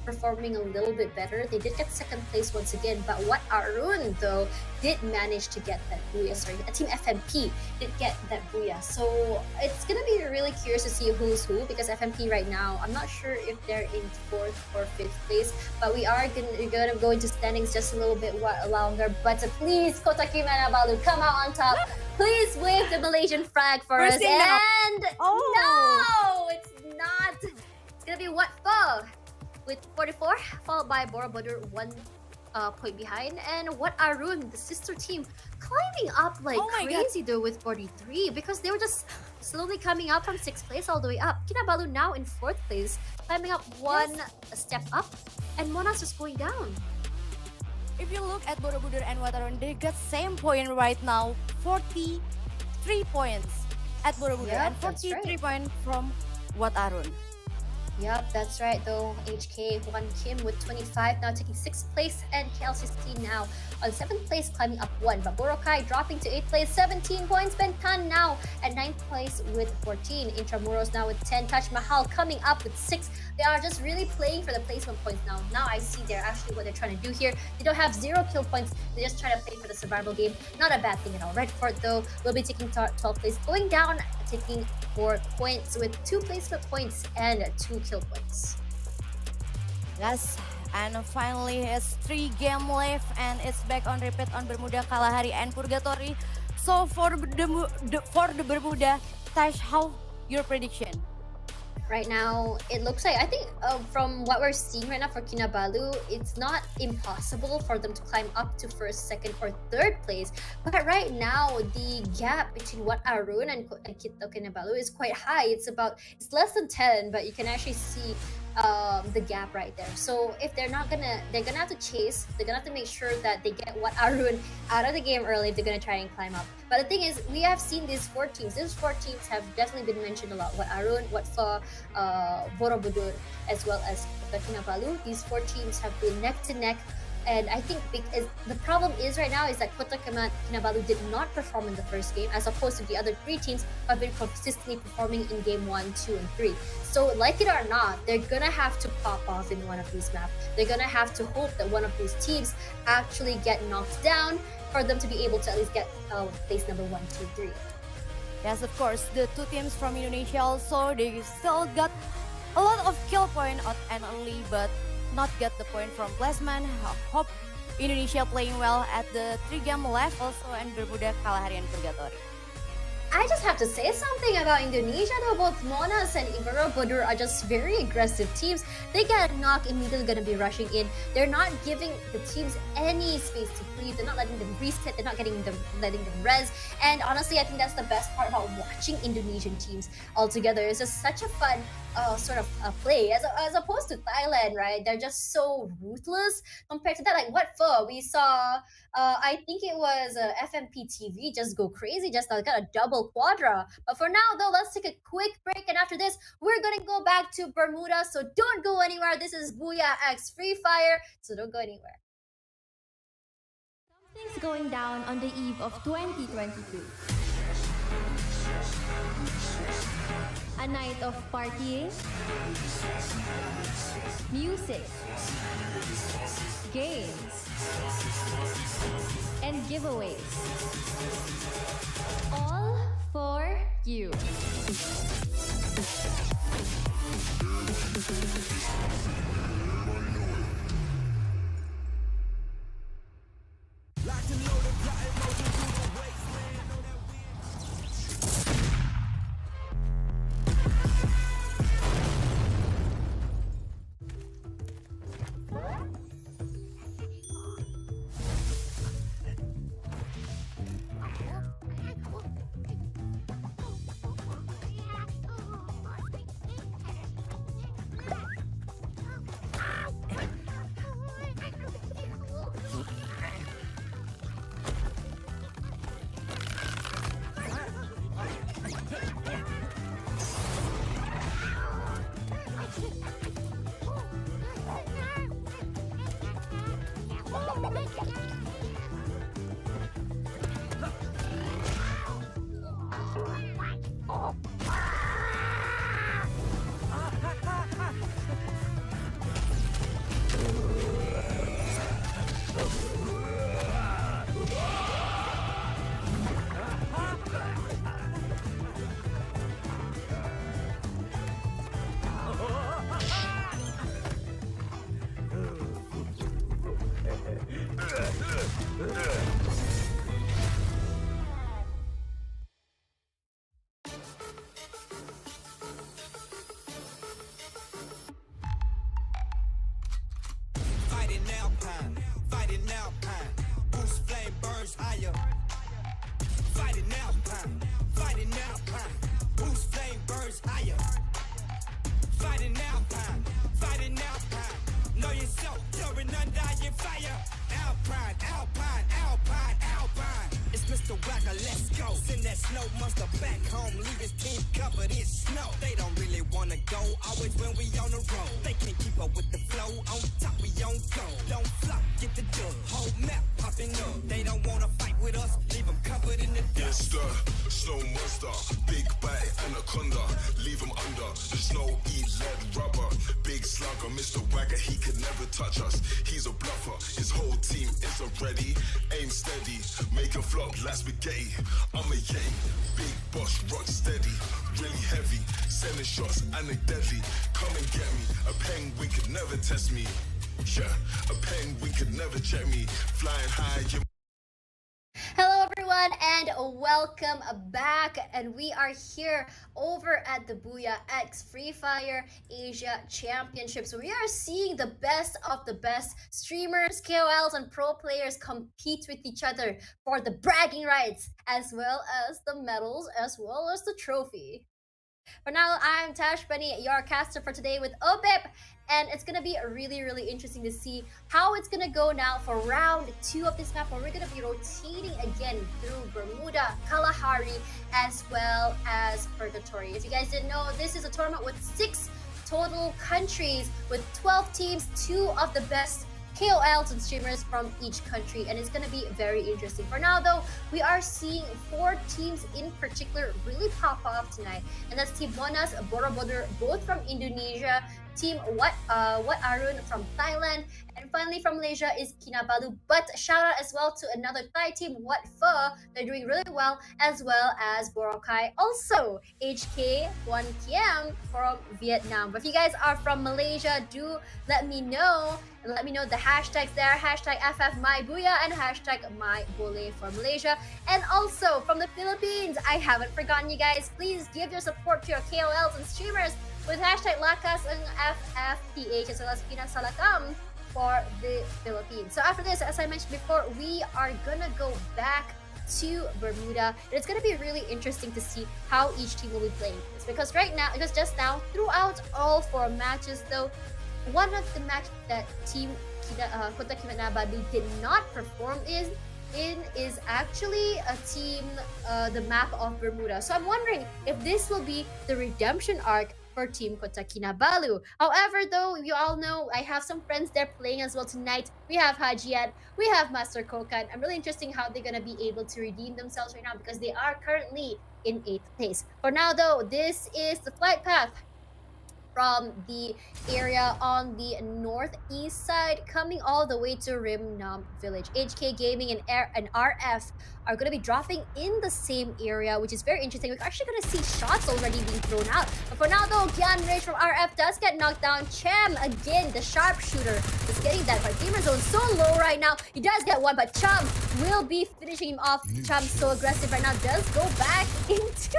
a little bit better. They did get second place once again, but Wat Arun though did manage to get that BOOYAH. Sorry, Team FMP did get that BOOYAH. So it's gonna be really curious to see who's who, because FMP right now, I'm not sure if they're in 4th or 5th place, but we are gonna go into standings just a little bit longer. But please, Kota Kinabalu, come out on top. Please wave the Malaysian flag for us. And no, it's not. It's gonna be Wat Pho with 44, followed by Borobudur 1 point behind, and Wat Arun, the sister team, climbing up like crazy though with 43, because they were just slowly coming up from 6th place all the way up. Kinabalu now in 4th place, climbing up one step up, and Monas just going down. if you look at Borobudur and Wat Arun, they got same point right now, 43 points at Borobudur and 43 points from Wat Arun. Yep, that's right though. HK Won Kim with 25 now taking 6th place, and KLCC now on 7th place climbing up 1. But Boracay dropping to 8th place, 17 points. Bentan now at 9th place with 14. Intramuros now with 10. Taj Mahal coming up with 6. They are just really playing for the placement points now. Now I see they're actually what they're trying to do here. They don't have 0 kill points. They just try to play for the survival game. Not a bad thing at all. Red Fort though will be taking 12th place, going down, taking 4 points with 2 placement points and 2 kill points. Yes, and finally it's 3 game left and it's back on repeat on Bermuda, Kalahari, and Purgatory. So for the Bermuda, Tash, how your prediction? Right now, it looks like, I think from what we're seeing right now for Kinabalu, it's not impossible for them to climb up to 1st, 2nd, or 3rd place. But right now, the gap between Wat Arun and Kinabalu is quite high. It's less than 10, but you can actually see the gap right there. So if they're gonna have to chase. They're gonna have to make sure that they get Wat Arun out of the game early if they're gonna try and climb up. But the thing is, we have seen these 4 teams. These 4 teams have definitely been mentioned a lot. Wat Arun, Wat Pho, Borobudur, as well as Kinabalu. These 4 teams have been neck to neck. And I think the problem is right now is that Kota Kinabalu did not perform in the first game, as opposed to the other 3 teams who have been consistently performing in game 1, 2, and 3. So like it or not, they're gonna have to pop off in one of these maps. They're gonna have to hope that one of these teams actually get knocked down for them to be able to at least get place number 1, 2, 3. Yes, of course, the 2 teams from Indonesia also, they still got A lot of kill point out and early, but not get the point from placement. Hope Indonesia playing well at the 3-game left also, and Bermuda kalah harian purgatory. I just have to say something about Indonesia though. Both Monas and Borobudur are just very aggressive teams. They get a knock, immediately gonna be rushing in. They're not giving the teams any space to breathe. They're not letting them reset. They're not letting them res. And honestly, I think that's the best part about watching Indonesian teams altogether. It's just such a fun sort of play as opposed to Thailand, right? They're just so ruthless compared to that. Like what for? We saw I think it was FMP TV just go crazy, just got a double quadra. But for now, though, let's take a quick break. And after this, we're going to go back to Bermuda. So don't go anywhere. This is BOOYAH X Free Fire. So don't go anywhere. Something's going down on the eve of 2022. A night of partying, music, games, and giveaways. All for you. Let's go. Send that snow monster back home. Leave his team covered in snow. They don't really wanna go. Always when we on the road. They can't keep up with the flow. On top we on go. Don't flop, get the dub. Whole map popping up. They don't wanna fight with us. Leave them covered in the It's dust. the snow monster, big bite anaconda. Leave him under the snow, eat lead rubber. Big slugger, Mr. Wagger, he could never touch us. He's a bluffer, his whole team isn't ready. Aim steady, make a flop like spaghetti. I'm a yay, big boss, rock steady. Really heavy, sending shots and they deadly. Come and get me, a penguin could never test me. Yeah, a penguin could never check me. Flying high, you Hello everyone and welcome back, and we are here over at the BOOYAH X Free Fire Asia Championships. We are seeing the best of the best streamers, KOLs and pro players compete with each other for the bragging rights as well as the medals as well as the trophy. For now, I'm Tash Bunny, your caster for today with OBIP, and it's gonna be really interesting to see how it's gonna go now for round 2 of this map, where we're gonna be rotating again through Bermuda, Kalahari, as well as Purgatory. If you guys didn't know, this is a tournament with 6 total countries with 12 teams, 2 of the best KOLs and streamers from each country, and it's going to be very interesting. For now though, we are seeing 4 teams in particular really pop off tonight, and that's Team Monas, Borobudur, both from Indonesia, Team What Arun from Thailand, And finally from Malaysia is Kinabalu. But shout out as well to another Thai team, What Pho. They're doing really well as Boracay. Also, HK 1KM from Vietnam. But if you guys are from Malaysia, do let me know. And let me know the hashtags there. Hashtag FFMyBooyah and hashtag MyBole for Malaysia. And also from the Philippines, I haven't forgotten you guys. Please give your support to your KOLs and streamers with hashtag Lakas ng FFPH as well as Pinasalakam for the Philippines. So after this, as I mentioned before, we are gonna go back to Bermuda. And it's gonna be really interesting to see how each team will be playing. It's because just now, throughout all 4 matches though, one of the matches that team Kota Kinabalu did not perform is actually a team, the map of Bermuda. So I'm wondering if this will be the redemption arc for Team Kota Kinabalu. However, though, you all know I have some friends there playing as well tonight. We have Hajiat, we have Master Kokan. I'm really interested how they're gonna be able to redeem themselves right now because they are currently in 8th place. For now, though, this is the flight path from the area on the northeast side coming all the way to Rim Nam Village. HK Gaming and RF are going to be dropping in the same area, which is very interesting. We're actually going to see shots already being thrown out. But for now though, Gyan Rage from RF does get knocked down. Chem, again, the sharpshooter, is getting that. But Gamer Zone so low right now. He does get one, but Chum will be finishing him off. Chum so aggressive right now, does go back into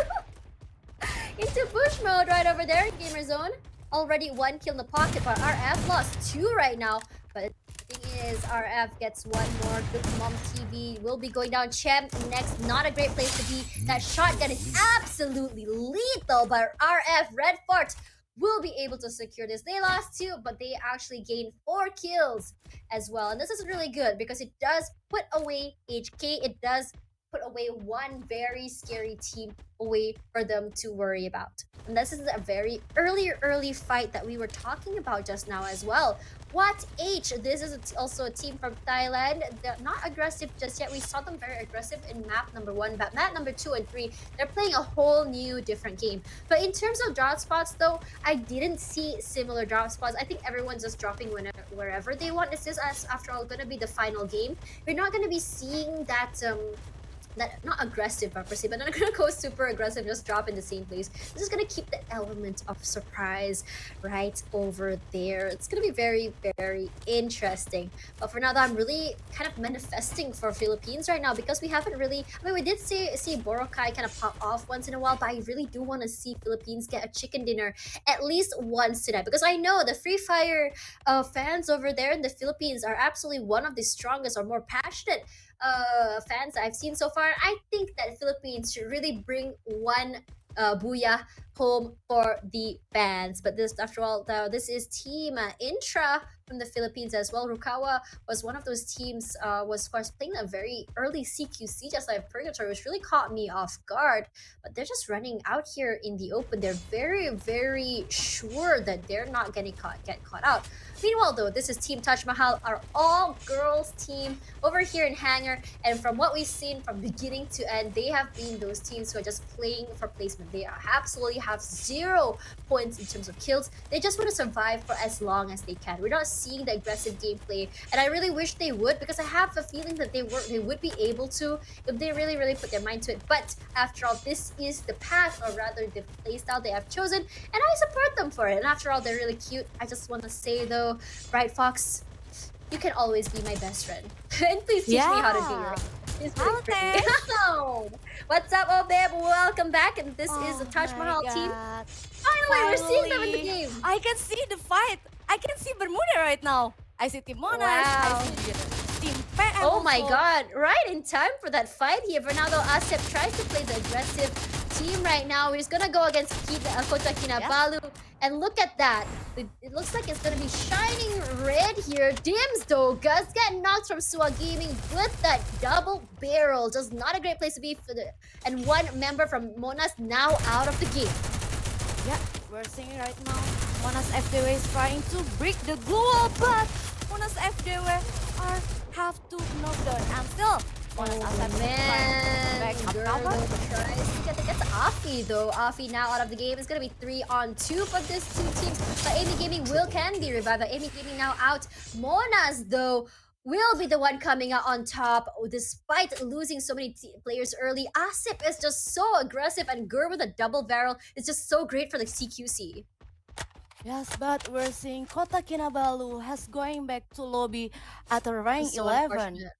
push mode right over there in Gamer Zone. Already 1 kill in the pocket, but RF lost 2 right now. But the thing is, RF gets 1 more. Good Mom TV will be going down. Chem next, not a great place to be. That shotgun is absolutely lethal, but RF Red Fort will be able to secure this. They lost 2, but they actually gained 4 kills as well. And this is really good because it does put away HK. It does put away one very scary team away for them to worry about. And this is a very early fight that we were talking about just now as well. What H? This is also a team from Thailand. They're not aggressive just yet. We saw them very aggressive in map number 1, but map number 2 and 3, they're playing a whole new different game. But in terms of drop spots though, I didn't see similar drop spots. I think everyone's just dropping wherever they want. This is, after all, gonna be the final game. We're not gonna be seeing that not aggressive per se, but not gonna go super aggressive, just drop in the same place. This is gonna keep the element of surprise right over there. It's gonna be very, very interesting. But for now, I'm really kind of manifesting for Philippines right now because we haven't really, I mean, we did see Boracay kind of pop off once in a while, but I really do want to see Philippines get a chicken dinner at least once tonight because I know the Free Fire fans over there in the Philippines are absolutely one of the strongest or more passionate fans I've seen so far. I think that Philippines should really bring one BOOYAH home for the fans. But this, after all, this is Team Intra from the Philippines as well. Rukawa was one of those teams, was playing a very early CQC, just like Purgatory, which really caught me off guard. But they're just running out here in the open. They're very, very sure that they're not getting get caught out. Meanwhile, though, this is Team Taj Mahal, our all-girls team over here in Hangar. And from what we've seen from beginning to end, they have been those teams who are just playing for placement. They absolutely have 0 points in terms of kills. They just want to survive for as long as they can. We're not seeing the aggressive gameplay, and I really wish they would because I have a feeling that they would be able to if they really, really put their mind to it. But after all, this is the path, or rather the playstyle they have chosen, and I support them for it. And after all, they're really cute. I just want to say though, Bright Fox, you can always be my best friend. And please teach me how to do your Okay. What's up, oh babe? Welcome back. And this is the Taj Mahal team. Finally, we're seeing them in the game. I can see the fight. I can see Bermuda right now. I see Team Monash. Wow. I see Team Pet. Oh my god, right in time for that fight here. Ronaldo Asep tries to play the aggressive team right now. He's gonna go against Kota Kinabalu. Yep. And look at that. It looks like it's gonna be shining red here. Dims though, Gus getting knocked from Suwa Gaming with that double barrel. Just not a great place to be for the. And one member from Monas now out of the game. Yeah, we're seeing right now. Monas FDW is trying to break the glue, but Monas FDW have to knock down. And still, Mona's Oh asset man, back up girl cover. tries to get that's Afi though. Afi now out of the game. It's gonna be 3-on-2 for these two teams. But Amy Gaming can be revived. But Amy Gaming now out. Monas though will be the one coming out on top despite losing so many players early. Asip is just so aggressive, and Gur with a double barrel is just so great for the CQC. Yes, but we're seeing Kota Kinabalu has going back to lobby at a rank So 11. unfortunate.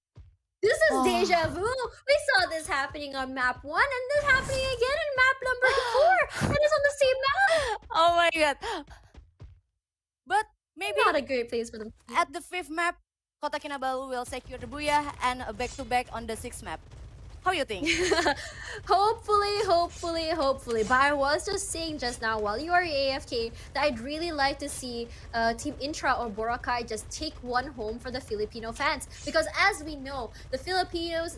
This is Oh. deja vu. We saw this happening on map 1 and this happening again in map number 4. It is on the same map. Oh my god. But maybe Not a great place for them. at the 5th map, Kota Kinabalu will secure the BOOYAH and a back-to-back on the 6th map. How you think? hopefully. But I was just saying just now while you are AFK that I'd really like to see Team Intra or Boracay just take one home for the Filipino fans, because as we know, the Filipinos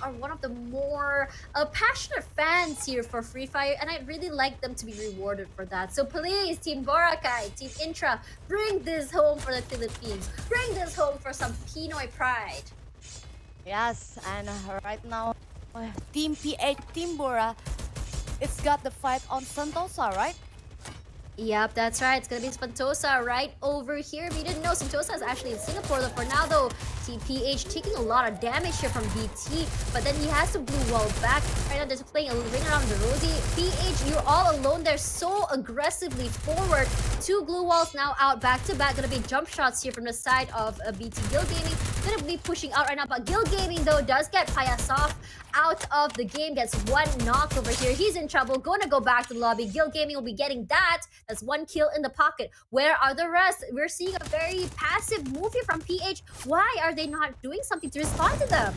are one of the more passionate fans here for Free Fire, and I'd really like them to be rewarded for that. So please, Team Boracay, Team Intra, bring this home for the Philippines. Bring this home for some Pinoy pride. Yes, and right now, Team PH, Team Bora, it's got the fight on Sentosa, right? Yep, that's right. It's gonna be Sentosa right over here. If you didn't know, Sentosa is actually in Singapore. Though for now, though, TPH taking a lot of damage here from BT, but then he has to blue wall back. Right now, they're playing a ring around the Rosie. PH, you're all alone there, so aggressively forward. 2 glue walls now out back to back. Gonna be jump shots here from the side of BT Guild Gaming. Gonna be pushing out right now, but Guild Gaming though does get Payasov out of the game. Gets 1 knock over here. He's in trouble. Gonna go back to the lobby. Guild Gaming will be getting that. That's 1 kill in the pocket. Where are the rest? We're seeing a very passive move here from PH. Why are they not doing something to respond to them?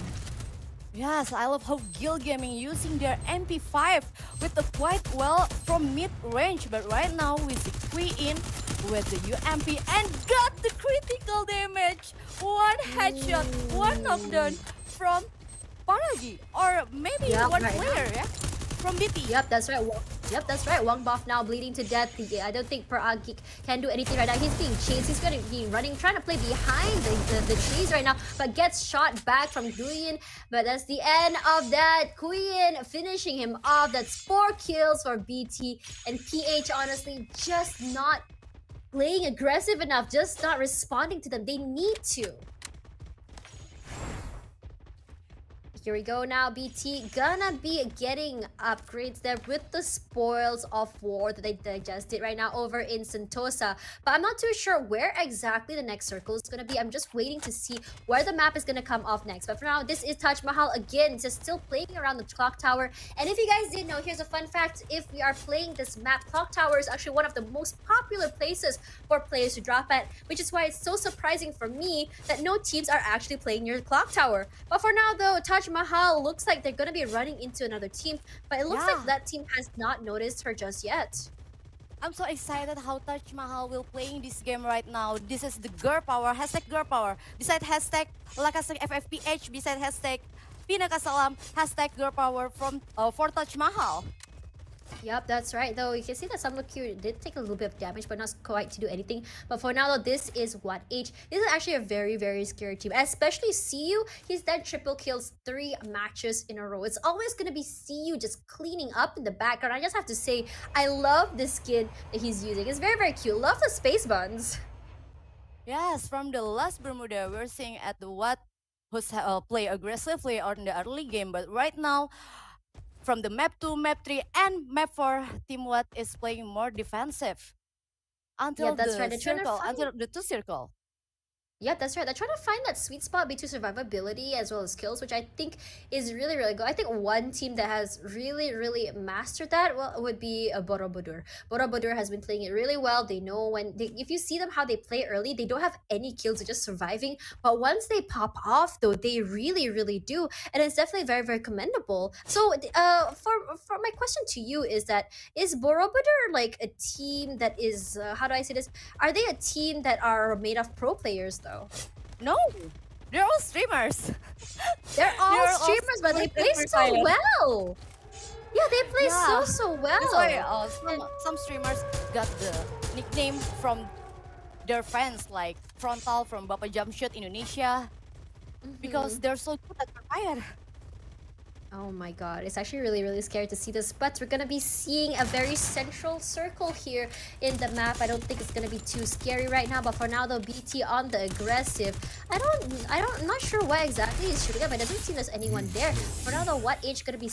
Yes, I love how Guild Gaming using their MP5 with the quite well from mid-range, but right now with the Queen with the UMP and got the critical damage. 1 headshot, 1 knockdown from Paragi, or maybe Yeah, 1 right. player, yeah? From BT. Yep, that's right. Yep, that's right. Wang Buff now bleeding to death. I don't think Paragi can do anything right now. He's being chased. He's going to be running, trying to play behind the trees right now, but gets shot back from Guyen. But that's the end of that. Guyen finishing him off. That's 4 kills for BT. And PH, honestly, just not playing aggressive enough, just not responding to them. They need to. Here we go now. BT gonna be getting upgrades there with the spoils of war that they digested right now over in Sentosa. But I'm not too sure where exactly the next circle is gonna be. I'm just waiting to see where the map is gonna come off next. But for now, this is Taj Mahal again, just still playing around the clock tower. And if you guys didn't know, here's a fun fact. If we are playing this map, clock tower is actually one of the most popular places for players to drop at, which is why it's so surprising for me that no teams are actually playing near the clock tower. But for now though, Taj Mahal looks like they're gonna be running into another team, but it looks like that team has not noticed her just yet. I'm so excited how Taj Mahal will playing this game right now. This is the girl power, hashtag girl power. Beside hashtag Lakasang FFPH, beside hashtag Pinakasalam, hashtag girl power from for Taj Mahal. Yep, that's right. Though you can see that some look here did take a little bit of damage, but not quite to do anything. But for now, though, this is what H. This is actually a very, very scary team. Especially CU. He's done triple kills 3 matches in a row. It's always gonna be CU just cleaning up in the background. I just have to say, I love this skin that he's using. It's very, very cute. Love the space buns. Yes, from the last Bermuda, we're seeing at the what who's play aggressively on the early game, but right now, from the map 2, map 3, and map 4, Team What is playing more defensive until Yeah, that's the right. They're trying to circle, find- until the 2 circle. Yeah, that's right. They're trying to find that sweet spot between survivability as well as skills, which I think is really, really good. I think one team that has really, really mastered that would be Borobudur. Borobudur has been playing it really well. They know if you see them how they play early, they don't have any kills, they're just surviving. But once they pop off, though, they really, really do, and it's definitely very, very commendable. So, for my question to you is Borobudur like a team that is how do I say this? Are they a team that are made of pro players though? No, they're all streamers. They're all They're all streamers, but they play streamers, so Thailand. well. Yeah, they play Yeah. so well. That's why some streamers got the nickname from their fans, like Frontal from Bapak Jamshid Indonesia. because they're so good at fire. Oh my god, it's actually really, really scary to see this, but we're gonna be seeing a very central circle here in the map. I don't think it's gonna be too scary right now, but for now though, BT on the aggressive. I'm not sure why exactly he's shooting up. It doesn't seem there's anyone there. For now though, What H gonna be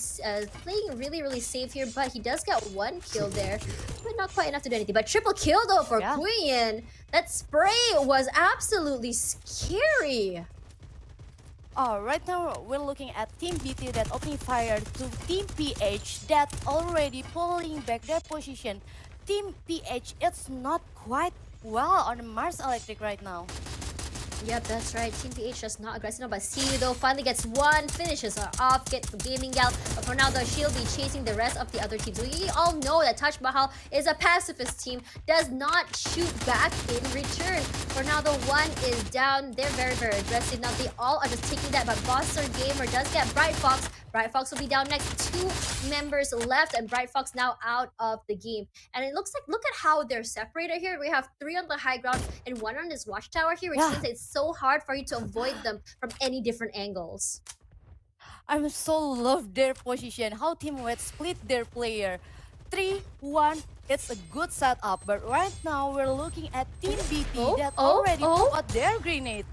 playing really, really safe here, but he does get one kill there, but not quite enough to do anything. But triple kill though for Queen. That spray was absolutely scary. Right now we're looking at Team BT that opening fire to Team PH that already pulling back their position. Team PH, it's not quite well on the Mars Electric right now. Yep, that's right. Team PH just not aggressive enough, but CU though finally gets one, finishes her off, gets the gaming gal. But for now though, she'll be chasing the rest of the other teams. We all know that Taj Mahal is a pacifist team, does not shoot back in return. For now though, one is down. They're very, very aggressive. Now they all are just taking that, but Boster Gamer does get Bright Fox. Bright Fox will be down next. 2 members left, and Bright Fox now out of the game. And it looks like, look at how they're separated here. We have 3 on the high ground and 1 on this watchtower here, which means it's so hard for you to avoid them from any different angles. I'm so love their position, how Team Wet split their player. 3-1, it's a good setup, but right now we're looking at Team BT that already put out their grenade.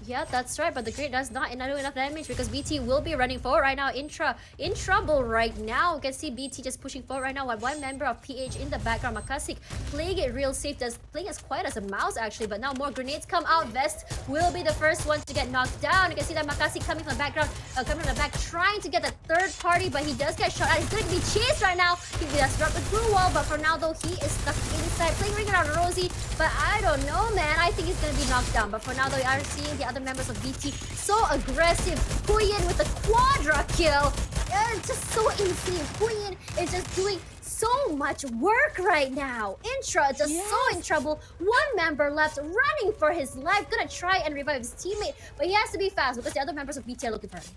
Yeah, that's right, but the grenade does not do enough damage because BT will be running forward right now. In trouble right now. You can see BT just pushing forward right now with 1 member of PH in the background. Makasik playing it real safe, playing as quiet as a mouse actually, but now more grenades come out. Vest will be the first one to get knocked down. You can see that Makasik coming from the background, coming from the back, trying to get the 3rd party, but he does get shot at. He's going to be chased right now. He does drop the glue wall, but for now though, he is stuck inside, playing ring around Rosie, but I don't know, man. I think he's going to be knocked down, but for now though, you are seeing the other members of BT so aggressive. Puyin with a quadra kill. It's just so insane. Puyin is just doing so much work right now. Intra just so in trouble. 1 member left, running for his life, gonna try and revive his teammate, but he has to be fast because the other members of BT are looking for him.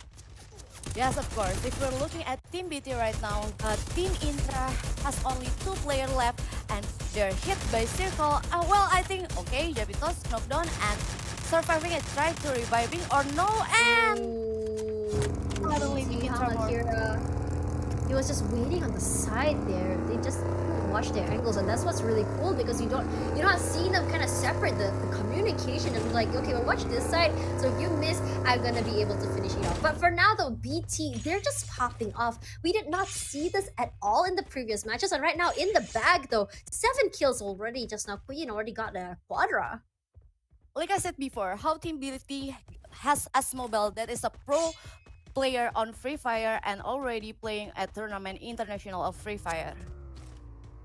Yes, of course. If we're looking at Team BT right now, Team Intra has only 2 players left and they're hit by Circle. Well, I think, okay, Jabitos knockdown and surviving it, try to reviving or no, and suddenly he was just waiting on the side there. They just watch their angles, and that's what's really cool because you're not seeing them kind of separate the communication and be like, okay, we'll watch this side, so if you miss, I'm gonna be able to finish it off. But for now though, BT, they're just popping off. We did not see this at all in the previous matches, and right now in the bag though, 7 kills already. Just now Queen already got a quadra. Like I said before, how Team BT has Asmobile that is a pro player on Free Fire and already playing at tournament international of Free Fire.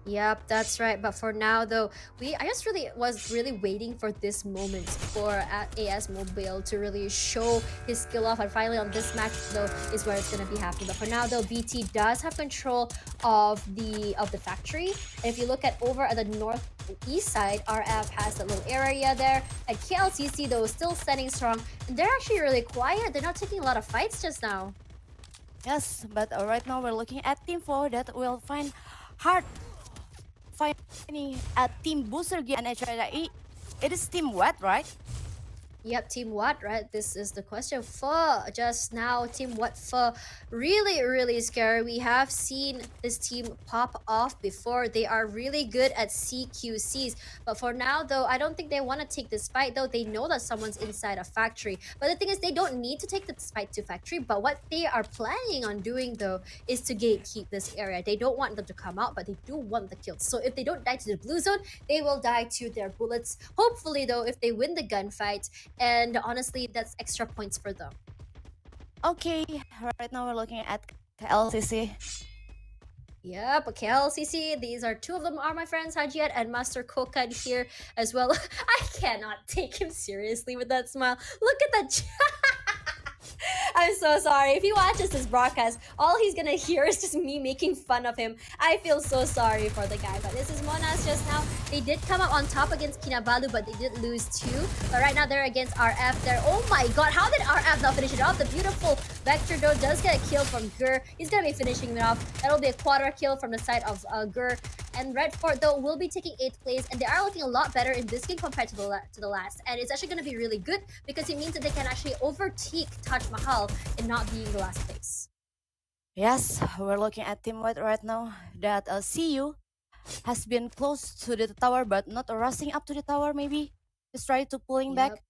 Yep, that's right. But for now, though, I just was really waiting for this moment for AS Mobile to really show his skill off. And finally, on this match, though, is where it's gonna be happening. But for now, though, BT does have control of the factory. And if you look at over at the northeast side, RF has that little area there. And KLCC, though, still standing strong. And they're actually really quiet. They're not taking a lot of fights just now. Yes, but right now we're looking at Team 4 that will find hard finding at Team Booster and HRE. It is Team Wet, right? Yep, Team What, right? This is the question for just now. Team What for really, really scary. We have seen this team pop off before. They are really good at CQCs. But for now, though, I don't think they want to take this fight, though. They know that someone's inside a factory. But the thing is, they don't need to take this fight to factory. But what they are planning on doing, though, is to gatekeep this area. They don't want them to come out, but they do want the kills. So if they don't die to the blue zone, they will die to their bullets. Hopefully, though, if they win the gunfight, and honestly, that's extra points for them. Okay, right now we're looking at LCC. Yep, KLCC. These are 2 of them are my friends, Hajiat and Master Kokan here as well. I cannot take him seriously with that smile. Look at that. I'm so sorry. If he watches this broadcast, all he's gonna hear is just me making fun of him. I feel so sorry for the guy. But this is Monas just now. They did come up on top against Kinabalu, but they did lose 2. But right now they're against RF there. Oh my god, how did RF not finish it off? The beautiful Vector though does get a kill from Gur. He's gonna be finishing it off. That'll be a quarter kill from the side of Gur. And Red Fort though will be taking 8th place, and they are looking a lot better in this game compared to the last. And it's actually gonna be really good because it means that they can actually overtake Taj Mahal in not being the last place. Yes, we're looking at Team White right now that CU has been close to the tower but not rushing up to the tower maybe. Just try to pulling back.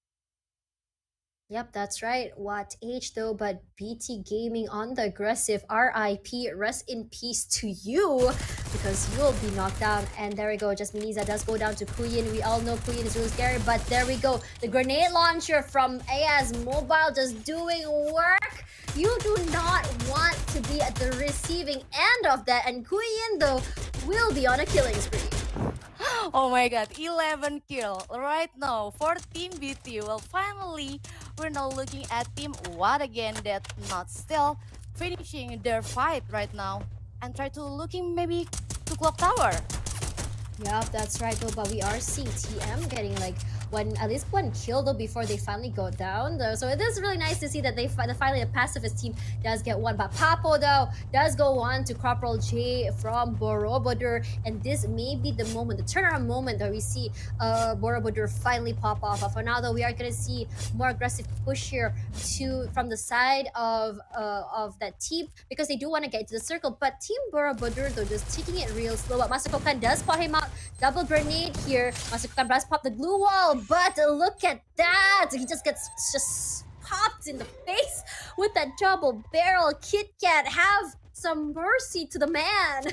Yep, that's right. What H though, but BT Gaming on the aggressive. RIP, rest in peace to you, because you'll be knocked down. And there we go. Just Miniza does go down to Kuyin. We all know Kuyin is really scary, but there we go. The grenade launcher from AS Mobile just doing work. You do not want to be at the receiving end of that. And Kuyin though will be on a killing spree. Oh my god, 11 kill right now for Team BT. Well, finally, we're now looking at Team What again that not still finishing their fight right now and try to looking maybe to clock tower. Yep, that's right though, but we are seeing TM getting like at least one kill though before they finally go down though. So it is really nice to see that finally the pacifist team does get one. But Papo though does go on to Corporal J from Borobudur, and this may be the moment, the turnaround moment that we see Borobudur finally pop off. But for now though, we are gonna see more aggressive push here from the side of that team, because they do want to get into the circle. But Team Borobudur though just taking it real slow. But Masakokan does spot him out. Double grenade here. Masakokan does pop the glue wall. But look at that! He just gets popped in the face with that double barrel. Kit Kat, have some mercy to the man.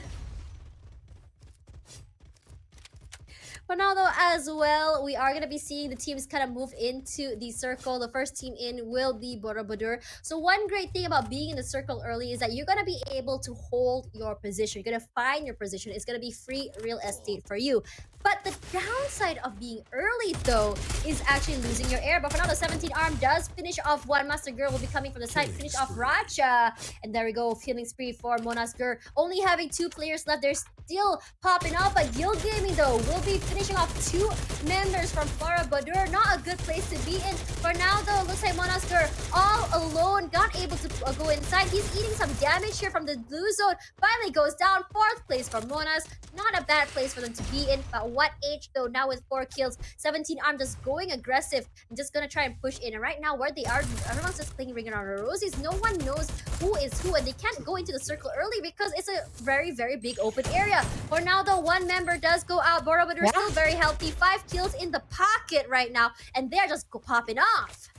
For now though as well, we are going to be seeing the teams kind of move into the circle. The first team in will be Borobudur. So one great thing about being in the circle early is that you're going to be able to hold your position. You're going to find your position. It's going to be free real estate for you. But the downside of being early though is actually losing your air. But for now the 17 arm does finish off one. Master Girl will be coming from the side, finish off Racha. And there we go, killing spree for Monas Girl. Only having 2 players left. They're still popping off. But Guild Gaming though will be finishing off 2 members from Borobudur. Not a good place to be in. For now though, looks like Monas Girl all alone, not able to go inside. He's eating some damage here from the blue zone. Finally goes down. 4th place for Monas. Not a bad place for them to be in. But what H though, now with 4 kills, 17 arm just going aggressive and just gonna try and push in. And right now where they are, everyone's just playing ring around the roses. No one knows who is who, and they can't go into the circle early because it's a very, very big open area. For now though, 1 member does go out. Borobudur is still very healthy. 5 kills in the pocket right now, and they're just popping off.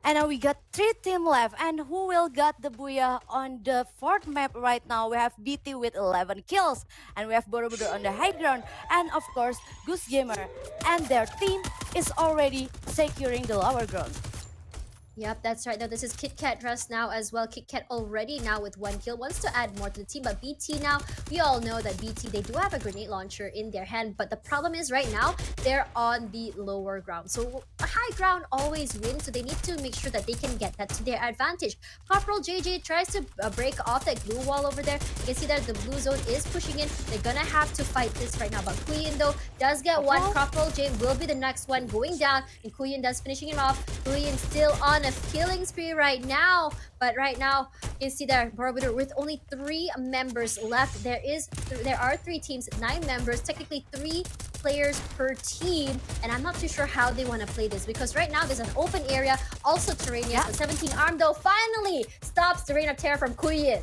And now we got 3 teams left, and who will get the BOOYAH on the 4th map right now? We have BT with 11 kills, and we have Borobudur on the high ground, and of course Goose Gamer, and their team is already securing the lower ground. Yep, that's right. Now this is Kit Kat Trust now as well. Kit Kat already now with 1 kill, wants to add more to the team. But BT now, we all know that BT, they do have a grenade launcher in their hand. But the problem is right now, they're on the lower ground. So high ground always wins. So they need to make sure that they can get that to their advantage. Corporal JJ tries to break off that glue wall over there. You can see that the blue zone is pushing in. They're gonna have to fight this right now. But Kuyin though does get one. Corporal J will be the next one going down. And Kuyin does finishing it off. Kuyin still on a killing spree right now, but right now you can see there Borobudur with only 3 members left. There are 3 teams, 9 members, technically 3 players per team, and I'm not too sure how they want to play this because right now there's an open area, also terraneous. But 17 arm though finally stops the reign of terror from Kuyin.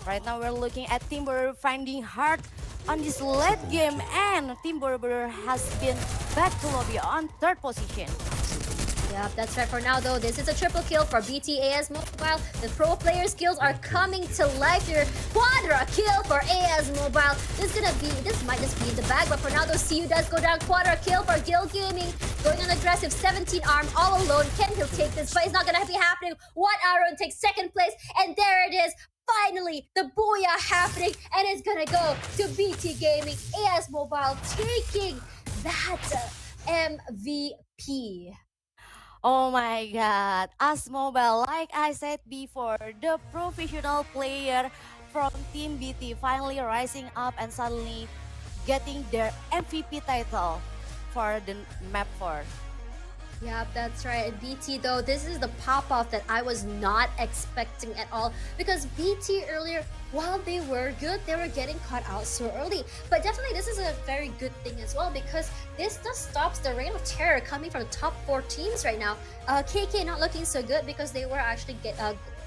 Right now we're looking at Team Borobudur finding hard on this late game, and Team Borobudur has been back to lobby on 3rd position. Yep, that's right. For now though, this is a triple kill for BTAS Mobile. The pro player skills are coming to life here. Quadra kill for AS Mobile. This might just be in the bag, but for now though, CU does go down. Quadra kill for Guild Gaming. Going on aggressive, 17 arm all alone. Can he take this? But it's not gonna be happening. What Aaron takes 2nd place, and there it is. Finally, the BOOYAH happening, and it's gonna go to BT Gaming. AS Mobile taking that MVP. Oh my god, AS Mobile, like I said before, the professional player from Team BT finally rising up and suddenly getting their MVP title for the map 4. Yeah, that's right. And BT though, this is the pop-off that I was not expecting at all because BT earlier, while they were good, they were getting caught out so early. But definitely this is a very good thing as well because this just stops the reign of terror coming from the top four teams right now. KK not looking so good because they were actually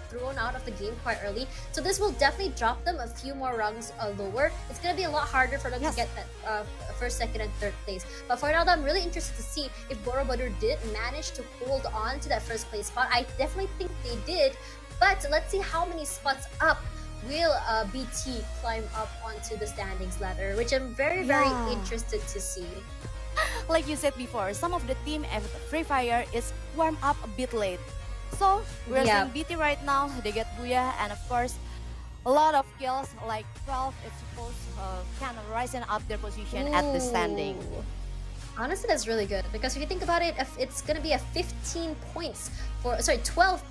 thrown out of the game quite early. So this will definitely drop them a few more rungs lower. It's going to be a lot harder for them to get that first, second, and third place. But for now, I'm really interested to see if Borobudur did manage to hold on to that first place spot. I definitely think they did. But let's see how many spots up will BT climb up onto the standings ladder, which I'm very, very interested to see. Like you said before, some of the team at Free Fire is warm up a bit late. So we're seeing BT right now, they get BOOYAH, and of course a lot of kills, like 12 it's supposed kind of rising up their position at the standing. Honestly, that's really good because if you think about it, if it's gonna be a 12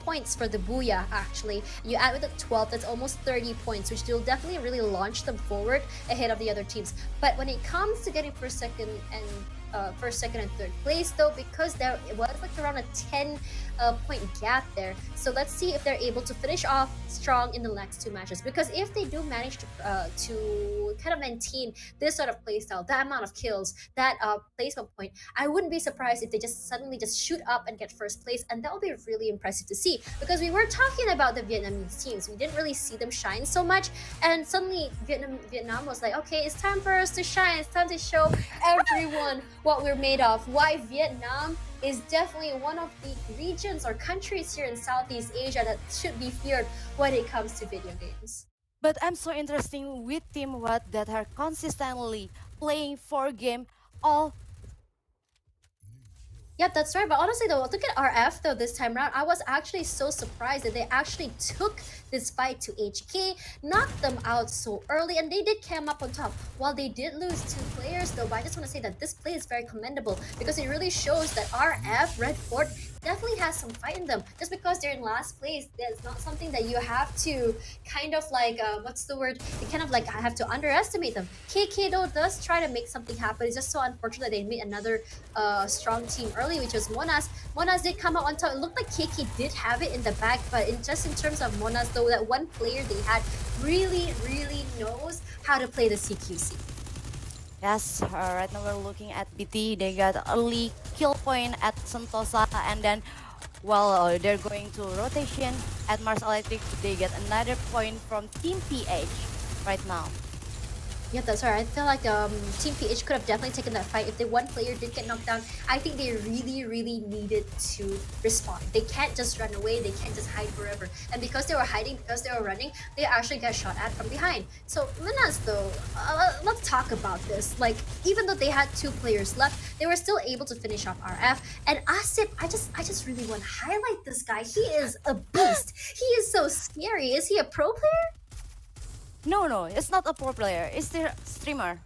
points for the BOOYAH actually. You add with the 12, that's almost 30 points, which will definitely really launch them forward ahead of the other teams. But when it comes to getting first, second, and third place though, because there was like around a 10 point gap there. So let's see if they're able to finish off strong in the next two matches. Because if they do manage to kind of maintain this sort of playstyle, that amount of kills, that placement point, I wouldn't be surprised if they just suddenly just shoot up and get first place, and that would be really impressive to see. Because we were talking about the Vietnamese teams, we didn't really see them shine so much, and suddenly Vietnam was like, okay, it's time for us to shine. It's time to show everyone what we're made of. Why Vietnam is definitely one of the regions or countries here in Southeast Asia that should be feared when it comes to video games. But I'm so interested with Team What that are consistently playing 4 game all. Yep, that's right. But honestly though, look at RF though this time around. I was actually so surprised that they actually took this fight to HK, knocked them out so early, and they did come up on top. While they did lose 2 players though, but I just want to say that this play is very commendable because it really shows that RF, Red Fort, definitely has some fight in them. Just because they're in last place, that's not something that you have to kind of like, what's the word? You kind of like have to underestimate them. KK though does try to make something happen. It's just so unfortunate that they made another strong team early, which was Monas. Monas did come out on top. It looked like KK did have it in the bag, but just in terms of Monas though, that one player they had really, really knows how to play the CQC. Yes, right now we're looking at BT. They got early kill point at Sentosa, and then while they're going to rotation at Mars Electric, they get another point from Team PH right now. Yeah, that's right. I feel like Team PH could have definitely taken that fight. If the one player did get knocked down, I think they really, really needed to respond. They can't just run away. They can't just hide forever. And because they were hiding, because they were running, they actually got shot at from behind. So Minas though, let's talk about this. Like, even though they had 2 players left, they were still able to finish off RF. And Asip, I just really want to highlight this guy. He is a beast. He is so scary. Is he a pro player? No, it's not a pro player. It's the streamer.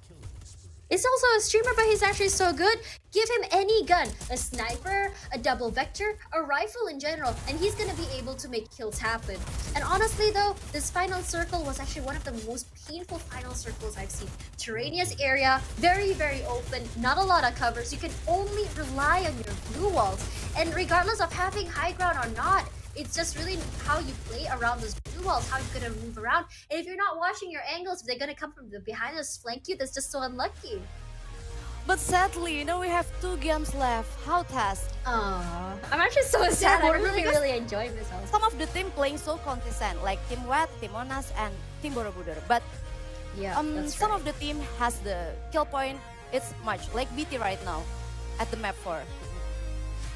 It's also a streamer, but he's actually so good. Give him any gun, a sniper, a double vector, a rifle in general, and he's gonna be able to make kills happen. And honestly though, this final circle was actually one of the most painful final circles I've seen. Terraneous area, very, very open, not a lot of covers. You can only rely on your blue walls. And regardless of having high ground or not, it's just really how you play around those blue walls, how you're gonna move around. And if you're not watching your angles, if they're gonna come from the behind us, flank you, that's just so unlucky. But sadly, we have 2 games left. How test? Aww, I'm actually so sad. I really, really enjoy myself. Some of the team playing so consistent, like Team Wet, Team Monas, and Team Borobudur. But yeah, some of the team has the kill point. It's much like BT right now at the map 4.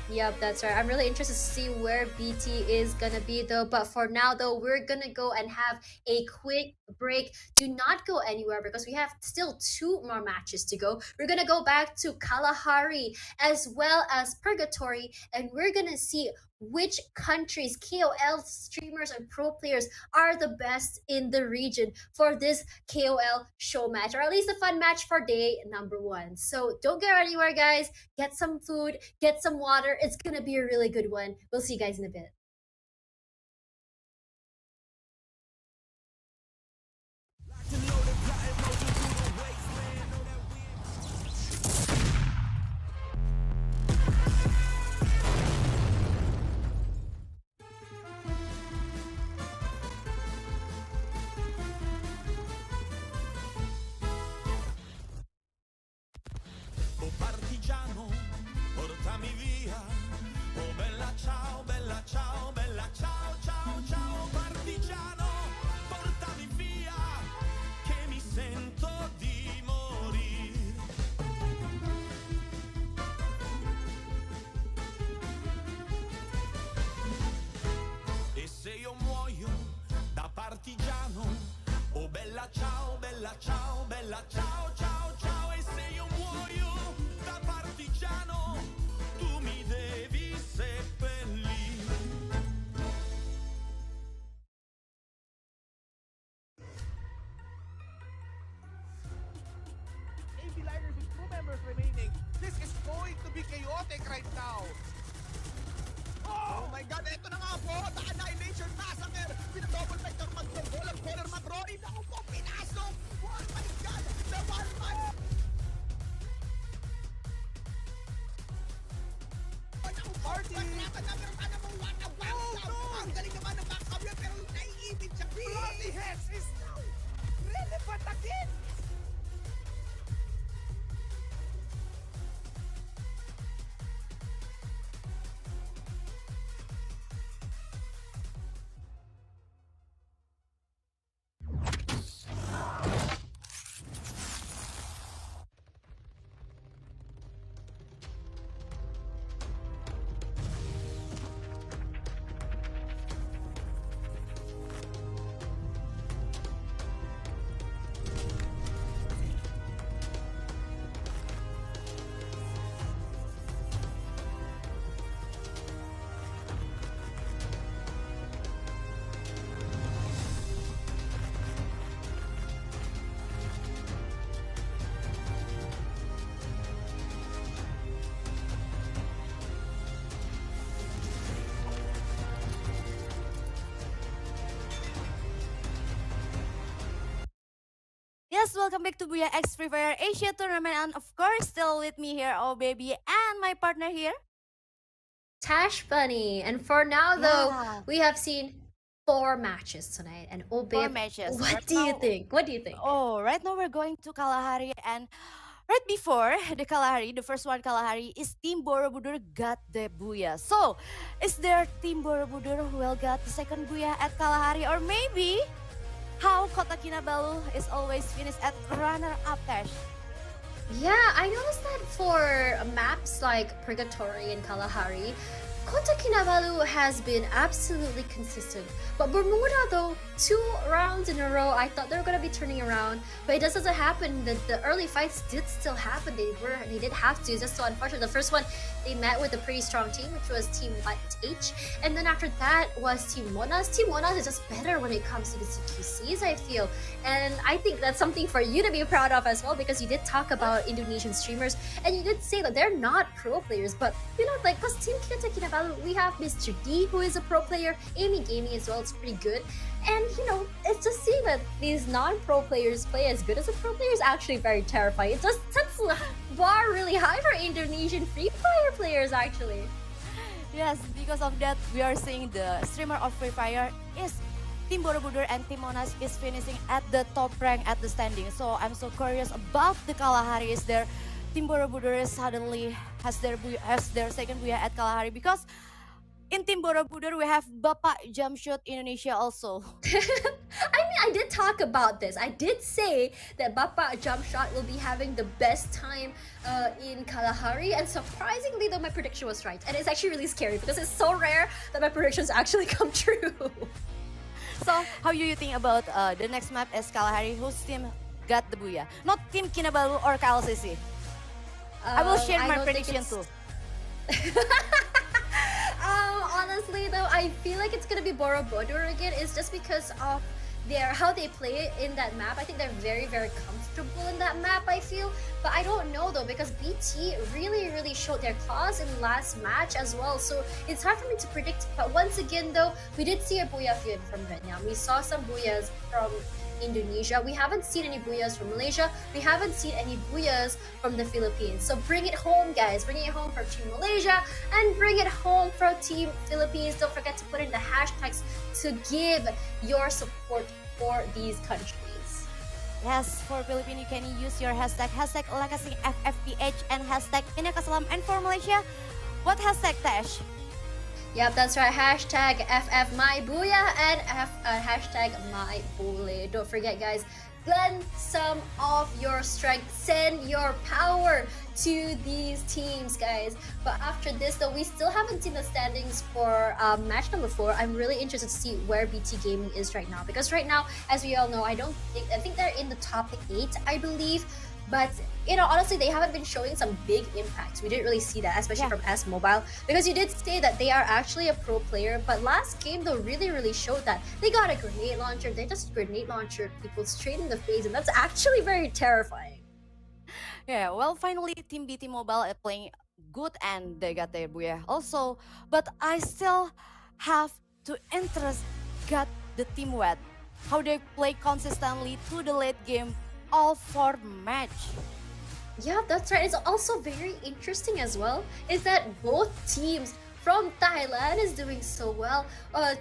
Yep, that's right. I'm really interested to see where BT is gonna be though. But for now though, we're gonna go and have a quick break. Do not go anywhere because we have still 2 more matches to go. We're gonna go back to Kalahari as well as Purgatory, and we're gonna see which countries, KOL streamers and pro players are the best in the region for this KOL show match, or at least a fun match for day number 1. So don't go anywhere, guys. Get some food, get some water. It's gonna be a really good one. We'll see you guys in a bit. partigiano, portami via. Oh bella ciao, bella ciao, bella ciao, ciao, ciao partigiano, portami via, che mi sento di morire. E se io muoio da partigiano, oh bella ciao, bella ciao, bella ciao, ciao, ciao. E se io muoio da partigiano, tu mi devi seppellire. AB liners with crew members remaining. This is going to be chaotic right now. Oh my God, eto na nga po, the Annihilation Massacre! Pinadouble vector mag-goal ang corner mag-Rory. Naku po, pinasok! Oh my God, the one-man! Party! Ang galing naman ng backup yun, pero naiibig siya. Bloody Heads is now relevant again! Yes, welcome back to BOOYAH X Free Fire Asia Tournament, and of course, still with me here, oh baby, and my partner here. Tash Bunny. And for now, though, Yeah. we have seen 4 matches tonight. And oh, babe, matches. what Right do you now- think? What do you think? Oh, right now we're going to Kalahari, and right before the Kalahari, the first one Kalahari, is Team Borobudur got the BOOYAH. So, is there Team Borobudur who will get the second BOOYAH at Kalahari, or maybe how Kota Kinabalu is always finished at runner-up, Tash? Yeah, I noticed that for maps like Purgatory and Kalahari, Kota Kinabalu has been absolutely consistent. But Bermuda, though, 2 rounds in a row, I thought they were gonna be turning around, but it just doesn't happen. The early fights did still happen. They did have to. It's just so unfortunate. The first one, they met with a pretty strong team, which was Team Light H, and then after that was Team Monas. Team Monas is just better when it comes to the CQCs, I feel, and I think that's something for you to be proud of as well, because you did talk about Indonesian streamers, and you did say that they're not pro players, but you know, like, because Team Kota Kinabalu, we have Mr. D, who is a pro player, Amy Gaming as well, it's pretty good. And you know, it's just seeing that these non-pro players play as good as a pro player is actually very terrifying. It just sets the bar really high for Indonesian Free Fire players, actually. Yes, because of that, we are seeing the streamer of Free Fire is Team Borobudur, and Team Monas is finishing at the top rank at the standing. So I'm so curious about the Kalahari. Is there Team Borobudur suddenly has their second BOOYAH at Kalahari, because in Team Borobudur we have Bapak Jamshot Indonesia also. I mean, I did talk about this. I did say that Bapak Jamshot will be having the best time in Kalahari, and surprisingly, though, my prediction was right. And it's actually really scary because it's so rare that my predictions actually come true. So how do you think about the next map as Kalahari? Whose team got the BOOYAH? Not Team Kinabalu or KLCC. I will share I my don't think prediction it's- too. Honestly, though, I feel like it's gonna be Borobudur again. It's just because of how they play in that map. I think they're very, very comfortable in that map, I feel. But I don't know, though, because BT really, really showed their claws in the last match as well. So it's hard for me to predict. But once again, though, we did see a BOOYAH feud from Vietnam. We saw some BOOYAHs from Indonesia. We haven't seen any BOOYAHs from Malaysia. We haven't seen any BOOYAHs from the Philippines. So bring it home, guys. Bring it home for Team Malaysia and bring it home for Team Philippines. Don't forget to put in the hashtags to give your support for these countries. Yes, for Philippines, you can use your hashtag LakasingFFPH and hashtag Pinakasalam. And for Malaysia, what hashtag, Tash? Yep, that's right. Hashtag FFMyBooyah and hashtag MyBully. Don't forget, guys, lend some of your strength, send your power to these teams, guys. But after this, though, we still haven't seen the standings for match number 4. I'm really interested to see where BT Gaming is right now, because right now, as we all know, I think they're in the top 8, I believe. But honestly, they haven't been showing some big impacts. We didn't really see that, especially from S Mobile, because you did say that they are actually a pro player. But last game, though, really showed that they got a grenade launcher. They just grenade launcher people straight in the face, and that's actually very terrifying. Yeah, well, finally, Team BT Mobile are playing good and they got their BOOYAH also. But I still have to got the Team Wet, how they play consistently to the late game, all for match. Yeah, that's right. It's also very interesting as well, is that both teams from Thailand is doing so well.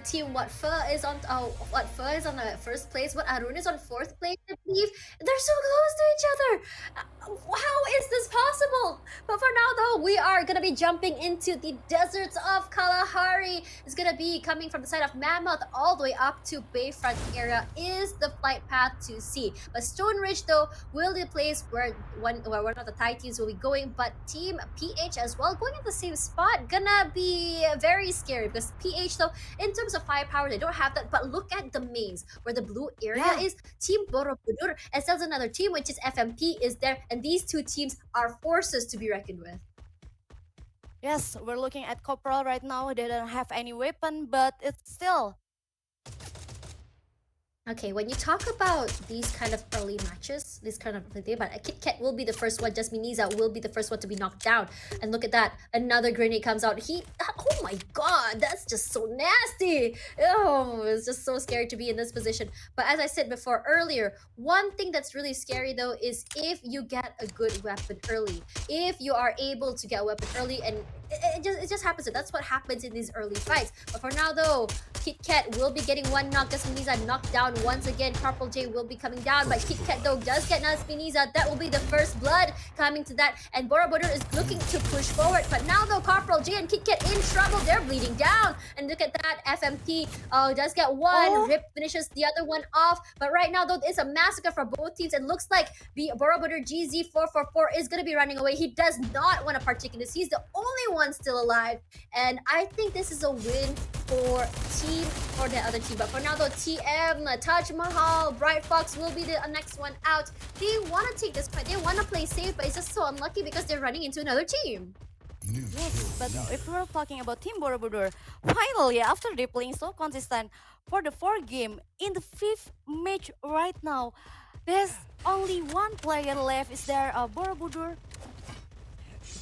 Team Watfa is on the first place. What Arun is on 4th place, I believe. They're so close to each other. How is this possible? But for now, though, we are gonna be jumping into the deserts of Kalahari. It's gonna be coming from the side of Mammoth all the way up to Bayfront area is the flight path to sea. But Stone Ridge, though, will be the place where one of the Thai teams will be going. But Team PH as well going at the same spot, gonna be very scary, because PH, though, in terms of firepower, they don't have that. But look at the mains where the blue area is. Team Borobudur, and there's another team which is FMP is there, and these two teams are forces to be reckoned with. Yes, we're looking at Corporal right now. They don't have any weapon, but it's still. Okay, when you talk about these kind of early matches, this kind of thing, but Kit Kat will be the first one, Jasmine Niza will be the first one to be knocked down. And look at that, another grenade comes out. Oh my god, that's just so nasty. Oh, it's just so scary to be in this position. But as I said before earlier, one thing that's really scary though is if you get a good weapon early. If you are able to get a weapon early, and it just happens. That's what happens in these early fights. But for now though, Kit Kat will be getting one knock. Jasmine Niza knocked down once again. Corporal J will be coming down, but Kit Kat though does get Jasmine Niza. That will be the first blood coming to that, and Borobudur is looking to push forward. But now though, Corporal J and Kit Kat in trouble. They're bleeding down, and look at that, FMP does get one. Rip finishes the other one off. But right now though, it's a massacre for both teams, and looks like the Borobudur GZ444 is going to be running away. He does not want to partake in this. He's the only one still alive, and I think this is a win for the other team. But for now though, TM, Taj Mahal, Bright Fox will be the next one out. They want to take this fight. They want to play safe, but it's just so unlucky because they're running into another team. Yes, but if we're talking about Team Borobudur, finally, after they playing so consistent for the 4th game, in the 5th match right now, there's only one player left. Is there Borobudur?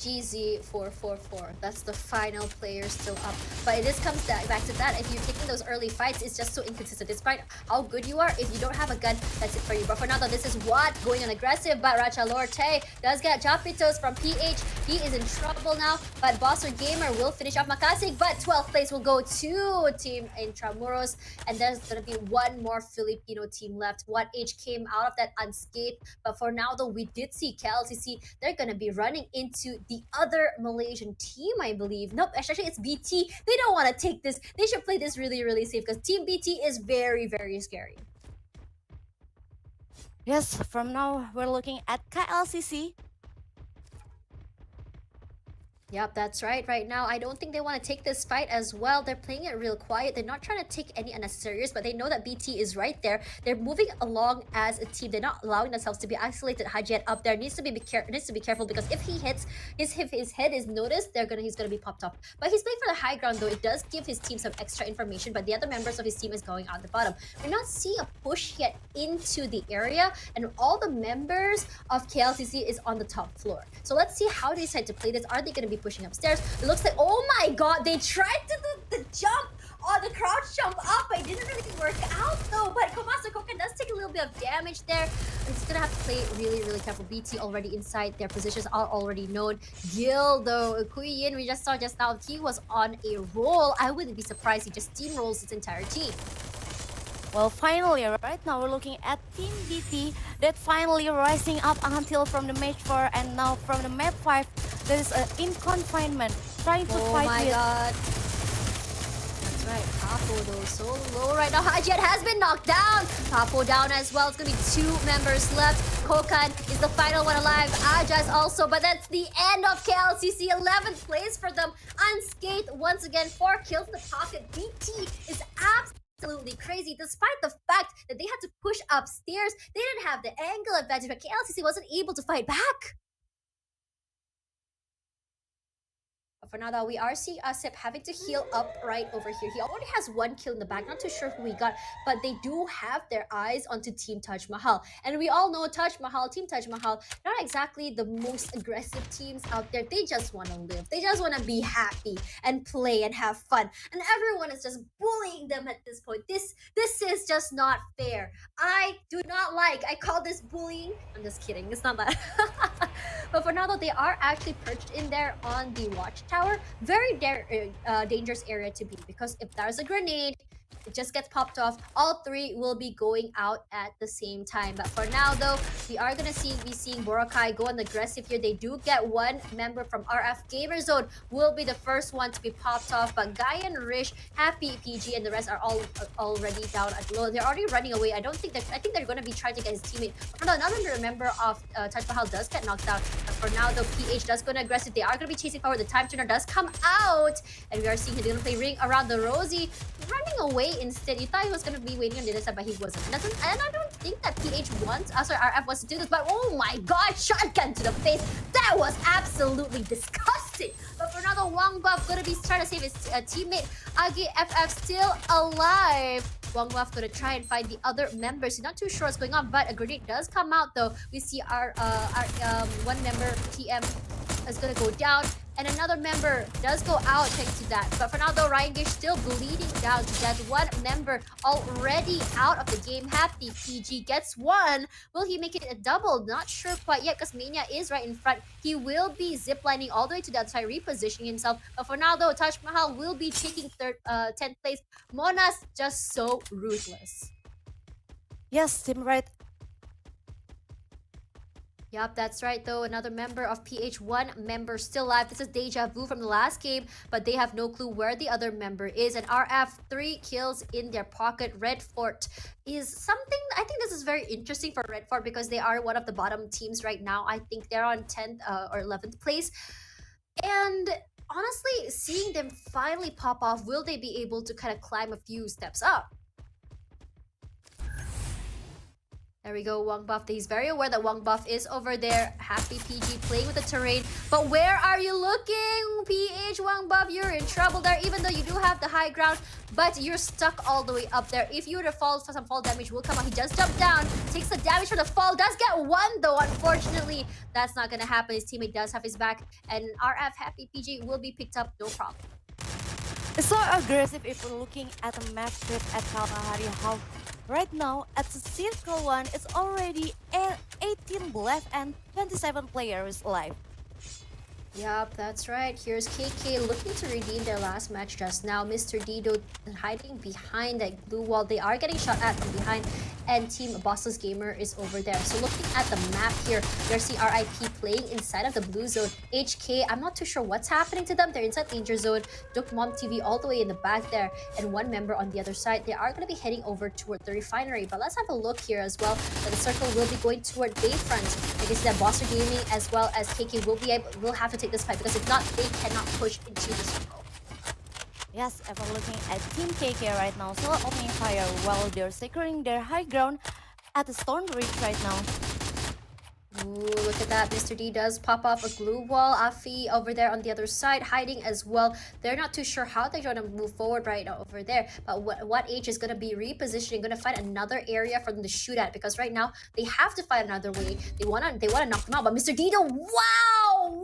GZ444. That's the final player still up. But it just comes back to that. If you're taking those early fights, it's just so inconsistent. Despite how good you are, if you don't have a gun, that's it for you. But for now, though, this is what going on aggressive. But Racha Lorte does get Japitos from PH. He is in trouble now. But Bosser Gamer will finish off Makasig. But 12th place will go to Team Intramuros. And there's going to be one more Filipino team left. 1H came out of that unscathed. But for now, though, we did see KLCC. They're going to be running into the other Malaysian team, I believe. Nope, actually it's BT. They don't want to take this. They should play this really safe, because Team BT is very scary. Yes, from now we're looking at KLCC. Yep, that's right. Right now, I don't think they want to take this fight as well. They're playing it real quiet. They're not trying to take any unnecessary risks, but they know that BT is right there. They're moving along as a team. They're not allowing themselves to be isolated. Hajet up there needs to be careful, because if he hits, if his head is noticed, he's gonna be popped up. But he's playing for the high ground though. It does give his team some extra information, but the other members of his team is going out the bottom. We're not seeing a push yet into the area, and all the members of KLCC is on the top floor. So let's see how they decide to play this. Are they gonna be pushing upstairs? It looks like, oh my god, they tried to do the jump, the crouch jump up, but it didn't really work out though. But Komasa Kokan does take a little bit of damage there. It's gonna have to play really careful. BT already inside, their positions are already known. Gil though, Kuyin, we just saw just now, he was on a roll. I wouldn't be surprised he just steamrolls his entire team. Well, finally, right now we're looking at Team DT that finally rising up until from the match 4 and now from the map 5 that is in confinement, trying to Oh fight my with... god. That's right, Papo though, so low right now. Hajet has been knocked down. Papo down as well. It's gonna be 2 members left. Kokan is the final one alive. Ajaz also, but that's the end of KLCC. 11th place for them. Unscathed once again. 4 kills in the pocket. DT is absolutely crazy, despite the fact that they had to push upstairs. They didn't have the angle advantage, but KLCC wasn't able to fight back. For now, though, we are seeing Asip having to heal up right over here. He already has 1 kill in the back. Not too sure who he got, but they do have their eyes onto Team Taj Mahal. And we all know Team Taj Mahal, not exactly the most aggressive teams out there. They just want to live. They just want to be happy and play and have fun. And everyone is just bullying them at this point. This is just not fair. I do not like. I call this bullying. I'm just kidding. It's not that. But for now, though, they are actually perched in there on the watchtower. Very dangerous area to be, because if there's a grenade, it just gets popped off. All 3 will be going out at the same time. But for now, though, we are gonna be seeing Boracay go on aggressive here. They do get 1 member from RF Gamer Zone, will be the first one to be popped off. But Guy and Rish, Happy, PG, and the rest are all already down at low. They're already running away. I think they're gonna be trying to get his teammate. For now, another member of Taj Mahal does get knocked out. But for now, though, PH does go on aggressive. They are gonna be chasing forward. The time turner does come out, and we are seeing him gonna play ring around the Rosie, running away. Instead, you thought he was going to be waiting on the other side, but he wasn't. And I don't think that PH wants us or RF wants to do this, but oh my god, shotgun to the face. That was absolutely disgusting. But for now, the Wang Buff going to be trying to save his teammate. Agi FF still alive. Wang Buff going to try and find the other members. He's not too sure what's going on, but a grenade does come out though. We see our 1 member, TM, is going to go down. And another member does go out thanks to that. But for now, though, Ryan Gage still bleeding down to death. 1 member already out of the game. Happy PG gets 1. Will he make it a double? Not sure quite yet, because Mania is right in front. He will be ziplining all the way to the other side, repositioning himself. But for now, though, Taj Mahal will be taking 10th place. Mona's just so ruthless. Yes, Team Right. Yup, that's right though. Another member of PH1 member still alive. This is Deja Vu from the last game, but they have no clue where the other member is. And RF 3 kills in their pocket. Red Fort is something, I think this is very interesting for Red Fort, because they are one of the bottom teams right now. I think they're on 10th or 11th place. And honestly, seeing them finally pop off, will they be able to kind of climb a few steps up? There we go, Wang Buff. He's very aware that Wang Buff is over there. Happy PG playing with the terrain. But where are you looking? PH Wang Buff, you're in trouble there, even though you do have the high ground, but you're stuck all the way up there. If you were to fall, some fall damage will come out. He does jump down, takes the damage for the fall, does get 1 though. Unfortunately, that's not gonna happen. His teammate does have his back, and RF Happy PG will be picked up, no problem. It's so aggressive if we're looking at the map strip at Kalahari. How right now at the circle 1 it's already 18 left and 27 players alive. Yup, that's right. Here's KK looking to redeem their last match just now. Mr. Dido hiding behind that blue wall. They are getting shot at from behind, and Team Bossless Gamer is over there. So looking at the map here, there's the RIP playing inside of the blue zone. HK, I'm not too sure what's happening to them. They're inside danger zone. Duke Mom TV all the way in the back there, and 1 member on the other side. They are going to be heading over toward the refinery. But let's have a look here as well. The circle will be going toward Bayfront. I guess that Bosser Gaming as well as KK will have to take this fight, because if not, they cannot push into the circle. Yes, if we're looking at Team KK right now, still opening fire while they're securing their high ground at the Stone Ridge right now. Ooh, look at that. Mr. D does pop off a glue wall. Afi over there on the other side, hiding as well. They're not too sure how they're going to move forward right now over there. But what H is going to be repositioning, going to find another area for them to shoot at, because right now they have to find another way. They want to knock them out. But Mr. Dido, wow,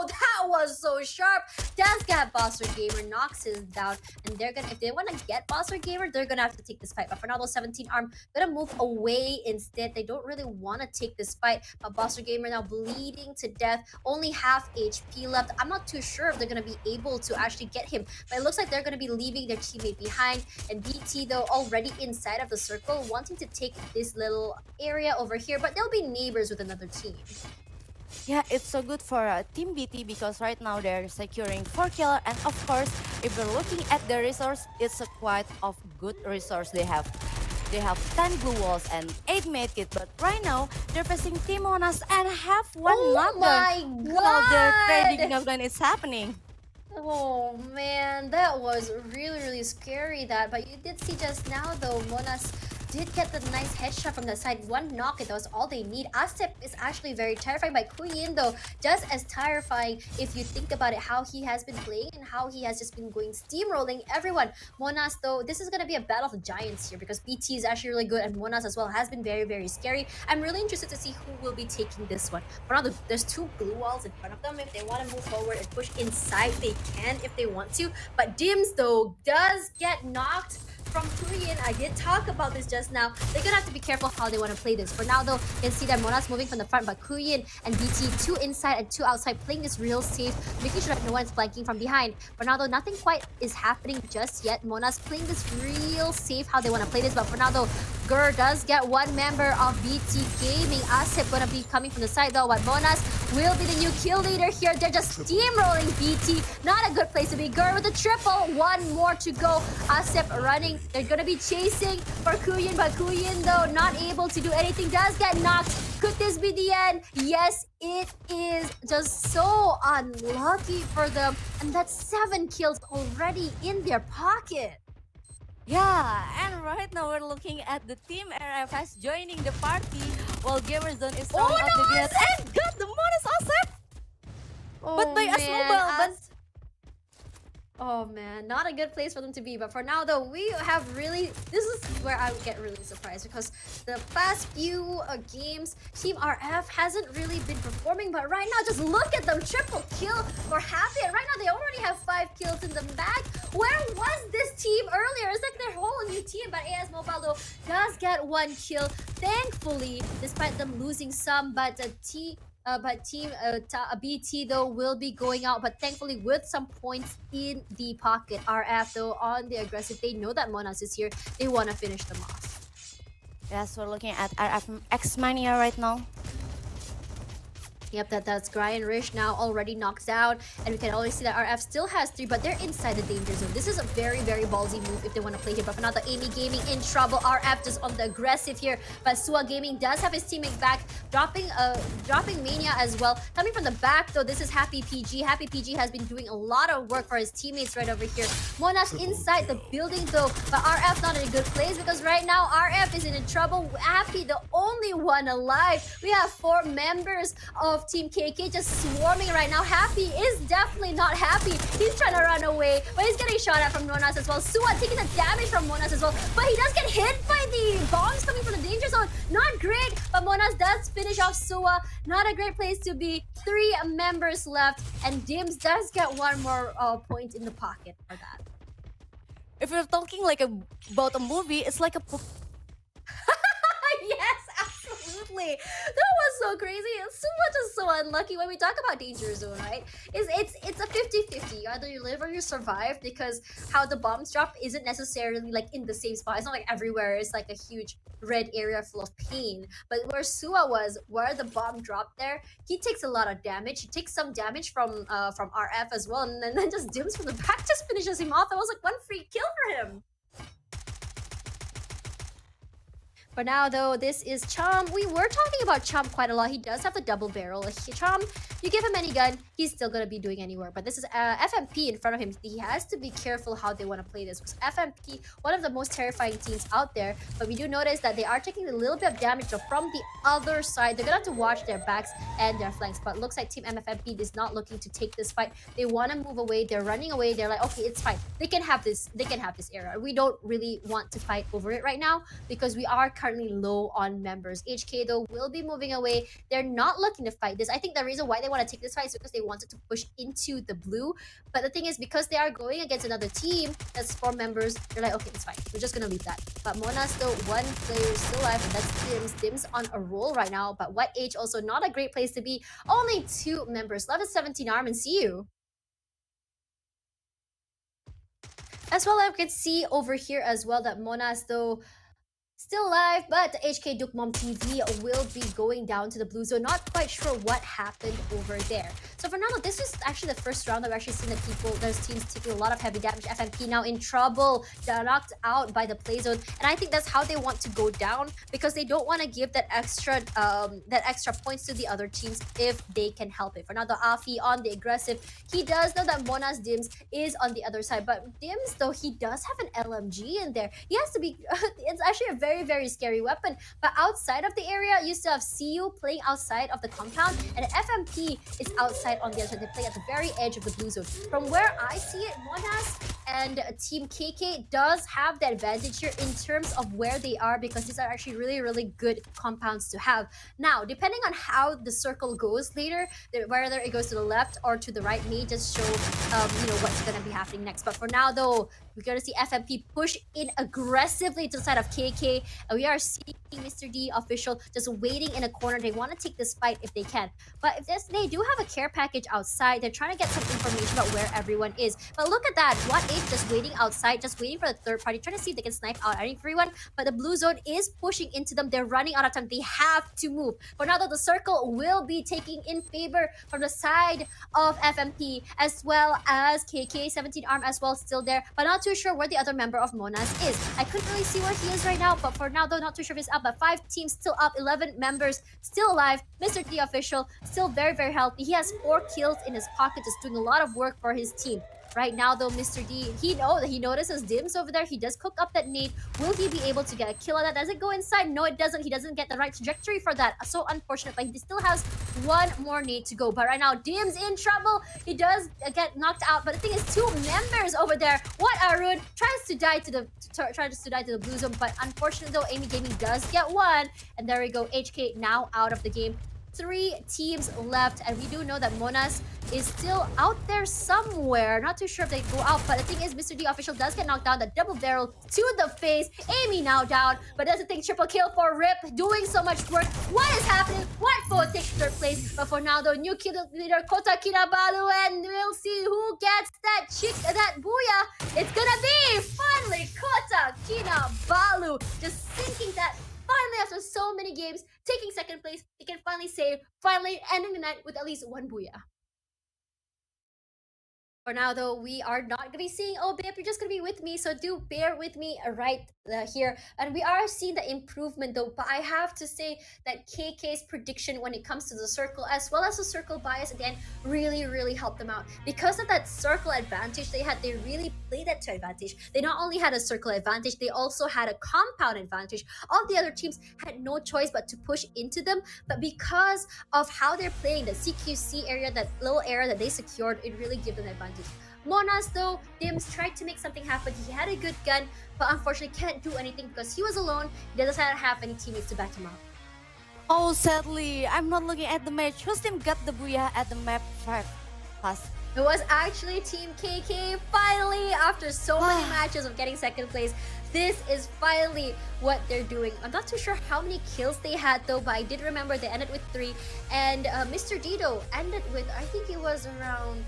that was so sharp. Does get Bossler Gamer, knocks him down, and they're gonna, if they want to get Bossler Gamer, they're gonna have to take this fight. But for now, those 17 arm gonna move away instead. They don't really want to take this fight. But Bossler Gamer now bleeding to death, only half HP left. I'm not too sure if they're gonna be able to actually get him, but it looks like they're gonna be leaving their teammate behind. And BT though already inside of the circle, wanting to take this little area over here, but they'll be neighbors with another team. Yeah, it's so good for Team BT because right now they're securing 4 kills, and of course, if we're looking at the resource, it's a quite of good resource they have. They have 10 blue walls and 8 medkit, but right now they're facing Team Monas and have one knockdown my while their trading God! knockdown is happening. Oh man, that was really scary that. But you did see just now though, Monas did get the nice headshot from the side. One knock, and that was all they need. Asep is actually very terrifying, but Kuyin though, just as terrifying if you think about it, how he has been playing and how he has just been going steamrolling everyone. Monas though, this is gonna be a battle of giants here because BT is actually really good, and Monas as well has been very scary. I'm really interested to see who will be taking this one. For now, there's 2 blue walls in front of them. If they want to move forward and push inside, they can if they want to. But Dims though does get knocked from Korean. I did talk about this just now. They're gonna have to be careful how they want to play this. For now though, you can see that Monas moving from the front, but Korean and BT 2 inside and 2 outside, playing this real safe, making sure that no one's flanking from behind. For now though, nothing quite is happening just yet. Monas playing this real safe how they want to play this, but for now though, Gur does get one member of BT Gaming. Asep gonna be coming from the side though, but Monas will be the new kill leader here. They're just steamrolling BT. Not a good place to be. Gur with a triple. One more to go. Asep running. They're gonna be chasing for Kuyin, but Kuyin though not able to do anything. Does get knocked. Could this be the end? Yes, it is. Just so unlucky for them. And that's 7 kills already in their pocket. Yeah, and right now we're looking at the Team RFS joining the party while Gamerzone is throwing out the grenade and got the Monas Asep! But by us mobile, but oh man, not a good place for them to be. But for now though, we have really, this is where I get really surprised because the past few games, Team RF hasn't really been performing, but right now just look at them, triple kill for Happy, and right now they already have 5 kills in the bag. Where was this team earlier? It's like their whole new team, but AS Mobile though does get 1 kill, thankfully, despite them losing some, but Team BT though will be going out, but thankfully with some points in the pocket. RF though on the aggressive, they know that Monas is here, they want to finish them off. yes, we're looking at RF X Mania right now. Yep, that's Brian Rish now already knocked out, and we can always see that RF still has 3, but they're inside the danger zone. This is a very ballsy move if they want to play here. But for now, the Amy Gaming in trouble. RF just on the aggressive here, but Sua Gaming does have his teammate back, dropping Mania as well. Coming from the back though, this is Happy PG. Happy PG has been doing a lot of work for his teammates right over here. Monash inside the building though, but RF not in a good place because right now RF is in trouble. Happy the only one alive. We have 4 members of Team KK just swarming right now. Happy is definitely not happy. He's trying to run away, but he's getting shot at from Monas as well. Sua taking the damage from Monas as well, but he does get hit by the bombs coming from the danger zone. Not great, but Monas does finish off Sua. Not a great place to be. 3 members left, and Dims does get 1 more point in the pocket for that. If you're talking like about a movie, it's like a Yes, absolutely. That was so crazy. Sua just so unlucky when we talk about danger zone, right? It's a 50-50. Either you live or you survive, because how the bombs drop isn't necessarily like in the same spot. It's not like everywhere. It's like a huge red area full of pain. But where Sua was, where the bomb dropped there, he takes a lot of damage. He takes some damage from RF as well, and then just Dims from the back just finishes him off. That was like 1 free kill for him. For now, though, this is Chom. We were talking about Chom quite a lot. He does have the double barrel. Chom, you give him any gun, he's still going to be doing any work. But this is FMP in front of him. He has to be careful how they want to play this, because FMP, one of the most terrifying teams out there. But we do notice that they are taking a little bit of damage from the other side. They're going to have to watch their backs and their flanks. But it looks like Team MFMP is not looking to take this fight. They want to move away. They're running away. They're like, okay, it's fine. They can have this. They can have this era. We don't really want to fight over it right now, because we are currently low on members. HK though will be moving away. They're not looking to fight this. I think the reason why they want to take this fight is because they wanted to push into the blue. But the thing is, because they are going against another team that's 4 members, they're like, okay, it's fine. We're just gonna leave that. But Mona's still one player still alive, and that's Dims. Dims on a roll right now. But White Age also not a great place to be. Only 2 members left. It's 17 arm, and see you. As well, I can see over here as well that Monas though still alive, but HK Duke Mom TV will be going down to the blue zone. Not quite sure what happened over there. So for now, this is actually the first round that we're actually seeing the people, those teams taking a lot of heavy damage. FMP now in trouble. They're knocked out by the play zone, and I think that's how they want to go down, because they don't want to give that extra points to the other teams if they can help it. For now, the Afi on the aggressive, he does know that Mona's Dims is on the other side, but Dims though, he does have an LMG in there. He has to be. It's actually a very scary weapon. But outside of the area, you still have CU playing outside of the compound, and FMP is outside on the other side. They play at the very edge of the blue zone. From where I see it, Monas and Team KK does have the advantage here in terms of where they are, because these are actually really good compounds to have. Now, depending on how the circle goes later, whether it goes to the left or to the right may just show what's gonna be happening next. But for now though, we're gonna see FMP push in aggressively to the side of KK, and we are seeing Mr. D official just waiting in a corner. They want to take this fight if they can, but if they do have a care package outside, they're trying to get some information about where everyone is. But look at that, What Age just waiting outside, just waiting for the third party, trying to see if they can snipe out everyone. But the blue zone is pushing into them. They're running out of time. They have to move. For now though, the circle will be taking in favor from the side of FMP, as well as KK. 17 arm as well still there, but not too sure where the other member of Monas is. I couldn't really see where he is right now, but for now though, not too sure if he's up. But 5 teams still up, 11 members still alive. Mr. D official still very healthy. He has 4 kills in his pocket, just doing a lot of work for his team. Right now though, Mr. D, he notices Dims over there. He does cook up that nade. Will he be able to get a kill on that? Does it go inside? No, it doesn't. He doesn't get the right trajectory for that. So unfortunate, but he still has 1 more nade to go. But right now, Dims in trouble. He does get knocked out, but the thing is, 2 members over there. What Arun tries to die to the blue zone, but unfortunately though, Amy Gaming does get 1, and there we go. HK now out of the game. 3 teams left, and we do know that Monas is still out there somewhere. Not too sure if they go out, but the thing is, Mr. D official does get knocked down. The double barrel to the face. Amy now down, but doesn't think triple kill for Rip. Doing so much work. What is happening? What foe takes 3rd place? But for now, though, new kill leader Kota Kinabalu, and we'll see who gets that BOOYAH. It's gonna be finally Kota Kinabalu, just sinking that. Finally, after so many games, taking 2nd place, they can finally say, finally ending the night with at least 1 BOOYAH. For now, though, we are not going to be seeing babe, you're just going to be with me, so do bear with me right here. And we are seeing the improvement, though, but I have to say that KK's prediction when it comes to the circle, as well as the circle bias, again, really helped them out. Because of that circle advantage they had, they really played that to advantage. They not only had a circle advantage, they also had a compound advantage. All the other teams had no choice but to push into them, but because of how they're playing, the CQC area, that little area that they secured, it really gave them an advantage. Monas though, Dims tried to make something happen. He had a good gun, but unfortunately can't do anything because he was alone. He doesn't have any teammates to back him up. Oh, sadly, I'm not looking at the match. Whose team got the BOOYAH at the map 5 pass? It was actually Team KK. Finally, after so many matches of getting 2nd place, this is finally what they're doing. I'm not too sure how many kills they had though, but I did remember they ended with 3. And Mr. Dido ended with, I think it was around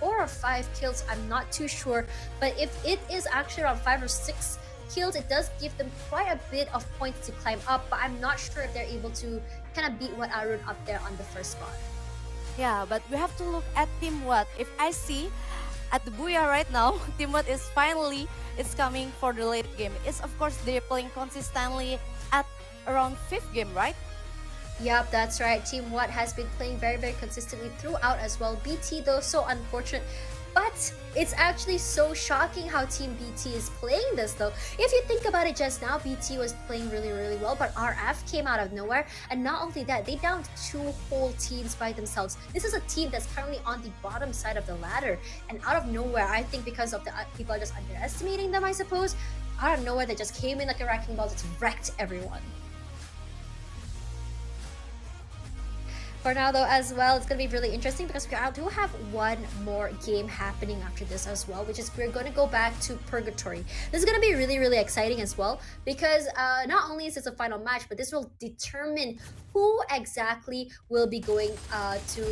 4 or 5 kills. I'm not too sure. But if it is actually around 5 or 6 kills, it does give them quite a bit of points to climb up. But I'm not sure if they're able to kind of beat what Arun up there on the 1st spot. Yeah, but we have to look at Team What. If I see at the BOOYAH right now, Team What is finally coming for the late game. It's of course they're playing consistently at around 5th game, right? Yep, that's right. Team What has been playing very consistently throughout as well. BT though, so unfortunate. But it's actually so shocking how Team BT is playing this though. If you think about it, just now BT was playing really well, but RF came out of nowhere, and not only that, they downed 2 whole teams by themselves. This is a team that's currently on the bottom side of the ladder, and out of nowhere, I think because of the people are just underestimating them, I suppose. out of nowhere, they just came in like a wrecking ball, just wrecked everyone. For now though as well, it's gonna be really interesting because we do have one more game happening after this as well, which is we're gonna go back to Purgatory. This is gonna be really exciting as well because not only is this a final match, but this will determine who exactly will be going to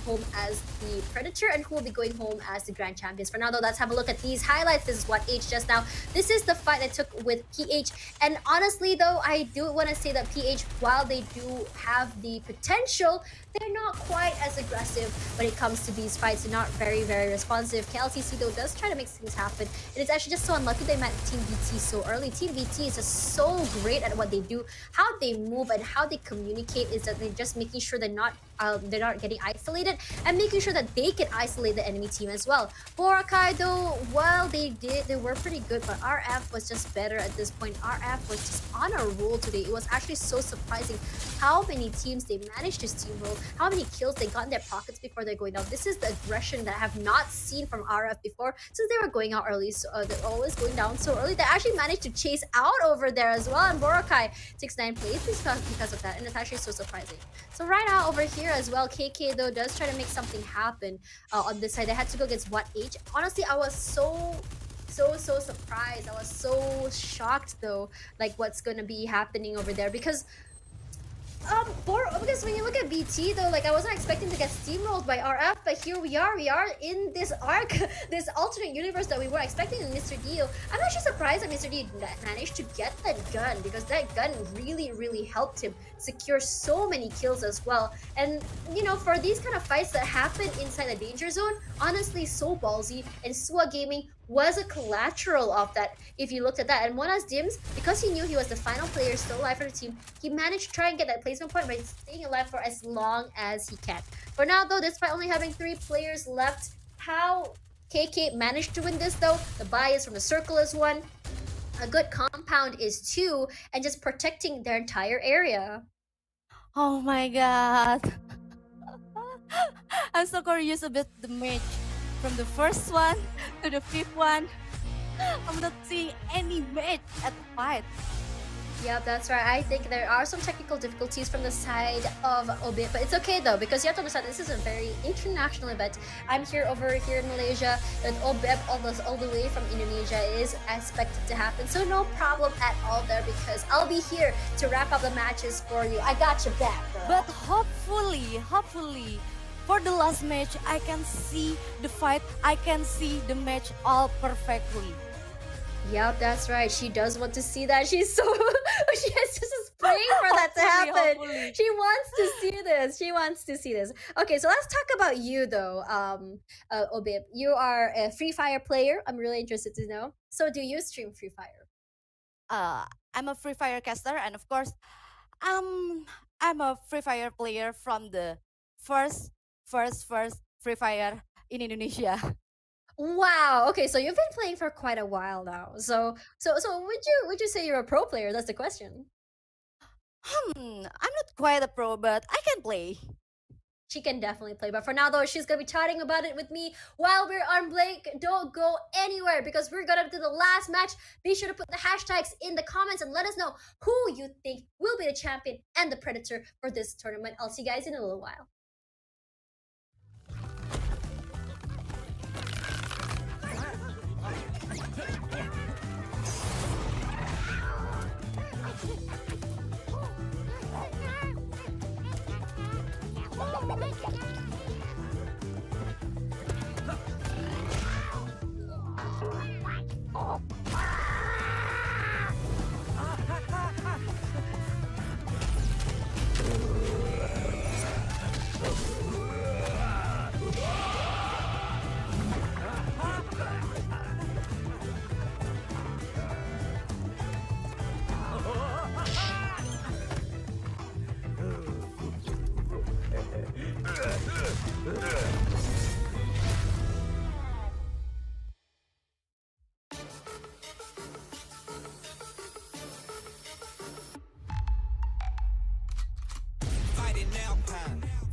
home as the Predator and who will be going home as the Grand Champions. For now though, let's have a look at these highlights. This is what H just now. This is the fight I took with PH, and honestly though, I do want to say that PH, while they do have the potential, they're not quite as aggressive when it comes to these fights. They're not very responsive. KLCC though does try to make things happen. And it's actually just so unlucky they met Team BT so early. Team BT is just so great at what they do. How they move and how they communicate is that they're just making sure they're not getting isolated and making sure that they can isolate the enemy team as well. Boracay though, while they were pretty good, but RF was just better at this point. RF was just on a roll today. It was actually so surprising how many teams they managed to steamroll, how many kills they got in their pockets before they're going down. This is the aggression that I have not seen from RF before since they were going out early. So they're always going down so early. They actually managed to chase out over there as well, and Boracay 6-9 plays because of that, and it's actually so surprising. So right now over here as well, KK though does try to make something happen on this side. They had to go against what H. Honestly, I was so surprised. I was so shocked though, like what's gonna be happening over there because because when you look at BT though, like I wasn't expecting to get steamrolled by RF, but here we are in this arc, this alternate universe that we weren't expecting in Mr. Dio. I'm actually surprised that Mr. D managed to get that gun because that gun really helped him secure so many kills as well. And you know, for these kind of fights that happen inside the danger zone, honestly so ballsy, and Sua Gaming was a collateral of that if you looked at that. And Mona's Dims, because he knew he was the final player still alive for the team, he managed to try and get that placement point by staying alive for as long as he can. For now though, despite only having 3 players left, how KK managed to win this though, the bias from the circle is 1, a good compound is 2, and just protecting their entire area. Oh my god. I'm so curious about the match. From the first one to the 5th one, I'm not seeing any match at the fight. Yep, that's right. I think there are some technical difficulties from the side of OBIT, but it's okay though, because you have to understand this is a very international event. I'm here in Malaysia, and OBIT all the way from Indonesia is expected to happen, so no problem at all there because I'll be here to wrap up the matches for you. I got your back, girl. But hopefully, for the last match, I can see the fight, I can see the match all perfectly. Yep, that's right. She does want to see that. She's so she is just praying for that to happen. Hopefully. She wants to see this. She wants to see this. Okay, so let's talk about you though, Obib. You are a Free Fire player. I'm really interested to know. So do you stream Free Fire? I'm a Free Fire caster, and of course, I'm a Free Fire player from the first Free Fire in Indonesia. Wow. Okay, so you've been playing for quite a while now. So would you say you're a pro player? That's the question. I'm not quite a pro, but I can play. She can definitely play, but for now though, she's gonna be chatting about it with me while we're on break. Don't go anywhere because we're gonna do the last match. Be sure to put the hashtags in the comments and let us know who you think will be the champion and the Predator for this tournament. I'll see you guys in a little while.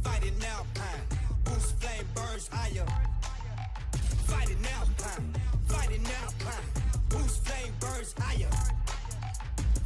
Fight it now, boost flame burns higher. Fight it now, boost flame burns perch higher.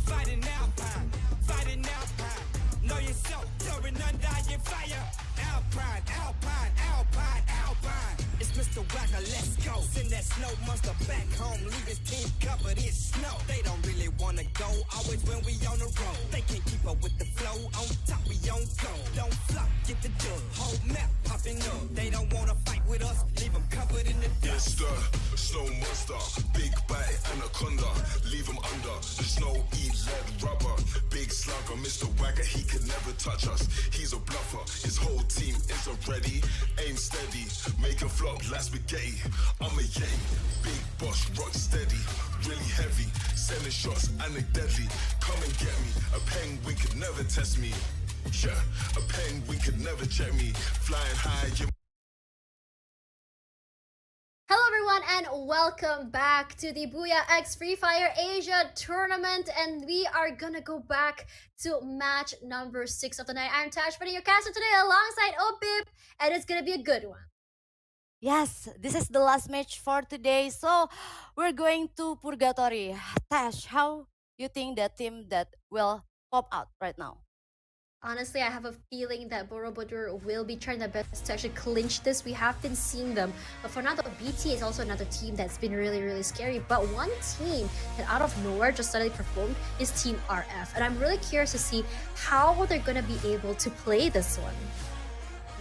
Fighting Alpine, fighting Alpine. Know yourself, during undying fire. Alpine, Alpine, Alpine, Alpine. It's Mr. Wagger, let's go. Send that snow monster back home. Leave his team covered in snow. They don't really wanna go, always when we on the road. They can't keep up with the flow. On top, we on go. Don't flop, get the dub. Whole map popping up. They don't wanna fight with us. Leave them covered in the It's dust. the snow monster, big bite anaconda. Leave him under the snow, eat lead rubber. Big slugger, Mr. Wagger, he could never touch us. He's a bluffer, his whole team isn't ready. Aim steady, make him flop like spaghetti. I'm a yay, big boss, rock steady. Really heavy, sending shots and they deadly. Come and get me, a penguin could never test me. Yeah, a penguin could never check me. Flying high, you Hello everyone and welcome back to the BOOYAH X Free Fire Asia tournament, and we are gonna go back to match number 6 of the night. I'm Tash, putting your caster today alongside Opip, and it's gonna be a good one. Yes, this is the last match for today. So we're going to Purgatory. Tash, how you think the team that will pop out right now? Honestly, I have a feeling that Borobudur will be trying their best to actually clinch this. We have been seeing them. But for now, the BT is also another team that's been really, really scary. But one team that out of nowhere just suddenly performed is Team RF. And I'm really curious to see how they're going to be able to play this one.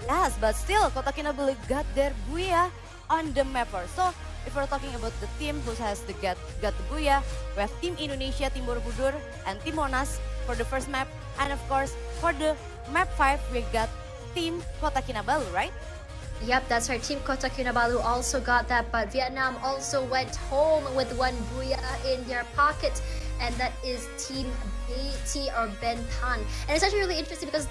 Yes, but still, Kota Kinabalu got their BOOYAH on the map first. So if we're talking about the team who has got the BOOYAH, we have Team Indonesia, Team Borobudur, and Team Monas for the first map. And of course, for the map 5, we got Team Kota Kinabalu, right? Yep, that's right. Team Kota Kinabalu also got that, but Vietnam also went home with one BOOYAH in their pocket, and that is Team BT or Ben Tan. And it's actually really interesting because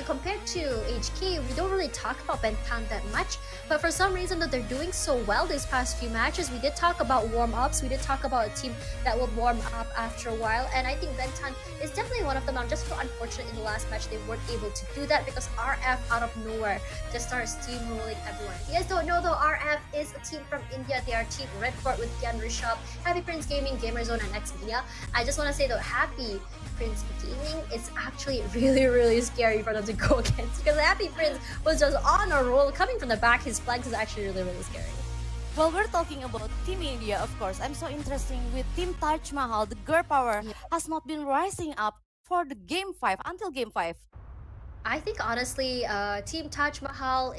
compared to HK, we don't really talk about Ben Tan that much, but for some reason that they're doing so well these past few matches. We did talk about warm-ups, we did talk about a team that will warm up after a while, and I think Ben Tan is definitely one of them. I'm just so unfortunate in the last match they weren't able to do that because RF out of nowhere just started steamrolling everyone. If you guys don't know though, RF is a team from India. They are Team Red Fort with Gyan Rishabh, Happy Prince Gaming, Gamerzone, and Xmania. I just want to say though, Happy Prince Gaming is actually really scary for them to go against because Happy Prince was just on a roll. Coming from the back, his flanks is actually really scary. Well, we're talking about Team India, of course. I'm so interested with Team Taj Mahal. The girl power has not been rising up for the game 5 until game 5. I think honestly, Team Taj Mahal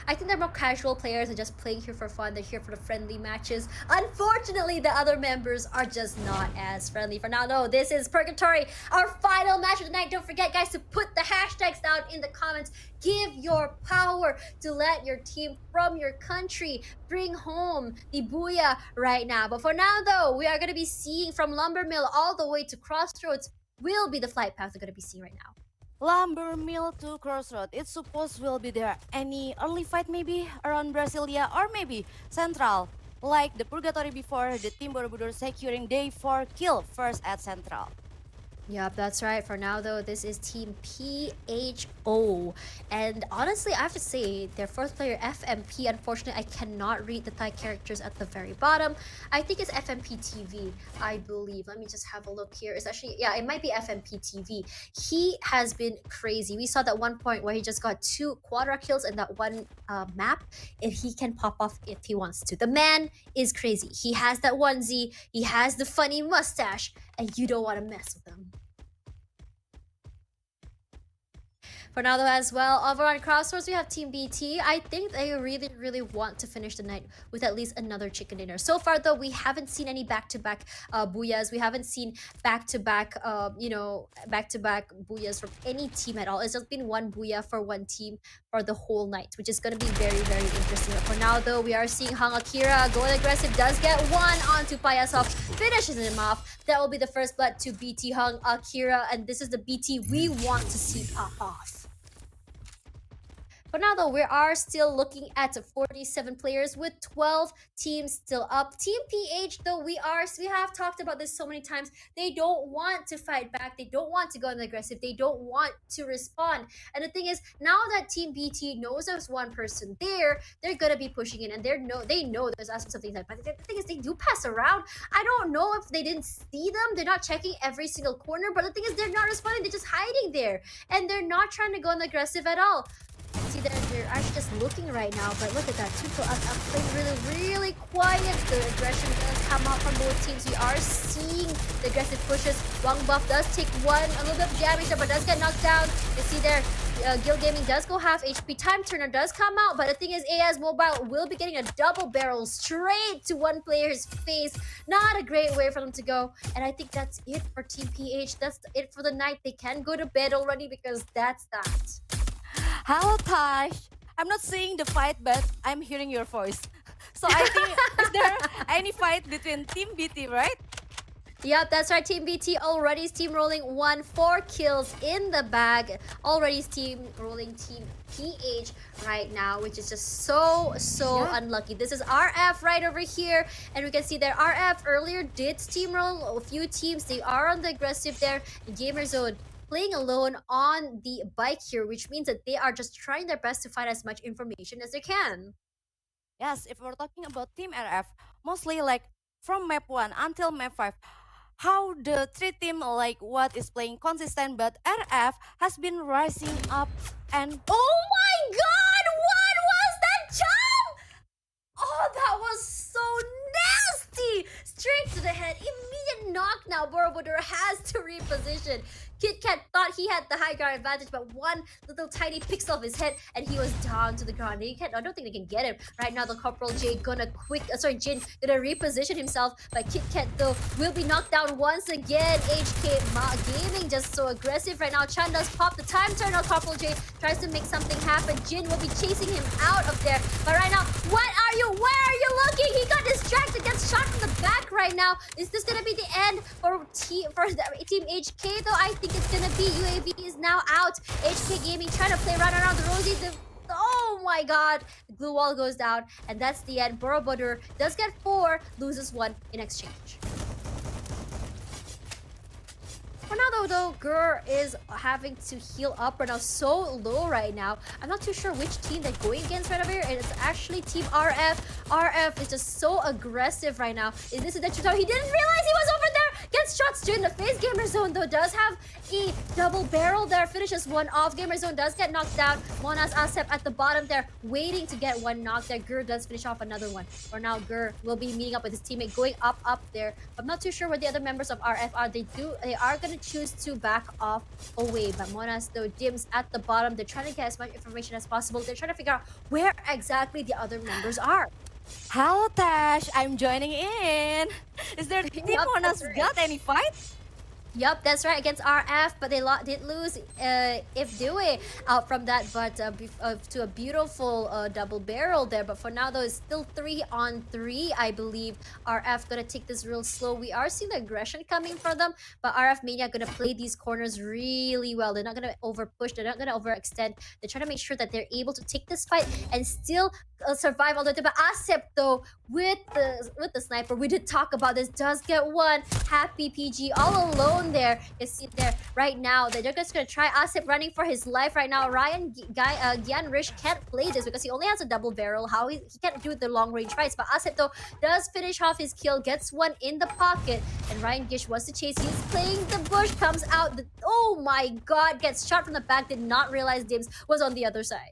I think they're more casual players. They're just playing here for fun. They're here for the friendly matches. Unfortunately, the other members are just not as friendly for now. No, this is Purgatory, our final match of the night. Don't forget, guys, to put the hashtags down in the comments. Give your power to let your team from your country bring home the BOOYAH right now. But for now, though, we are going to be seeing from Lumber Mill all the way to Crossroads will be the flight path we're going to be seeing right now. Lumber Mill to Crossroad. It's supposed will be there any early fight maybe around Brasilia or maybe Central. Like the Purgatory before, the Team Borobudur securing day 4 kill first at Central. Yep, that's right. For now, though, this is Team PHO. And honestly, I have to say, their fourth player, FMP, unfortunately, I cannot read the Thai characters at the very bottom. I think it's FMP TV, I believe. Let me just have a look here. It's actually, yeah, it might be FMP TV. He has been crazy. We saw that one point where he just got 2 quadra kills in that one map, and he can pop off if he wants to. The man is crazy. He has that onesie, he has the funny mustache, and you don't want to mess with him. For now, though, as well, over on Crossroads, we have Team BT. I think they really want to finish the night with at least another chicken dinner. So far, though, we haven't seen any back-to-back BOOYAHs. We haven't seen back-to-back, back-to-back BOOYAHs from any team at all. It's just been one BOOYAH for one team for the whole night, which is going to be very interesting. But for now, though, we are seeing Hang Akira going aggressive, does get one onto Payasov, finishes him off. That will be the first blood to BT Hang Akira, and this is the BT we want to see pop off. For now, though, we are still looking at 47 players with 12 teams still up. Team PH, though, we have talked about this so many times. They don't want to fight back. They don't want to go on the aggressive. They don't want to respond. And the thing is, now that Team BT knows there's one person there, they're gonna be pushing in, and they know there's aspects of things like. But the thing is, they do pass around. I don't know if they didn't see them. They're not checking every single corner. But the thing is, they're not responding. They're just hiding there, and they're not trying to go on the aggressive at all. See, they're actually just looking right now, but look at that. Tuco playing really quiet. The aggression does come out from both teams. We are seeing the aggressive pushes. Wang Buff does take a little bit of damage there, but does get knocked down. You see there, Guild Gaming does go half HP. Time Turner does come out, but the thing is, AS Mobile will be getting a double barrel straight to one player's face. Not a great way for them to go. And I think that's it for Team PH. That's it for the night. They can go to bed already because that's that. Hello, Tash. I'm not seeing the fight, but I'm hearing your voice. So I think, is there any fight between Team BT, right? Yep, that's right. Team BT already steamrolling 4 kills in the bag. Already steamrolling Team PH right now, which is just so unlucky. This is RF right over here, and we can see that RF earlier did steamroll a few teams. They are on the aggressive there. Gamer Zone playing alone on the bike here, which means that they are just trying their best to find as much information as they can. Yes, if we're talking about Team RF, mostly like from map 1 until map 5, how the 3 team like what is playing consistent, but RF has been rising up and oh my god, what was that jump? Oh, that was so nasty! Straight to the head, immediate knock now. Borobudur has to reposition. KitKat thought he had the high ground advantage, but one little tiny pixel of his head and he was down to the ground. I don't think they can get him. Right now, the Corporal Jin gonna reposition himself, but KitKat though will be knocked down once again. HK Gaming just so aggressive right now. Chan does pop the time turn on. Corporal J tries to make something happen. Jin will be chasing him out of there. But right now, where are you looking? He got distracted, gets shot from the back right now. Is this gonna be the end for Team HK though? I think it's gonna be UAV is now out. HK Gaming trying to play around the Rosie. Oh my god, the glue wall goes down, and that's the end. Borobudur does get 4, loses 1 in exchange. For now though, Gur is having to heal up right now, so low right now. I'm not too sure which team they're going against right over here, and it's actually Team RF. RF is just so aggressive right now. Is this the tutorial? He didn't realize he was over there! Gets shot straight in the face. Gamer Zone though does have a double barrel there, finishes one off. Gamer Zone does get knocked down. Monas Asep at the bottom there, waiting to get one knocked there. Gur does finish off another one. For now, Gur will be meeting up with his teammate, going up there. I'm not too sure where the other members of RF are. They are gonna choose to back off away, but Monas though dims at the bottom. They're trying to get as much information as possible. They're trying to figure out where exactly the other members are. hello Tash, I'm joining in. Is there Team Monas got any fight? Yup, that's right, against RF, but they did lose if Dewey out from that, but to a beautiful double barrel there. But for now though, it's still 3-on-3, I believe. RF gonna take this real slow. We are seeing the aggression coming from them, but RF Mania gonna play these corners really well. They're not gonna over push, they're not gonna overextend. They're trying to make sure that they're able to take this fight and still survive all the way. But Asep though, with the sniper, we did talk about this, does get one. Happy PG all alone there. You see there right now that they're just gonna try. Asep running for his life right now. Ryan Gian Rish can't play this because he only has a double barrel. How he can't do the long range fights. But Asep though does finish off his kill, gets one in the pocket, and Ryan Gish wants to chase. He's playing the bush, comes out. Oh my god, gets shot from the back. Did not realize Dims was on the other side.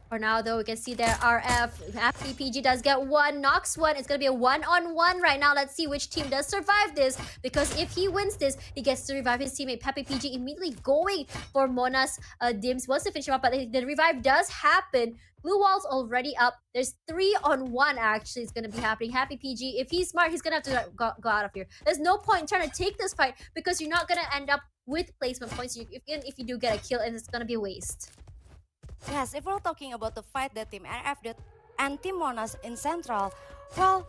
For now though, we can see there RF, Happy PG does get one, knocks one. It's gonna be a 1-on-1 right now. Let's see which team does survive this, because if he wins this, he gets to revive his teammate. Happy PG immediately going for Monas. Dims wants to finish him up, but the revive does happen. Blue wall's already up. There's 3-on-1 actually is gonna be happening. Happy PG, if he's smart, he's gonna have to go out of here. There's no point in trying to take this fight because you're not gonna end up with placement points. If you do get a kill, and it's gonna be a waste. Yes, if we're talking about the fight that Team RF did and Team Monas in Central, well...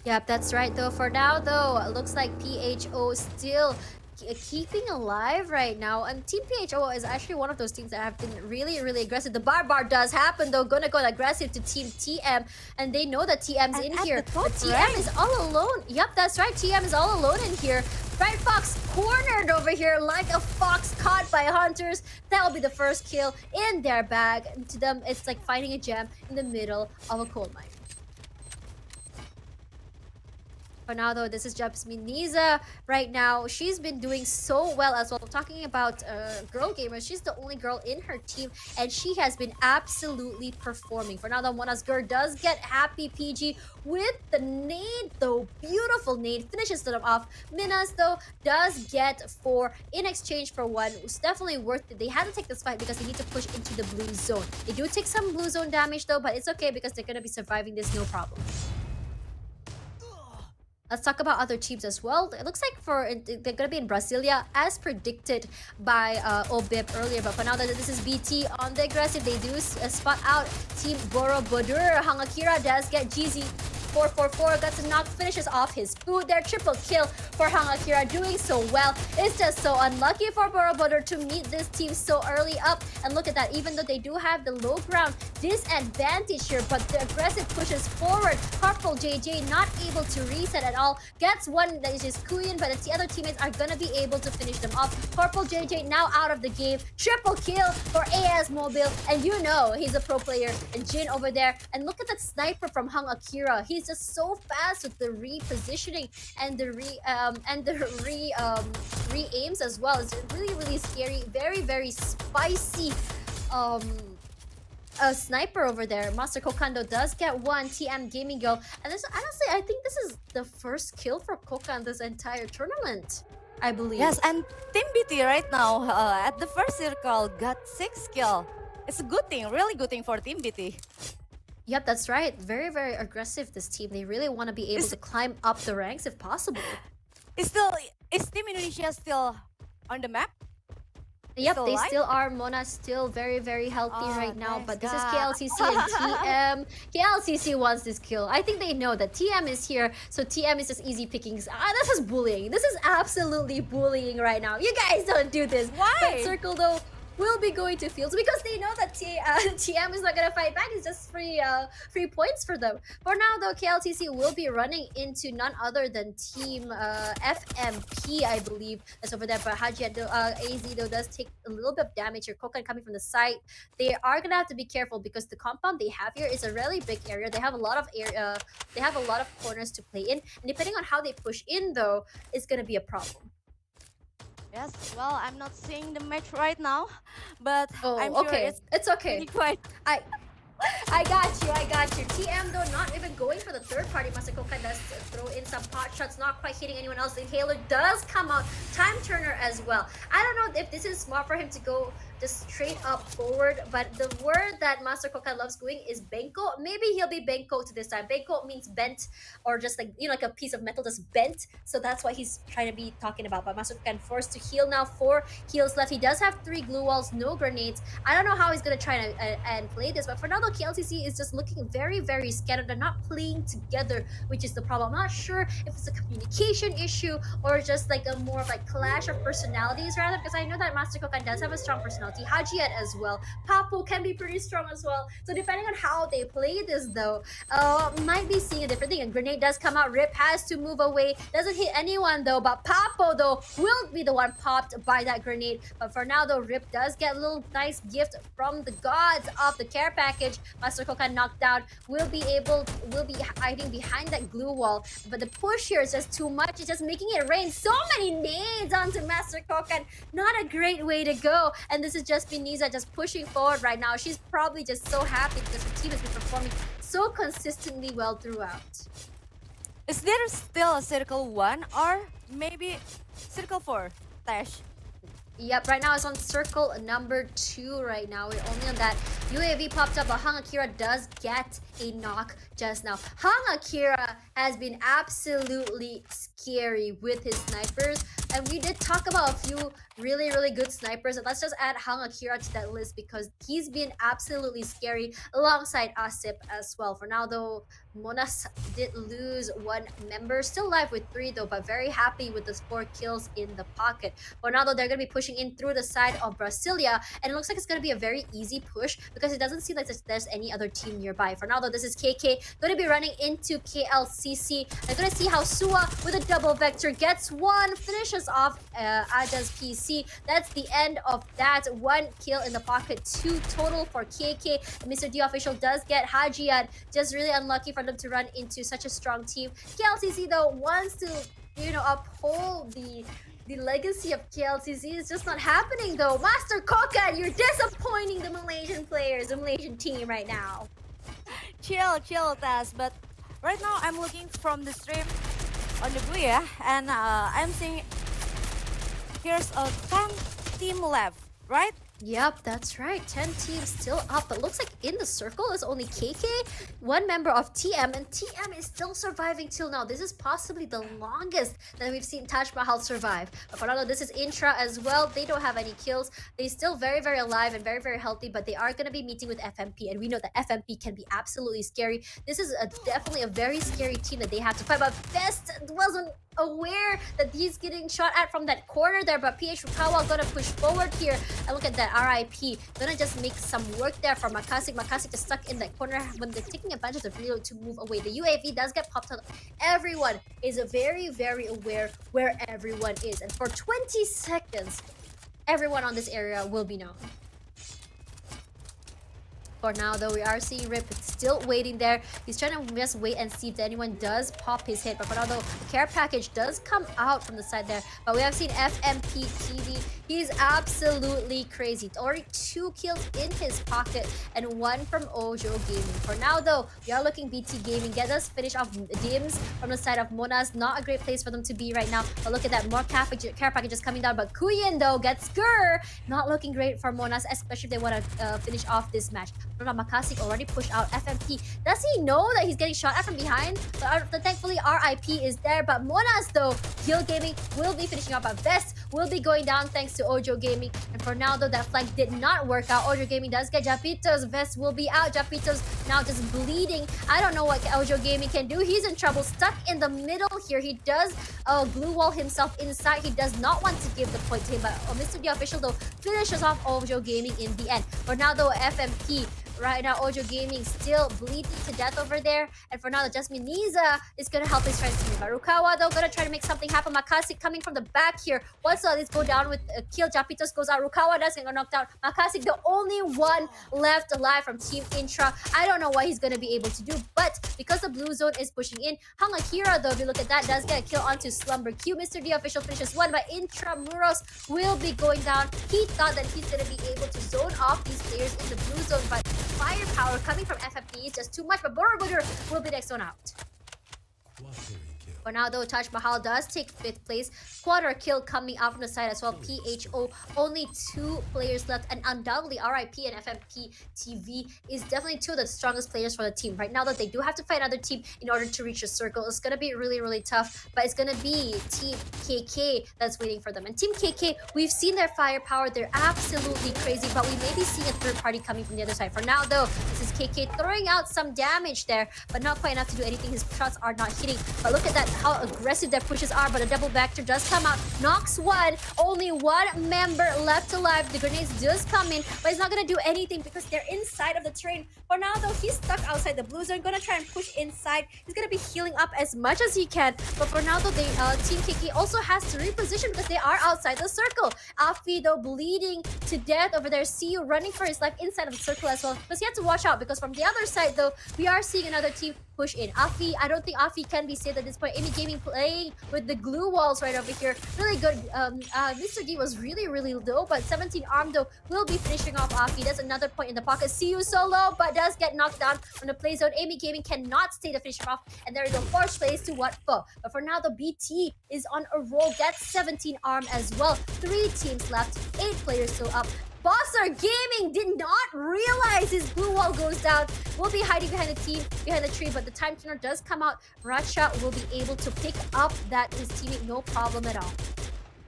Yep, that's right though. For now though, it looks like PHO still keeping alive right now. And Team PHO is actually one of those teams that have been really, really aggressive. The bar does happen though. Gonna go aggressive to Team TM, and they know that TM's in here. But TM is all alone. Yep, that's right. TM is all alone in here. Bright Fox cornered over here like a fox caught by hunters. That will be the first kill in their bag. And to them, it's like finding a gem in the middle of a coal mine. For now, though, this is Jasmine Niza. Right now, she's been doing so well as well. Talking about girl gamers, she's the only girl in her team, and she has been absolutely performing. For now, the Monasgur does get happy PG with the nade, though. Beautiful nade. Finishes them off. Minas, though, does get 4 in exchange for 1. It's definitely worth it. They had to take this fight because they need to push into the blue zone. They do take some blue zone damage, though, but it's okay because they're going to be surviving this no problem. Let's talk about other teams as well. It looks like they're going to be in Brasilia as predicted by Obib earlier. But for now, this is BT on the aggressive. They do spot out Team Borobudur. Hangakira does get GZ. 444 got to knock, finishes off his food there. Triple kill for Hangakira, doing so well. It's just so unlucky for Borobudur to meet this team so early up. And look at that, even though they do have the low ground disadvantage here, but the aggressive pushes forward. Purple JJ not able to reset at all. Gets one that is just Kuyan, but the other teammates are gonna be able to finish them off. Purple JJ now out of the game. Triple kill for AS Mobile, and you know he's a pro player. And Jin over there, and look at that sniper from Hangakira. He's just so fast with the repositioning and the re-aims as well. It's really scary. Very spicy a sniper over there. Master Kokando does get 1 TM Gaming Girl, and this, honestly, I think this is the first kill for Kokan this entire tournament, I believe. Yes, and Team BT right now at the first circle got 6 kills. It's a good thing, really good thing for Team BT. Yep, that's right. Very aggressive, this team. They really want to be able to climb up the ranks if possible. Is Team Indonesia still on the map? Yep, they still are. Mona's still very healthy right now. But this is KLCC and TM. KLCC wants this kill. I think they know that TM is here, so TM is just easy pickings. This is bullying. This is absolutely bullying right now. You guys don't do this. Why? But Circle, though, will be going to fields because they know that TM is not gonna fight back. It's just free points for them. For now, though, KLTC will be running into none other than Team FMP, I believe, that's over there. But Haji AZ though does take a little bit of damage here. Kokan coming from the side. They are gonna have to be careful because the compound they have here is a really big area. They have a lot of area. They have a lot of corners to play in, and depending on how they push in, though, it's gonna be a problem. Yes, well, I'm not seeing the match right now, but Oh, I'm sure okay. It's okay. Quite. I got you. TM, though, not even going for the third party. Masakoka does throw in some pot shots, not quite hitting anyone else. The Inhaler does come out. Time Turner as well. I don't know if this is smart for him to go just straight up forward, but the word that Master Koka loves going is Benko. Maybe he'll be Benko to this time. Benko means bent, or just like, you know, like a piece of metal just bent. So that's what he's trying to be talking about. But Master Koka forced to heal now. 4 heals left. He does have 3 glue walls, no grenades. I don't know how he's gonna try and play this, but for now, the KLCC is just looking very scattered. They're not playing together, which is the problem. I'm not sure if it's a communication issue or just like a more of like clash of personalities rather, because I know that Master Kokan does have a strong personality. Hajiat as well. Papu can be pretty strong as well. So depending on how they play this, though, might be seeing a different thing. A grenade does come out. Rip has to move away. Doesn't hit anyone, though. But Papo, though, will be the one popped by that grenade. But for now, though, Rip does get a little nice gift from the gods of the care package. Master Kokan knocked down. Will be hiding behind that glue wall. But the push here is just too much. It's just making it rain. So many nades onto Master Kokan. Not a great way to go. And this is just Beniza just pushing forward right now. She's probably just so happy because her team has been performing so consistently well throughout. Is there still a circle 1 or maybe circle 4, Tash? Yep, right now it's on circle number 2 right now. We're only on that. UAV popped up, but Hangakira does get a knock just now. Hangakira has been absolutely scary with his snipers. And we did talk about a few really good snipers, and let's just add Hang Akira to that list because he's been absolutely scary alongside Asip as well. For now though, Monas did lose one member, still alive with 3 though, but very happy with the 4 kills in the pocket. For now though, they're going to be pushing in through the side of Brasilia, and it looks like it's going to be a very easy push because it doesn't seem like there's any other team nearby. For now though, this is KK going to be running into KLCC. They're going to see how Sua with a double vector gets one, finishes off Aja's PC. That's the end of that. 1 kill in the pocket, 2 total for KK. And Mr. D official does get Hajian. Just really unlucky for them to run into such a strong team. KLCC though wants to, uphold the legacy of KLCC. Is just not happening though. Master Kokan, you're disappointing the Malaysian players, the Malaysian team right now. Chill, Taz. But right now I'm looking from the stream on the BOOYAH, and I'm seeing here's a 10 team left, right? Yep, that's right. 10 teams still up, but looks like in the circle is only KK, 1 member of TM, and TM is still surviving till now. This is possibly the longest that we've seen Taj Mahal survive. But for now, this is Intra as well. They don't have any kills. They're still very alive and very healthy, but they are going to be meeting with FMP, and we know that FMP can be absolutely scary. This is definitely a very scary team that they have to fight, but Best wasn't aware that he's getting shot at from that corner there, but PH Rukawa gonna push forward here, and look at that RIP gonna just make some work there for Makasik. Makasik just stuck in that corner when they're taking advantage of reload to move away. The UAV does get popped out. Everyone is very aware where everyone is, and for 20 seconds everyone on this area will be known. For now though, we are seeing Rip still waiting there. He's trying to just wait and see if anyone does pop his hit. But for now though, the care package does come out from the side there. But we have seen FMP TV. He's absolutely crazy. Already 2 kills in his pocket and 1 from Ojo Gaming. For now though, we are looking BT Gaming. Get us finish off Dims from the side of Monas. Not a great place for them to be right now. But look at that, more care packages coming down. But Kuyin though gets Gur. Not looking great for Monas, especially if they want to finish off this match. Makasik already pushed out FMP. Does he know that he's getting shot at from behind? But thankfully RIP is there. But Monas though, Gil Gaming will be finishing up. At Best will be going down thanks to Ojo Gaming. And for now though, that flank did not work out. Ojo Gaming does get Japitos. Vest will be out. Japitos now just bleeding. I don't know what Ojo Gaming can do. He's in trouble, stuck in the middle here. He does glue wall himself inside. He does not want to give the point to him, but Mr. D official though finishes off Ojo Gaming in the end. For now though, FMP right now, Ojo Gaming still bleeding to death over there. And for now, Jasmine Niza is going to help his friends team. Rukawa, though, going to try to make something happen. Makasik coming from the back here. Once this go down with a kill, Japitos goes out. Rukawa does get knocked out. Makasik, the only one left alive from Team Intra. I don't know what he's going to be able to do, but because the blue zone is pushing in, Hang Akira, though, if you look at that, does get a kill onto Slumber Q. Mr. D official finishes 1, but Intramuros will be going down. He thought that he's going to be able to zone off these players in the blue zone, but firepower coming from FFP is just too much, but Borobudur will be next one out. For now though, Taj Mahal does take 5th place. Quarter kill coming out from the side as well. PHO, only 2 players left, and undoubtedly RIP and FMP TV is definitely 2 of the strongest players for the team. Right now that they do have to fight another team in order to reach the circle. It's going to be really tough, but it's going to be Team KK that's waiting for them. And Team KK, we've seen their firepower. They're absolutely crazy, but we may be seeing a 3rd party coming from the other side. For now though, this is KK throwing out some damage there, but not quite enough to do anything. His shots are not hitting, but look at that, how aggressive their pushes are. But a double vector does come out, knocks 1, only 1 member left alive. The grenades does come in, but it's not gonna do anything because they're inside of the terrain. For now though, he's stuck outside the blue zone, gonna try and push inside. He's gonna be healing up as much as he can, but for now though, Team KK also has to reposition because they are outside the circle. Afi though bleeding to death over there. See you running for his life inside of the circle as well, because he has to watch out because from the other side though, we are seeing another team push in. Afi, I don't think Afi can be saved at this point. Amy Gaming playing with the glue walls right over here. Really good. Mr. D was really low, but 17 arm though will be finishing off Afi. That's another point in the pocket. See you solo, but does get knocked down from the play zone. Amy Gaming cannot stay to finish him off, and there is a 4th place to what for. But for now, the BT is on a roll. Gets 17 arm as well. 3 teams left, 8 players still up. Bossar Gaming did not realize his blue wall goes down. Will be hiding behind the team, behind the tree, but the time turner does come out. Racha will be able to pick up that his teammate, no problem at all.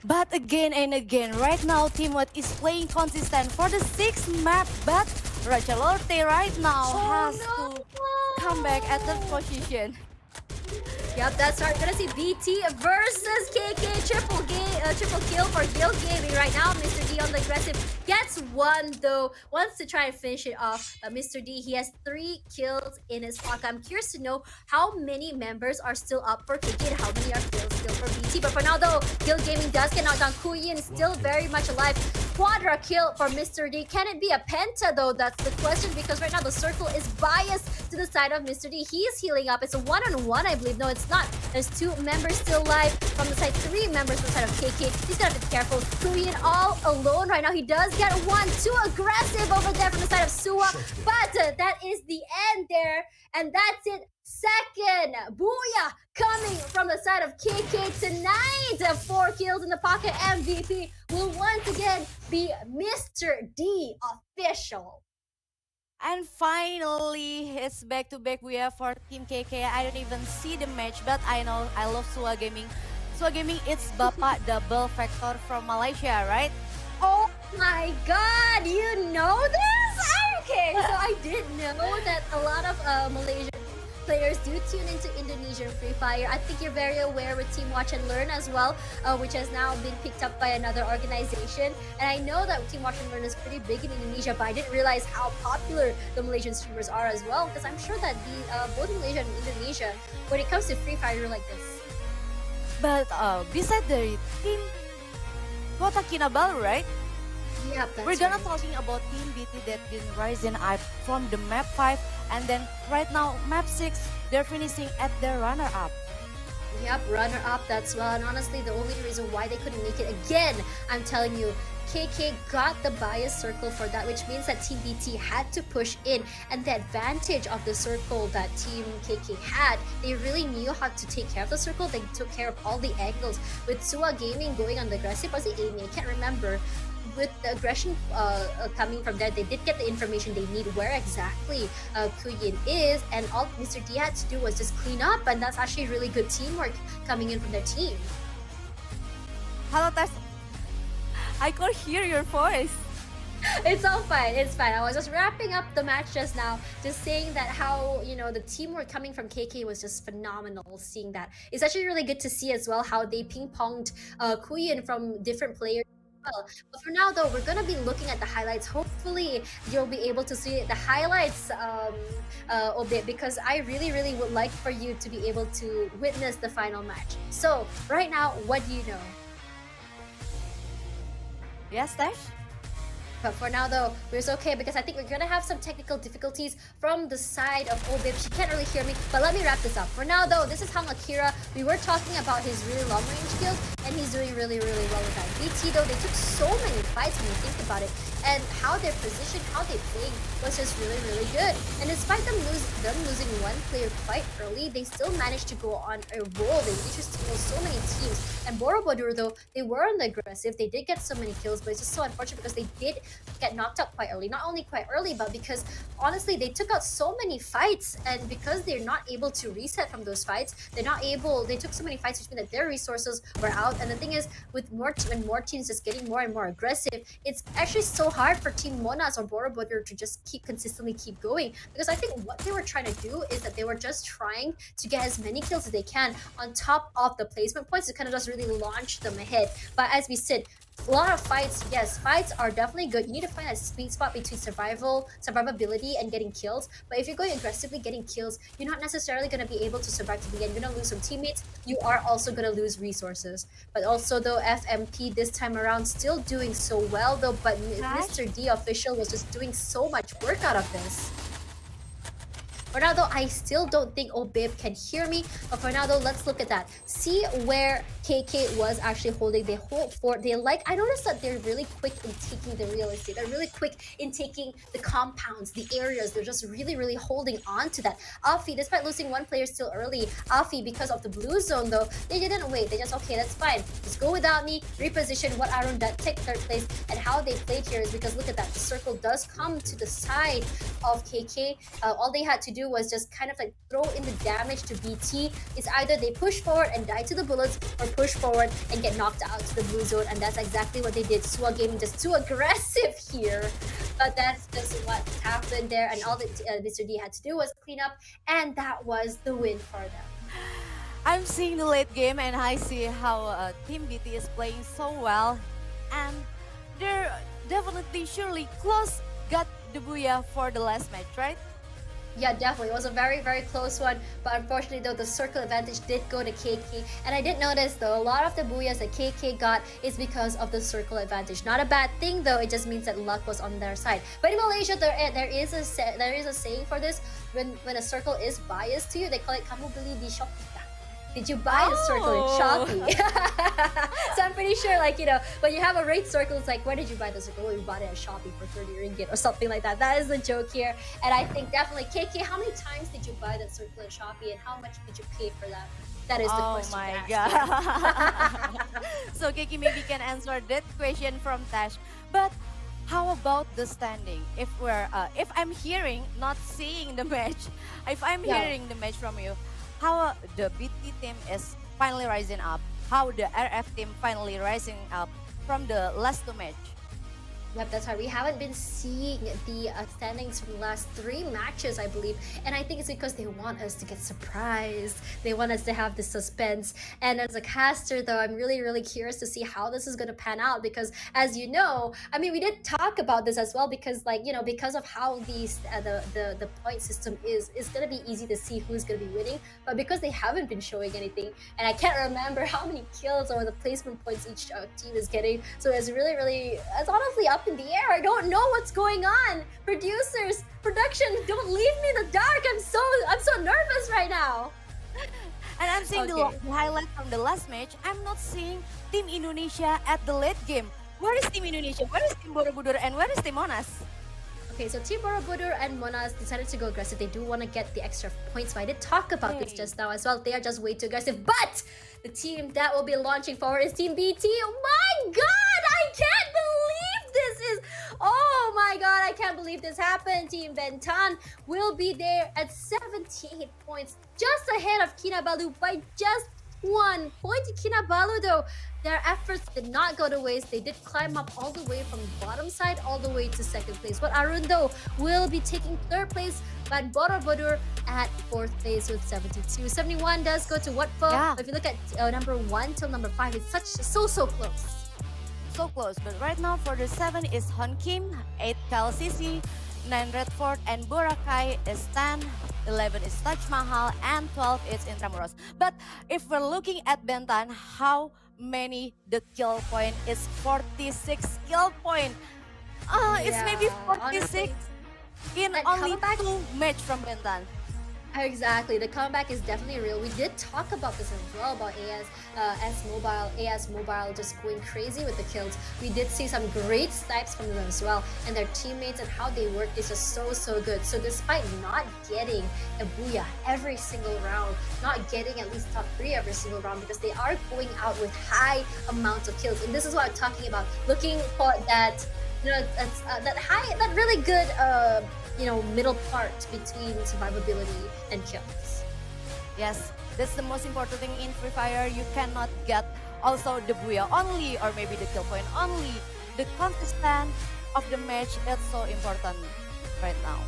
But again and again, right now Team What is playing consistent for the 6th map, but Rachalote right now has to come back at the position. Yep, that's right. We're gonna see BT versus KK. Triple kill for Guild Gaming right now. Mr. D on the aggressive gets one though. Wants to try and finish it off. Mr. D, he has 3 kills in his pocket. I'm curious to know how many members are still up for KK and how many are still for BT. But for now though, Guild Gaming does get knocked down. Kuyin is still very much alive. Quadra kill for Mr. D. Can it be a penta though? That's the question, because right now the circle is biased to the side of Mr. D. He is healing up. It's a 1-on-1, I believe. No, it's not. There's 2 members still alive from the side, 3 members from the side of KK. He's gotta be careful. Kuyin all alone right now. He does get one. Too aggressive over there from the side of Suwa. But that is the end there. And that's it. Second, BOOYAH coming from the side of KK tonight. 4 kills in the pocket. MVP will once again be Mr. D official. And finally, it's back-to-back BOOYAH for Team KK. I don't even see the match, but I know I love Suwa Gaming. Suwa Gaming, it's Bapak double factor from Malaysia, right? Oh my god, you know this? Okay, so I did know that a lot of Malaysian players do tune into Indonesian Free Fire. I think you're very aware with Team Watch and Learn as well, which has now been picked up by another organization. And I know that Team Watch and Learn is pretty big in Indonesia, but I didn't realize how popular the Malaysian streamers are as well, because I'm sure that both Malaysia and Indonesia, when it comes to Free Fire, are like this. But besides the Team Kota Kinabalu, right? Yep, that's We're gonna right. talking about Team BT that been rising up from the map 5, and then right now map 6, they're finishing at the runner-up. Yep, runner-up, that's well. And honestly, the only reason why they couldn't make it again, I'm telling you, KK got the bias circle for that, which means that Team BT had to push in. And the advantage of the circle that Team KK had, they really knew how to take care of the circle. They took care of all the angles. With Suwa Gaming going on the aggressive, was it Amy? I can't remember. With the aggression coming from there, they did get the information they need where exactly Kuyin is, and all Mr. D had to do was just clean up, and that's actually really good teamwork coming in from their team. Hello, Tess. I could hear your voice. It's all fine. It's fine. I was just wrapping up the match just now, just saying that how, you know, the teamwork coming from KK was just phenomenal. Seeing that, it's actually really good to see as well how they ping-ponged Kuyin from different players. But for now though, we're gonna be looking at the highlights. Hopefully you'll be able to see the highlights a bit, because I really would like for you to be able to witness the final match. So right now, what do you know? Yes, Tash? But for now though, we're okay, because I think we're gonna have some technical difficulties from the side of Obib. She can't really hear me, but let me wrap this up. For now though, this is Hang Akira. We were talking about his really long range skills, and he's doing really well with that. BT though, they took so many fights when you think about it, and how they're positioned, how they played was just really good. And despite them losing one player quite early, they still managed to go on a roll. They managed to steal so many teams. And Borobudur though, they were on the aggressive. They did get so many kills, but it's just so unfortunate because they did get knocked out quite early. Not only quite early, but because honestly they took out so many fights, and because they're not able to reset from those fights, they took so many fights, which means that their resources were out. And the thing is, with more teams just getting more and more aggressive, it's actually so hard for Team Monas or Borobudur to just consistently keep going, because I think what they were trying to do is that they were just trying to get as many kills as they can on top of the placement points to kind of just really launch them ahead. But as we said, a lot of fights, yes, fights are definitely good. You need to find that sweet spot between survivability and getting kills. But if you're going aggressively getting kills, you're not necessarily going to be able to survive to the end. You're going to lose some teammates. You are also going to lose resources. But also though, FMP this time around still doing so well though, but Mr. D official was just doing so much work out of this. For now though, I still don't think Obib can hear me. But for now though, let's look at that. See where KK was actually holding. They hold for, I noticed that they're really quick in taking the real estate. They're really quick in taking the compounds, the areas. They're just really holding on to that. Afi, despite losing one player still early, Afi, because of the blue zone though, they didn't wait. They just, okay, that's fine. Just go without me, reposition what Arun that take third place. And how they played here is because look at that. The circle does come to the side of KK. All they had to do do was just kind of like throw in the damage to BT. It's either they push forward and die to the bullets, or push forward and get knocked out to the blue zone, and that's exactly what they did. Sua Gaming just too aggressive here, but that's just what happened there, and all that Mr. D had to do was clean up, and that was the win for them. I'm seeing the late game and I see how Team BT is playing so well, and they're definitely surely close got the booyah for the last match, right? Yeah, definitely. It was a very, very close one. But unfortunately, though, the circle advantage did go to KK. And I did notice, though, a lot of the booyahs that KK got is because of the circle advantage. Not a bad thing, though. It just means that luck was on their side. But in Malaysia, there is a saying for this. When a circle is biased to you, they call it "kamu beli di Shopee." Did you buy the circle in Shopee? So I'm pretty sure, like, you know, when you have a rate circle, it's like, where did you buy the circle? Oh, you bought it at Shopee for 30 ringgit or something like that. That is the joke here. And I think definitely, KK, how many times did you buy that circle at Shopee, and how much did you pay for that? That is the question. Oh my to ask. god. So KK maybe can answer that question from Tash. But how about the standing? If I'm hearing, not seeing the match, if I'm hearing the match from you, how the BT team is finally rising up, how the RF team finally rising up from the last two match. Yep, that's right. We haven't been seeing the standings from the last 3 matches, I believe. And I think it's because they want us to get surprised. They want us to have the suspense. And as a caster, though, I'm really, really curious to see how this is going to pan out. Because as you know, I mean, we did talk about this as well. Because, like, you know, because of how the point system is, it's going to be easy to see who's going to be winning. But because they haven't been showing anything, and I can't remember how many kills or the placement points each team is getting. So it's really, really, it's honestly up in the air. I don't know what's going on. Producers, production, don't leave me in the dark. I'm so nervous right now. And I'm seeing the highlight from the last match. I'm not seeing Team Indonesia at the late game. Where is Team Indonesia? Where is Team Borobudur? And where is Team Monas? Okay, so Team Borobudur and Monas decided to go aggressive. They do want to get the extra points, but I did talk about this just now as well. They are just way too aggressive. But the team that will be launching forward is Team BT. Oh my god, I can't believe this is... Oh my god, I can't believe this happened. Team Bentan will be there at 78 points, just ahead of Kinabalu by just 1 point. Kinabalu, though, their efforts did not go to waste. They did climb up all the way from the bottom side all the way to 2nd place. But Arun, though, will be taking 3rd place, but Borobudur at 4th place with 72. 71 does go to Watfo. Yeah. If you look at number 1 till number 5, it's so close. So close, but right now for the 7 is Hon Kim, 8 KLCC, 9 Redford, and Boracay is 10, 11 is Taj Mahal, and 12 is Intramuros. But if we're looking at Bentan, how many the kill point is 46 kill point. It's maybe 46 honestly, in that only comeback- 2 match from Bentan. Exactly, the comeback is definitely real. We did talk about this as well, about AS Mobile just going crazy with the kills. We did see some great snipes from them as well, and their teammates and how they work is just so good. So despite not getting a booyah every single round, not getting at least top 3 every single round, because they are going out with high amounts of kills, and this is what I'm talking about. Looking for that, you know, that really good middle part between survivability and kills. Yes, that's the most important thing in Free Fire. You cannot get also the booyah only, or maybe the kill point only. The consistent of the match, that's so important right now.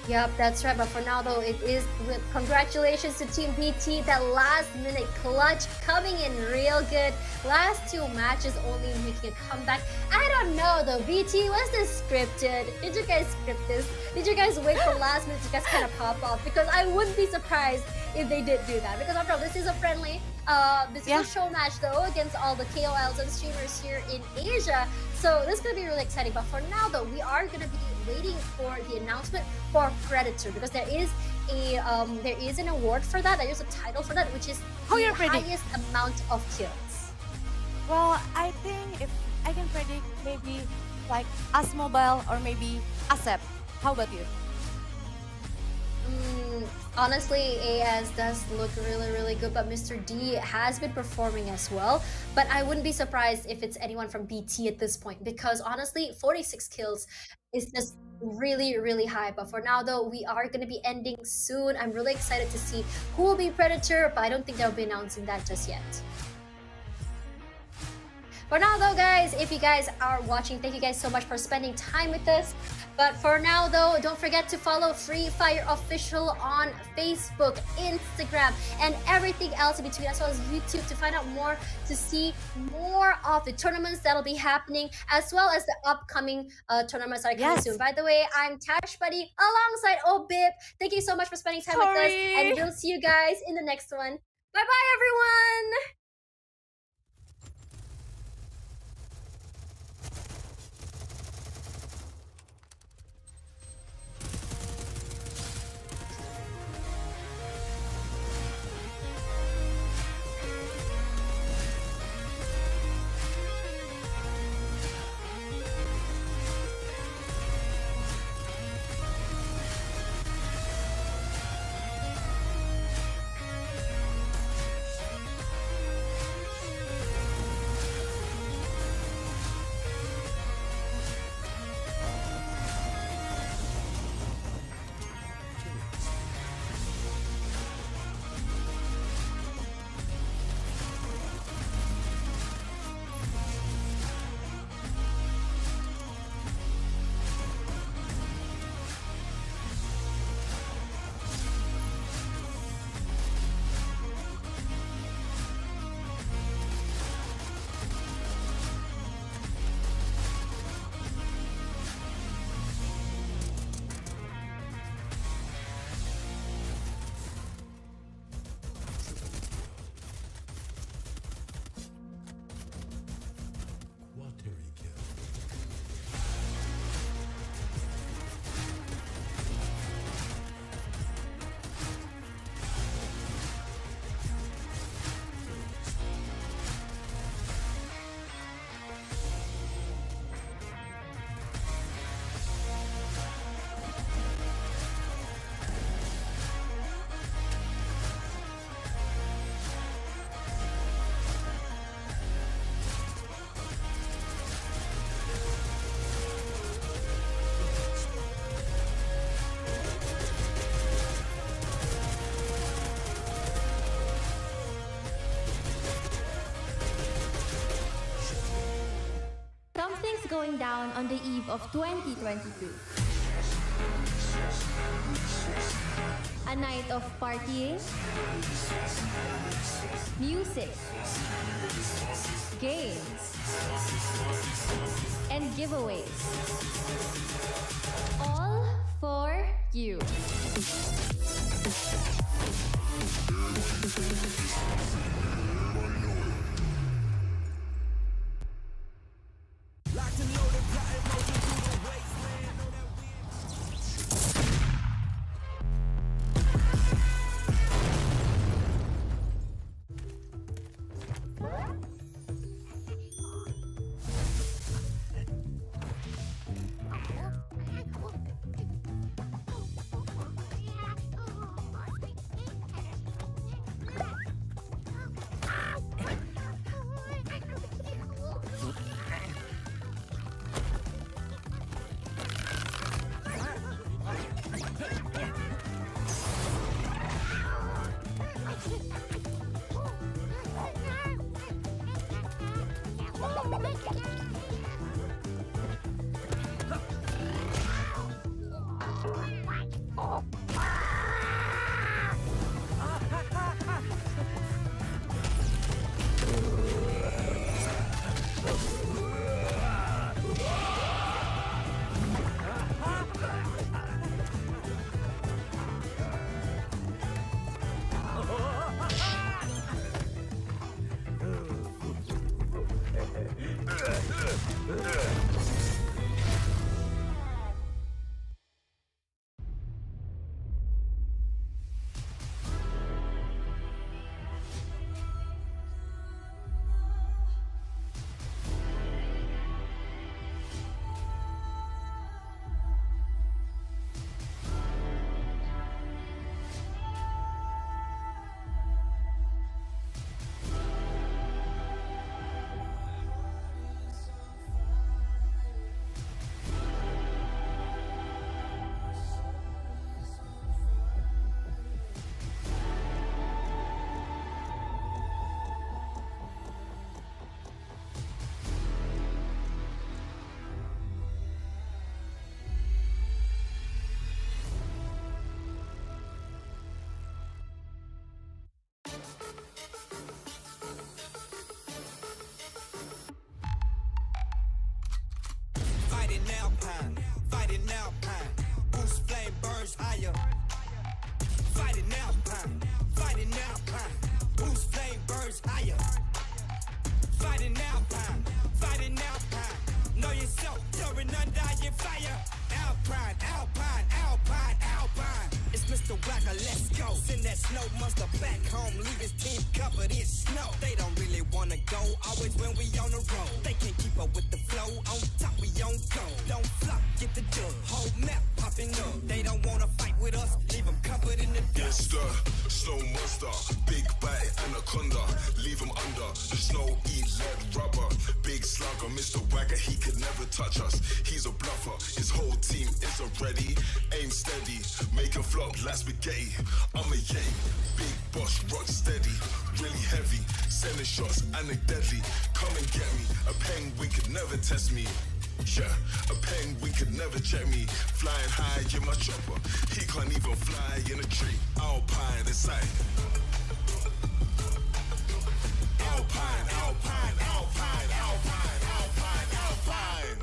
Yep, that's right. But for now, though, it is with congratulations to Team BT. That last-minute clutch coming in real good. Last 2 matches only making a comeback. I don't know, though. BT, was this scripted? Did you guys script this? Did you guys wait for last minute to just kind of pop off? Because I wouldn't be surprised if they did do that. Because after all, this is a friendly. This is a show match, though, against all the KOLs and streamers here in Asia. So this is going to be really exciting. But for now, though, we are going to be waiting for the announcement for Predator, because there is an award for that. There is a title for that, which is the highest amount of kills. Well, I think if I can predict, maybe like As Mobile or maybe ASEP. How about you? Honestly, AS does look really, really good, but Mr. D has been performing as well. But I wouldn't be surprised if it's anyone from BT at this point, because honestly, 46 kills is just really, really high. But for now, though, we are going to be ending soon. I'm really excited to see who will be Predator, but I don't think they'll be announcing that just yet. For now, though, guys, if you guys are watching, thank you guys so much for spending time with us. But for now, though, don't forget to follow Free Fire Official on Facebook, Instagram, and everything else in between, as well as YouTube, to find out more, to see more of the tournaments that'll be happening, as well as the upcoming tournaments that are coming Yes. soon. By the way, I'm Tash Buddy alongside Obib. Thank you so much for spending time with us, and we'll see you guys in the next one. Bye-bye, everyone! Something's going down on the eve of 2022. A night of partying, music, games, and giveaways. All for you. fire. Fighting Alpine, fighting Alpine. Boost flame burns higher. Fighting Alpine, fighting Alpine. Know yourself, you're an undying fire. Alpine, Alpine, Alpine, Alpine. It's Mr. Whacker, let's go. Send that snow monster back home. Leave his team covered in snow. They don't really wanna go, always when we on the road. They can't keep up with the flow. On top, we on go. Don't flop, get the dub. Whole map popping up. They don't wanna fight with us. Leave them covered in the It's dust. the snow monster, big bite anaconda. Leave him under the snow, eat lead rubber. Big slugger, Mr. Wagger, he could never touch us. He's a bluffer, his whole team isn't ready. Aim steady, make him flop like spaghetti. I'm a yay, big boss, rock steady, really heavy. Sending shots and they deadly. Come and get me, a penguin could never test me. Yeah, a penguin could never check me. Flying high in my chopper, he can't even fly in a tree. Alpine inside. Alpine, Alpine, Alpine, Alpine, Alpine, Alpine.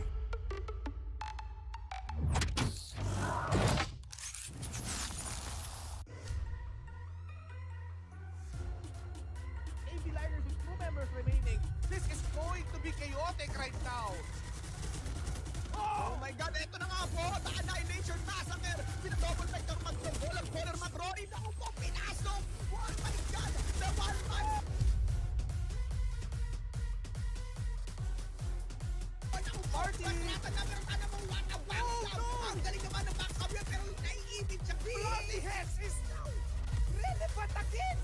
AV liners with 2 members remaining. This is going to be chaotic right now. Oh my God, eto na nga po. The Annihilation Massacre. Pinadouble vector mag-control ang corner mag-Rory. Naku po, pinasok. Oh my God, the one man. Naku po, paglaban na meron ka namang waka-waka. Ang galing naman ng back-up yun, pero naiibig siya. Bloody Hex is now relevant again.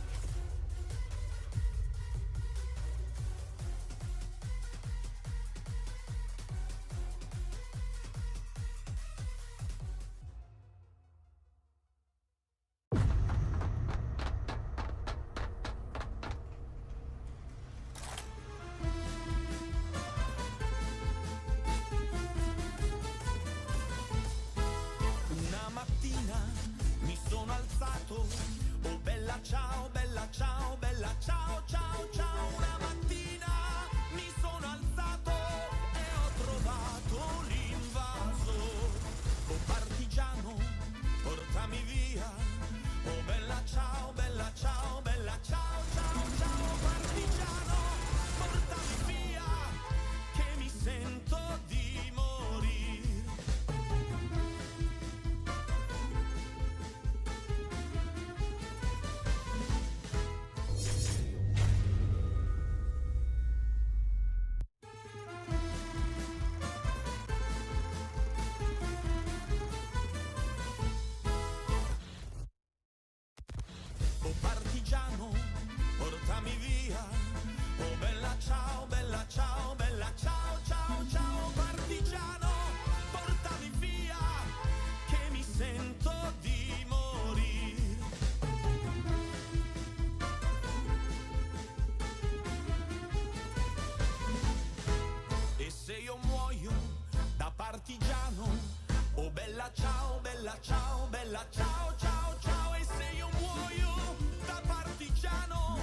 Una mattina mi sono alzato, oh bella ciao, bella ciao, bella ciao, ciao, ciao. Una mattina mi sono alzato e ho trovato l'invaso. Oh partigiano, portami via, oh bella ciao, bella ciao, bella ciao, ciao, ciao. Partigiano, portami via, che mi sento di morire. Oh partigiano, portami via, oh bella ciao, bella ciao, bella ciao, ciao, ciao. Partigiano, portami via, che mi sento di morire. E se io muoio da partigiano, oh bella ciao, bella ciao, bella ciao, ciao, ciao. E se io muoio da partigiano,